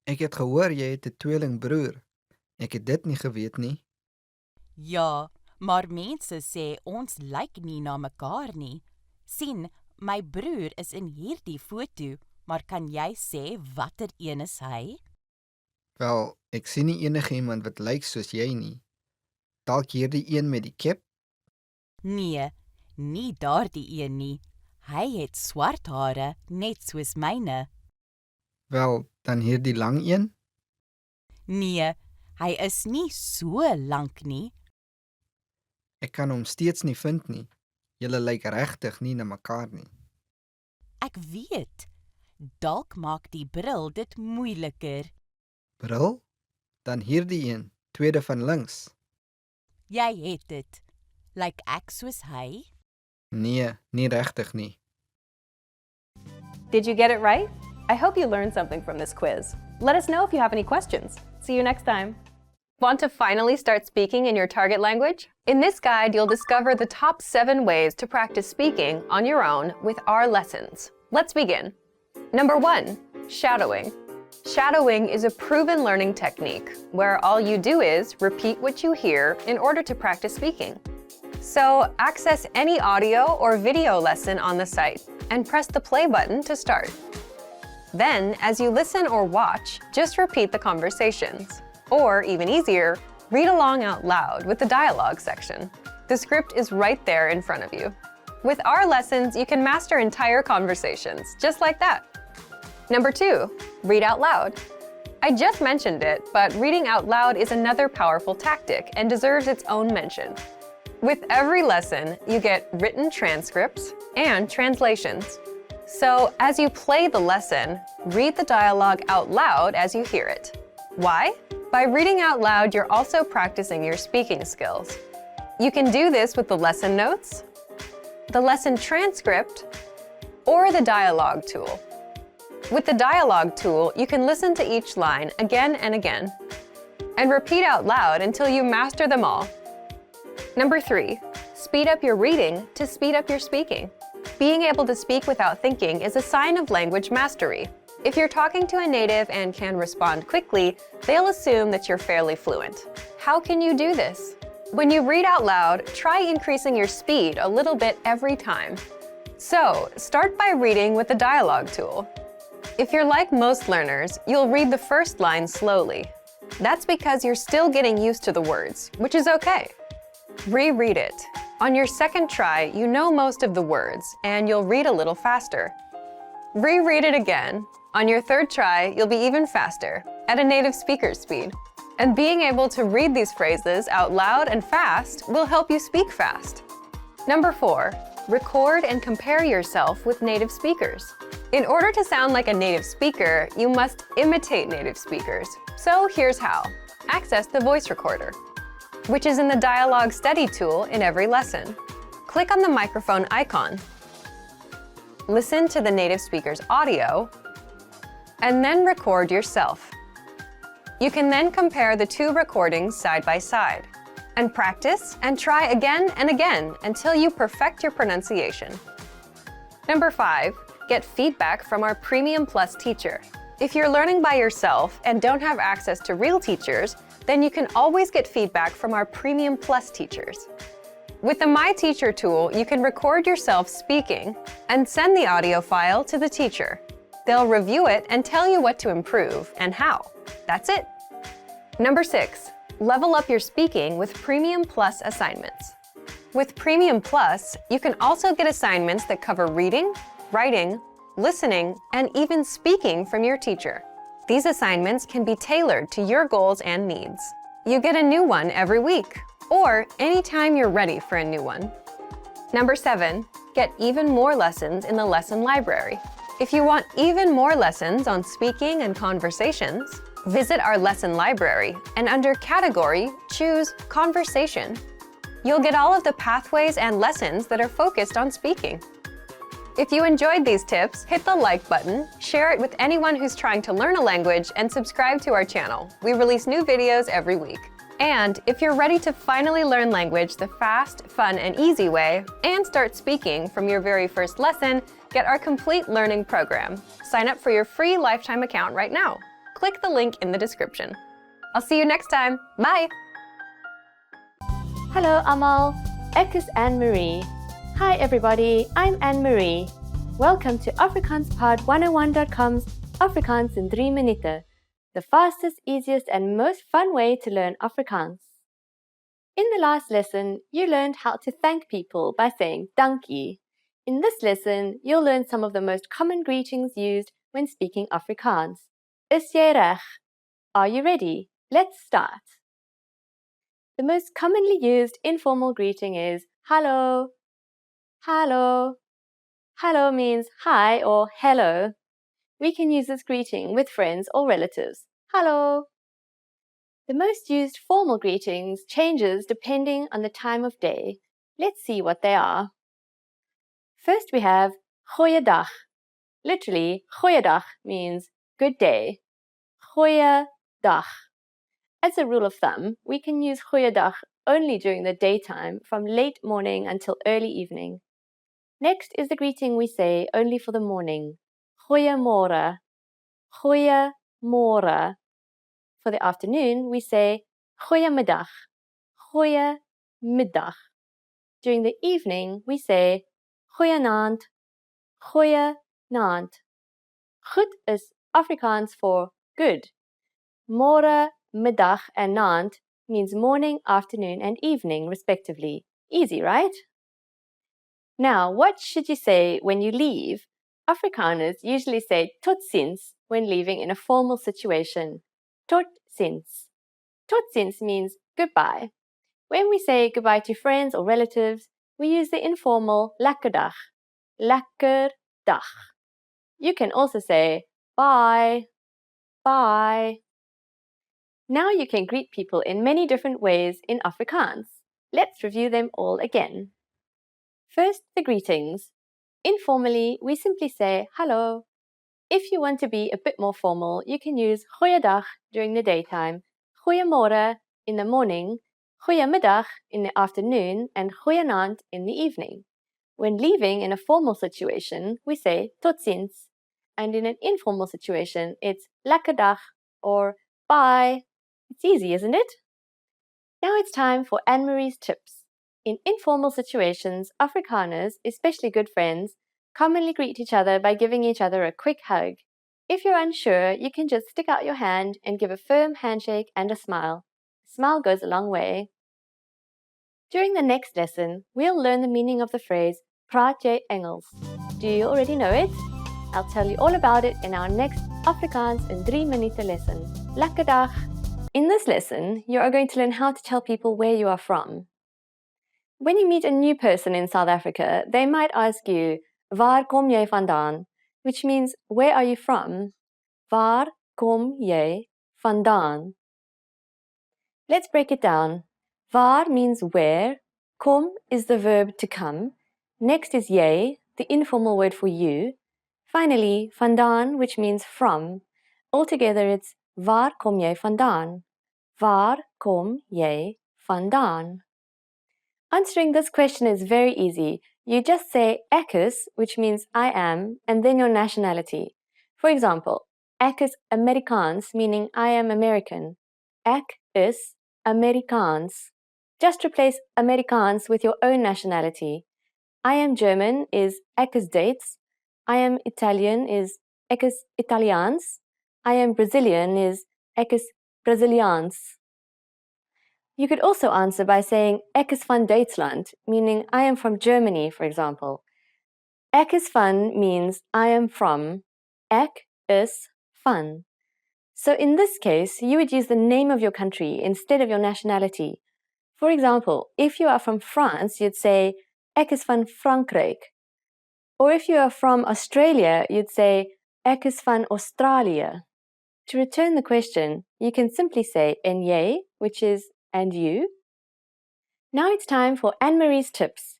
Ek het gehoor jy het 'n tweelingbroer. Ek het dit nie geweet nie. Ja, maar mense sê ons lyk nie na mekaar nie. Sien, my broer is in hierdie foto, maar kan jy sê watter een is hy? Wel, ek sien nie enigiemand wat lyk soos jy nie. Dalk hierdie een met die kep? Nee, nie daardie een nie. Hy het swart hare, net soos myne. Wel, dan hierdie lang een? Nee, hy is nie so lank nie. Ek kan hom steeds nie vind nie. Julle lyk regtig nie na mekaar nie. Ek weet, dalk maak die bril dit moeiliker. Bril? Dan hierdie een, tweede van links. Jy het dit. Lyk ek soos hy? Nee, nie regtig nie. Did you get it right? I hope you learned something from this quiz. Let us know if you have any questions. See you next time. Want to finally start speaking in your target language? In this guide, you'll discover the top 7 ways to practice speaking on your own with our lessons. Let's begin. Number 1, shadowing. Shadowing is a proven learning technique where all you do is repeat what you hear in order to practice speaking. So access any audio or video lesson on the site and press the play button to start. Then, as you listen or watch, just repeat the conversations. Or, even easier, read along out loud with the dialogue section. The script is right there in front of you. With our lessons, you can master entire conversations, just like that. Number 2, read out loud. I just mentioned it, but reading out loud is another powerful tactic and deserves its own mention. With every lesson, you get written transcripts and translations. So, as you play the lesson, read the dialogue out loud as you hear it. Why? By reading out loud, you're also practicing your speaking skills. You can do this with the lesson notes, the lesson transcript, or the dialogue tool. With the dialogue tool, you can listen to each line again and again, and repeat out loud until you master them all. Number 3, speed up your reading to speed up your speaking. Being able to speak without thinking is a sign of language mastery. If you're talking to a native and can respond quickly, they'll assume that you're fairly fluent. How can you do this? When you read out loud, try increasing your speed a little bit every time. So, start by reading with the dialogue tool. If you're like most learners, you'll read the first line slowly. That's because you're still getting used to the words, which is okay. Reread it. On your second try, you know most of the words, and you'll read a little faster. Reread it again. On your third try, you'll be even faster, at a native speaker's speed. And being able to read these phrases out loud and fast will help you speak fast. Number 4, record and compare yourself with native speakers. In order to sound like a native speaker, you must imitate native speakers. So here's how. Access the voice recorder, which is in the dialogue study tool in every lesson. Click on the microphone icon. Listen to the native speaker's audio, and then record yourself. You can then compare the 2 recordings side by side, and practice and try again and again until you perfect your pronunciation. Number 5, get feedback from our Premium Plus teacher. If you're learning by yourself and don't have access to real teachers, then you can always get feedback from our Premium Plus teachers. With the My Teacher tool, you can record yourself speaking and send the audio file to the teacher. They'll review it and tell you what to improve and how. That's it. Number 6, level up your speaking with Premium Plus assignments. With Premium Plus, you can also get assignments that cover reading, writing, listening, and even speaking from your teacher. These assignments can be tailored to your goals and needs. You get a new one every week, or anytime you're ready for a new one. Number 7, get even more lessons in the lesson library. If you want even more lessons on speaking and conversations, visit our lesson library and under Category, choose Conversation. You'll get all of the pathways and lessons that are focused on speaking. If you enjoyed these tips, hit the like button, share it with anyone who's trying to learn a language, and subscribe to our channel. We release new videos every week. And if you're ready to finally learn language the fast, fun, and easy way, and start speaking from your very first lesson, get our complete learning program. Sign up for your free lifetime account right now. Click the link in the description. I'll see you next time. Bye! Hallo almal, ek is Anne-Marie. Hi everybody, I'm Anne-Marie. Welcome to AfrikaansPod101.com's Afrikaans in 3 minuten, the fastest, easiest and most fun way to learn Afrikaans. In the last lesson, you learned how to thank people by saying dankie. In this lesson, you'll learn some of the most common greetings used when speaking Afrikaans. Is jy reg? Are you ready? Let's start. The most commonly used informal greeting is hallo. Hallo. Hallo means hi or hello. We can use this greeting with friends or relatives. Hallo. The most used formal greetings changes depending on the time of day. Let's see what they are. First we have goeiedag. Literally, goeiedag means good day. Goeiedag. As a rule of thumb, we can use goeiedag only during the daytime from late morning until early evening. Next is the greeting we say only for the morning. Goeiemôre. Goeiemôre. For the afternoon, we say goeiemiddag. Goeiemiddag. During the evening, we say goeienaand. Goeienaand. Goed is Afrikaans for good. Môre, middag, and naand means morning, afternoon, and evening, respectively. Easy, right? Now, what should you say when you leave? Afrikaners usually say tot ziens when leaving in a formal situation. Tot ziens. Tot ziens means goodbye. When we say goodbye to friends or relatives, we use the informal lekker dag. Lekker dag. You can also say bye. Bye. Now you can greet people in many different ways in Afrikaans. Let's review them all again. First, the greetings. Informally, we simply say hallo. If you want to be a bit more formal, you can use goeiedag during the daytime, goeiemôre in the morning, goeiemiddag in the afternoon, and goeienaand in the evening. When leaving in a formal situation, we say tot ziens. And in an informal situation, it's lekker dag or bye. It's easy, isn't it? Now it's time for Anne-Marie's tips. In informal situations, Afrikaners, especially good friends, commonly greet each other by giving each other a quick hug. If you're unsure, you can just stick out your hand and give a firm handshake and a smile. A smile goes a long way. During the next lesson, we'll learn the meaning of the phrase praat jy Engels. Do you already know it? I'll tell you all about it in our next Afrikaans in 3 minuten lesson. Lekker dag! In this lesson, you are going to learn how to tell people where you are from. When you meet a new person in South Africa, they might ask you, waar kom jy vandaan? Which means, where are you from? Waar kom jy vandaan? Let's break it down. Waar means where. Kom is the verb to come. Next is jy, the informal word for you. Finally, vandaan, which means from. Altogether, it's waar kom jy vandaan? Waar kom jy vandaan? Answering this question is very easy. You just say ek is, which means I am, and then your nationality. For example, ek is Amerikaans, meaning I am American. Ek is Amerikaans. Just replace Amerikaans with your own nationality. I am German is ek is Duits. I am Italian is ek is Italiaans. I am Brazilian is ek is Braziliaans. You could also answer by saying ek is van Duitsland, meaning I am from Germany, for example. Ek is van means I am from. Ek is van. So in this case, you would use the name of your country instead of your nationality. For example, if you are from France, you'd say ek is van Frankryk. Or if you are from Australia, you'd say ek is van Australië. To return the question, you can simply say en jy, which is and you. Now it's time for Anne-Marie's tips.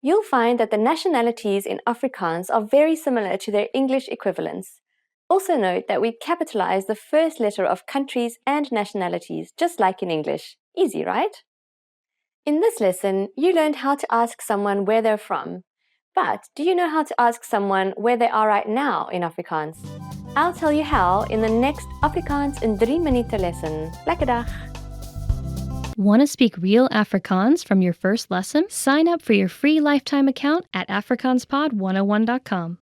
You'll find that the nationalities in Afrikaans are very similar to their English equivalents. Also note that we capitalize the first letter of countries and nationalities, just like in English. Easy, right? In this lesson, you learned how to ask someone where they're from. But do you know how to ask someone where they are right now in Afrikaans? I'll tell you how in the next Afrikaans in 3 minute lesson. Lekker dag! Want to speak real Afrikaans from your first lesson? Sign up for your free lifetime account at afrikaanspod101.com.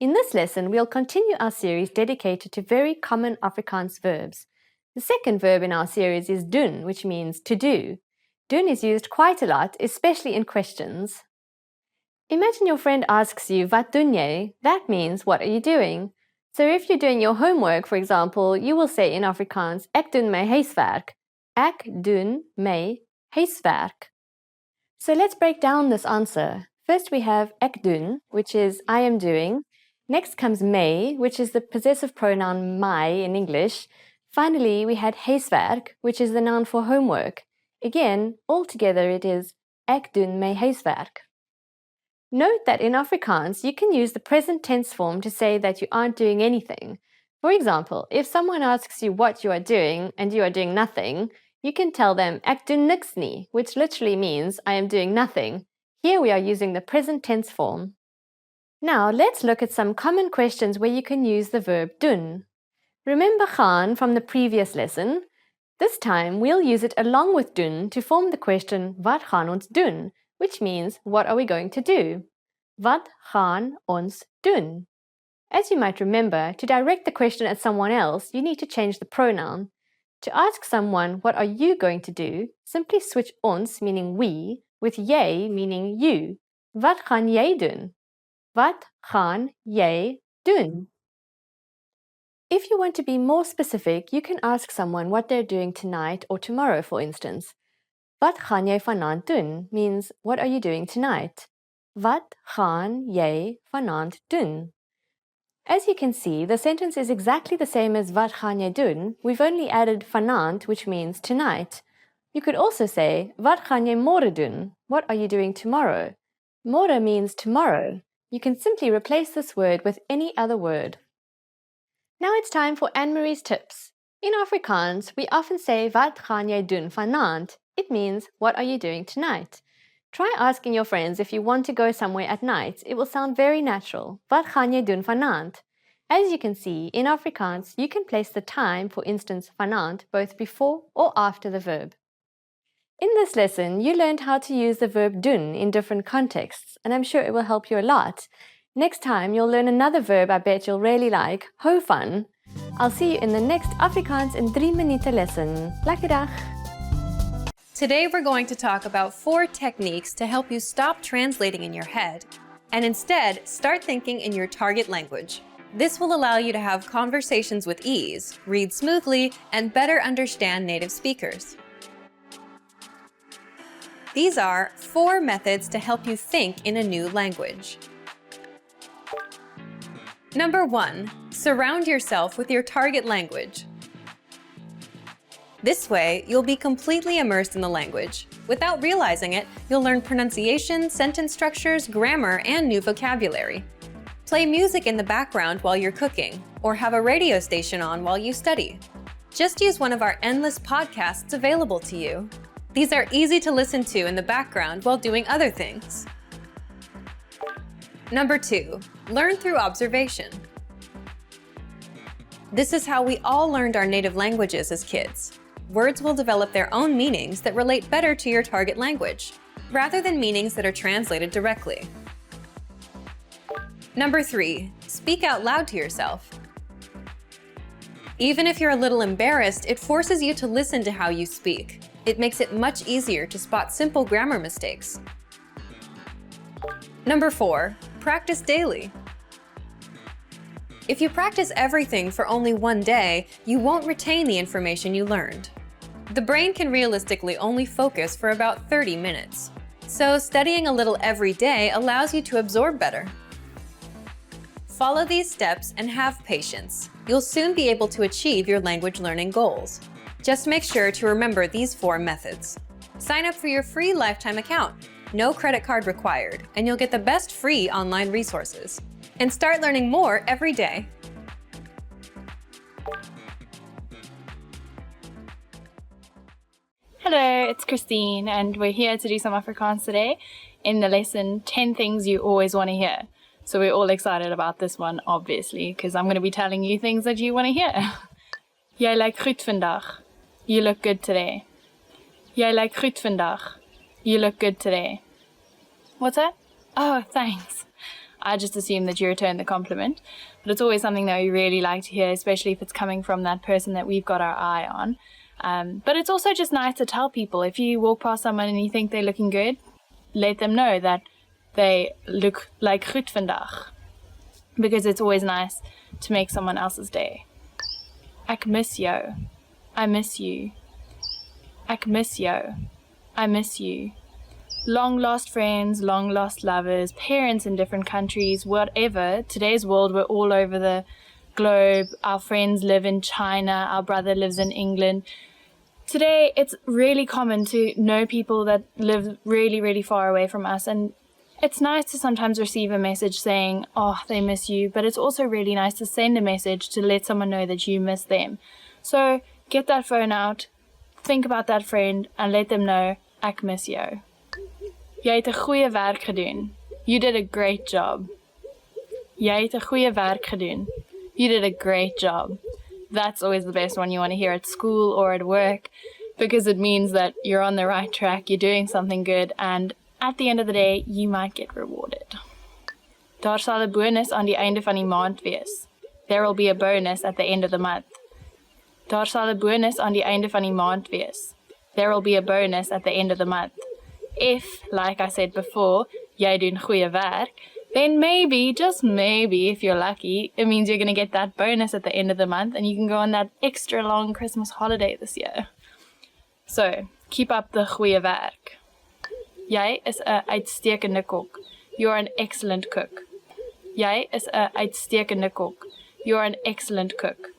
In this lesson, we'll continue our series dedicated to very common Afrikaans verbs. The second verb in our series is doen, which means to do. Doen is used quite a lot, especially in questions. Imagine your friend asks you, wat doen jy? That means, what are you doing? So if you're doing your homework, for example, you will say in Afrikaans, ek doen my huiswerk. Ek doen my huiswerk. So let's break down this answer. First we have ek doen, which is I am doing. Next comes my, which is the possessive pronoun my in English. Finally, we had huiswerk, which is the noun for homework. Again, altogether it is ek doen my huiswerk. Note that in Afrikaans, you can use the present tense form to say that you aren't doing anything. For example, if someone asks you what you are doing and you are doing nothing, you can tell them ek doen niks nie, which literally means I am doing nothing. Here we are using the present tense form. Now let's look at some common questions where you can use the verb doen. Remember gaan from the previous lesson? This time we'll use it along with doen to form the question wat gaan ons doen, which means what are we going to do? Wat gaan ons doen? As you might remember, to direct the question at someone else, you need to change the pronoun. To ask someone, what are you going to do, simply switch ons, meaning we, with jy, meaning you. Wat gaan jy doen? Wat gaan jy doen? If you want to be more specific, you can ask someone what they're doing tonight or tomorrow, for instance. Wat gaan jy vanaand doen means, what are you doing tonight? Wat gaan jy vanaand doen? As you can see, the sentence is exactly the same as wat gaan jy doen. We've only added vanaand, which means tonight. You could also say, wat gaan jy môre doen? What are you doing tomorrow? Môre means tomorrow. You can simply replace this word with any other word. Now it's time for Anne-Marie's tips. In Afrikaans, we often say, wat gaan jy doen vanaand? It means, what are you doing tonight? Try asking your friends if you want to go somewhere at night. It will sound very natural. Wat gaan jy doen vanaand? As you can see, in Afrikaans, you can place the time, for instance, vanaand, both before or after the verb. In this lesson, you learned how to use the verb doen in different contexts, and I'm sure it will help you a lot. Next time, you'll learn another verb I bet you'll really like, hou van. I'll see you in the next Afrikaans in 3 minute lesson. Lekker dag! Today we're going to talk about 4 techniques to help you stop translating in your head and instead start thinking in your target language. This will allow you to have conversations with ease, read smoothly, and better understand native speakers. These are 4 methods to help you think in a new language. Number 1, surround yourself with your target language. This way, you'll be completely immersed in the language. Without realizing it, you'll learn pronunciation, sentence structures, grammar, and new vocabulary. Play music in the background while you're cooking, or have a radio station on while you study. Just use one of our endless podcasts available to you. These are easy to listen to in the background while doing other things. Number 2, learn through observation. This is how we all learned our native languages as kids. Words will develop their own meanings that relate better to your target language, rather than meanings that are translated directly. Number 3, speak out loud to yourself. Even if you're a little embarrassed, it forces you to listen to how you speak. It makes it much easier to spot simple grammar mistakes. Number 4, practice daily. If you practice everything for only one day, you won't retain the information you learned. The brain can realistically only focus for about 30 minutes. So studying a little every day allows you to absorb better. Follow these steps and have patience. You'll soon be able to achieve your language learning goals. Just make sure to remember these 4 methods. Sign up for your free lifetime account. No credit card required, and you'll get the best free online resources. And start learning more every day. Hello, it's Christine, and we're here to do some Afrikaans today in the lesson 10 Things You Always Want to Hear. So we're all excited about this one, obviously, because I'm going to be telling you things that you want to hear. Jy lyk goed vandag. You look good today. Jy lyk goed vandag. You look good today. What's that? Oh, thanks. I just assume that you returned the compliment, but it's always something that we really like to hear, especially if it's coming from that person that we've got our eye on. But it's also just nice to tell people, if you walk past someone and you think they're looking good, let them know that they look like goed vandag, because it's always nice to make someone else's day. Ek mis jou. I miss you. Ek mis jou. I miss you. Long lost friends, long lost lovers, parents in different countries, whatever. Today's world, we're all over the globe. Our friends live in China. Our brother lives in England. Today, it's really common to know people that live really, really far away from us. And it's nice to sometimes receive a message saying, oh, they miss you. But it's also really nice to send a message to let someone know that you miss them. So get that phone out, think about that friend, and let them know, ek mis jou. Jy het 'n goeie werk gedoen. You did a great job. Jy het 'n goeie werk gedoen. You did a great job. That's always the best one you want to hear at school or at work, because it means that you're on the right track, you're doing something good, and at the end of the day, you might get rewarded. Daar sal 'n bonus aan die einde van die maand wees. There will be a bonus at the end of the month. Daar sal 'n bonus aan die einde van die maand wees. There will be a bonus at the end of the month. If, like I said before, jy doen goeie werk, then maybe, just maybe, if you're lucky, it means you're going to get that bonus at the end of the month and you can go on that extra long Christmas holiday this year. So, keep up the goeie werk. Jy is 'n uitstekende kok. You're an excellent cook. Jy is 'n uitstekende kok. You're an excellent cook.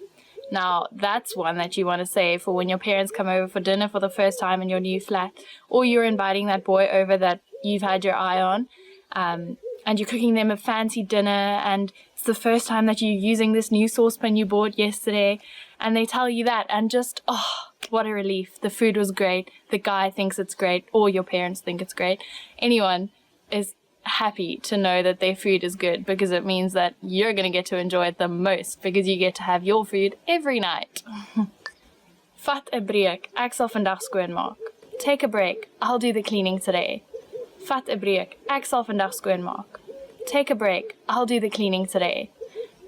Now, that's one that you want to say for when your parents come over for dinner for the first time in your new flat, or you're inviting that boy over that you've had your eye on, and you're cooking them a fancy dinner, and it's the first time that you're using this new saucepan you bought yesterday, and they tell you that, and just, oh, what a relief. The food was great, the guy thinks it's great, or your parents think it's great. Anyone is happy to know that their food is good, because it means that you're going to get to enjoy it the most, because you get to have your food every night. Vat 'n breek, ek sal vandag skoonmaak. Take a break, I'll do the cleaning today. Vat 'n breek, ek sal vandag skoonmaak. Take a break, I'll do the cleaning today.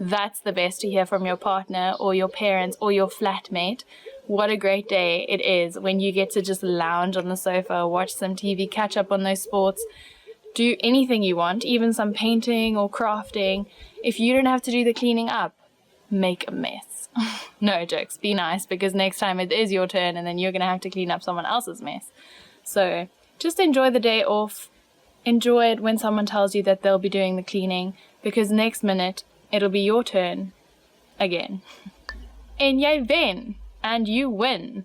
That's the best to hear from your partner or your parents or your flatmate. What a great day it is when you get to just lounge on the sofa, watch some TV, catch up on those sports, do anything you want, even some painting or crafting. If you don't have to do the cleaning up, make a mess. No jokes, be nice, because next time it is your turn and then you're going to have to clean up someone else's mess. So just enjoy the day off. Enjoy it when someone tells you that they'll be doing the cleaning, because next minute it'll be your turn again. En jy wen, and you win.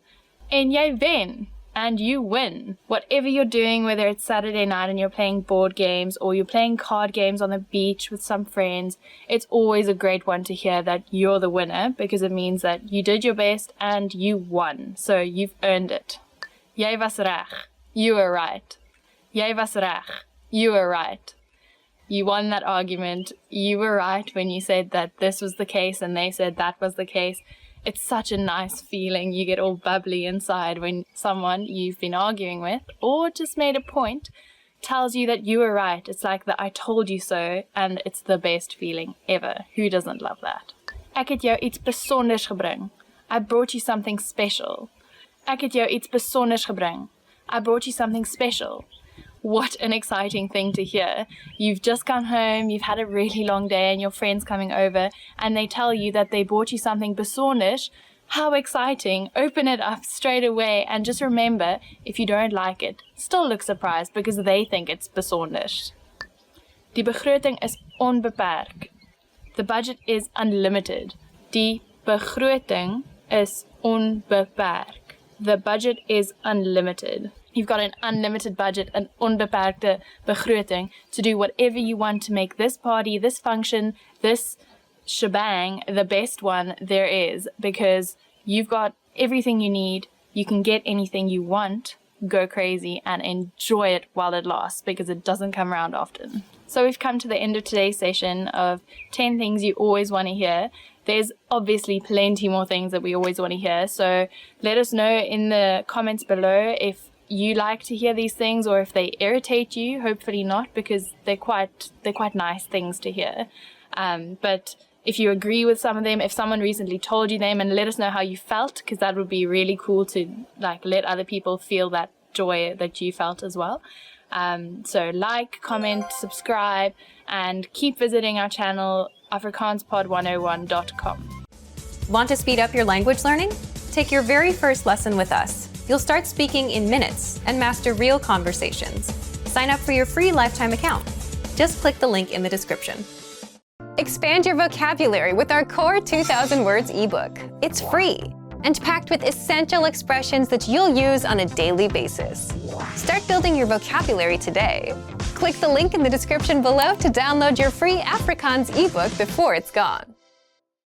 En jy wen, and you win. Whatever you're doing, whether it's Saturday night and you're playing board games or you're playing card games on the beach with some friends, it's always a great one to hear that you're the winner, because it means that you did your best and you won. So you've earned it. Jy was reg. You were right. Jy was reg. You were right. You won that argument. You were right when you said that this was the case and they said that was the case. It's such a nice feeling. You get all bubbly inside when someone you've been arguing with or just made a point tells you that you were right. It's like the I told you so, and it's the best feeling ever. Who doesn't love that? Ek het jou iets besonders gebring. I brought you something special. Ek het jou iets besonders gebring. I brought you something special. What an exciting thing to hear. You've just come home, you've had a really long day, and your friend's coming over, and they tell you that they bought you something besonders. How exciting. Open it up straight away, and just remember, if you don't like it, still look surprised because they think it's besonders. Die begroting is onbeperk. The budget is unlimited. Die begroting is onbeperk. The budget is unlimited. You've got an unlimited budget, an onbeperkte begroting, to do whatever you want to make this party, this function, this shebang the best one there is, because you've got everything you need. You can get anything you want. Go crazy and enjoy it while it lasts, because it doesn't come around often. So we've come to the end of today's session of 10 things you always want to hear. There's obviously plenty more things that we always want to hear, so let us know in the comments below if you like to hear these things or if they irritate you. Hopefully not, because they're quite nice things to hear. But if you agree with some of them, if someone recently told you them, and let us know how you felt, because that would be really cool to let other people feel that joy that you felt as well. So like, comment, subscribe, and keep visiting our channel, afrikaanspod101.com. Want to speed up your language learning? Take your very first lesson with us. You'll start speaking in minutes and master real conversations. Sign up for your free lifetime account. Just click the link in the description. Expand your vocabulary with our Core 2000 Words ebook. It's free and packed with essential expressions that you'll use on a daily basis. Start building your vocabulary today. Click the link in the description below to download your free Afrikaans ebook before it's gone.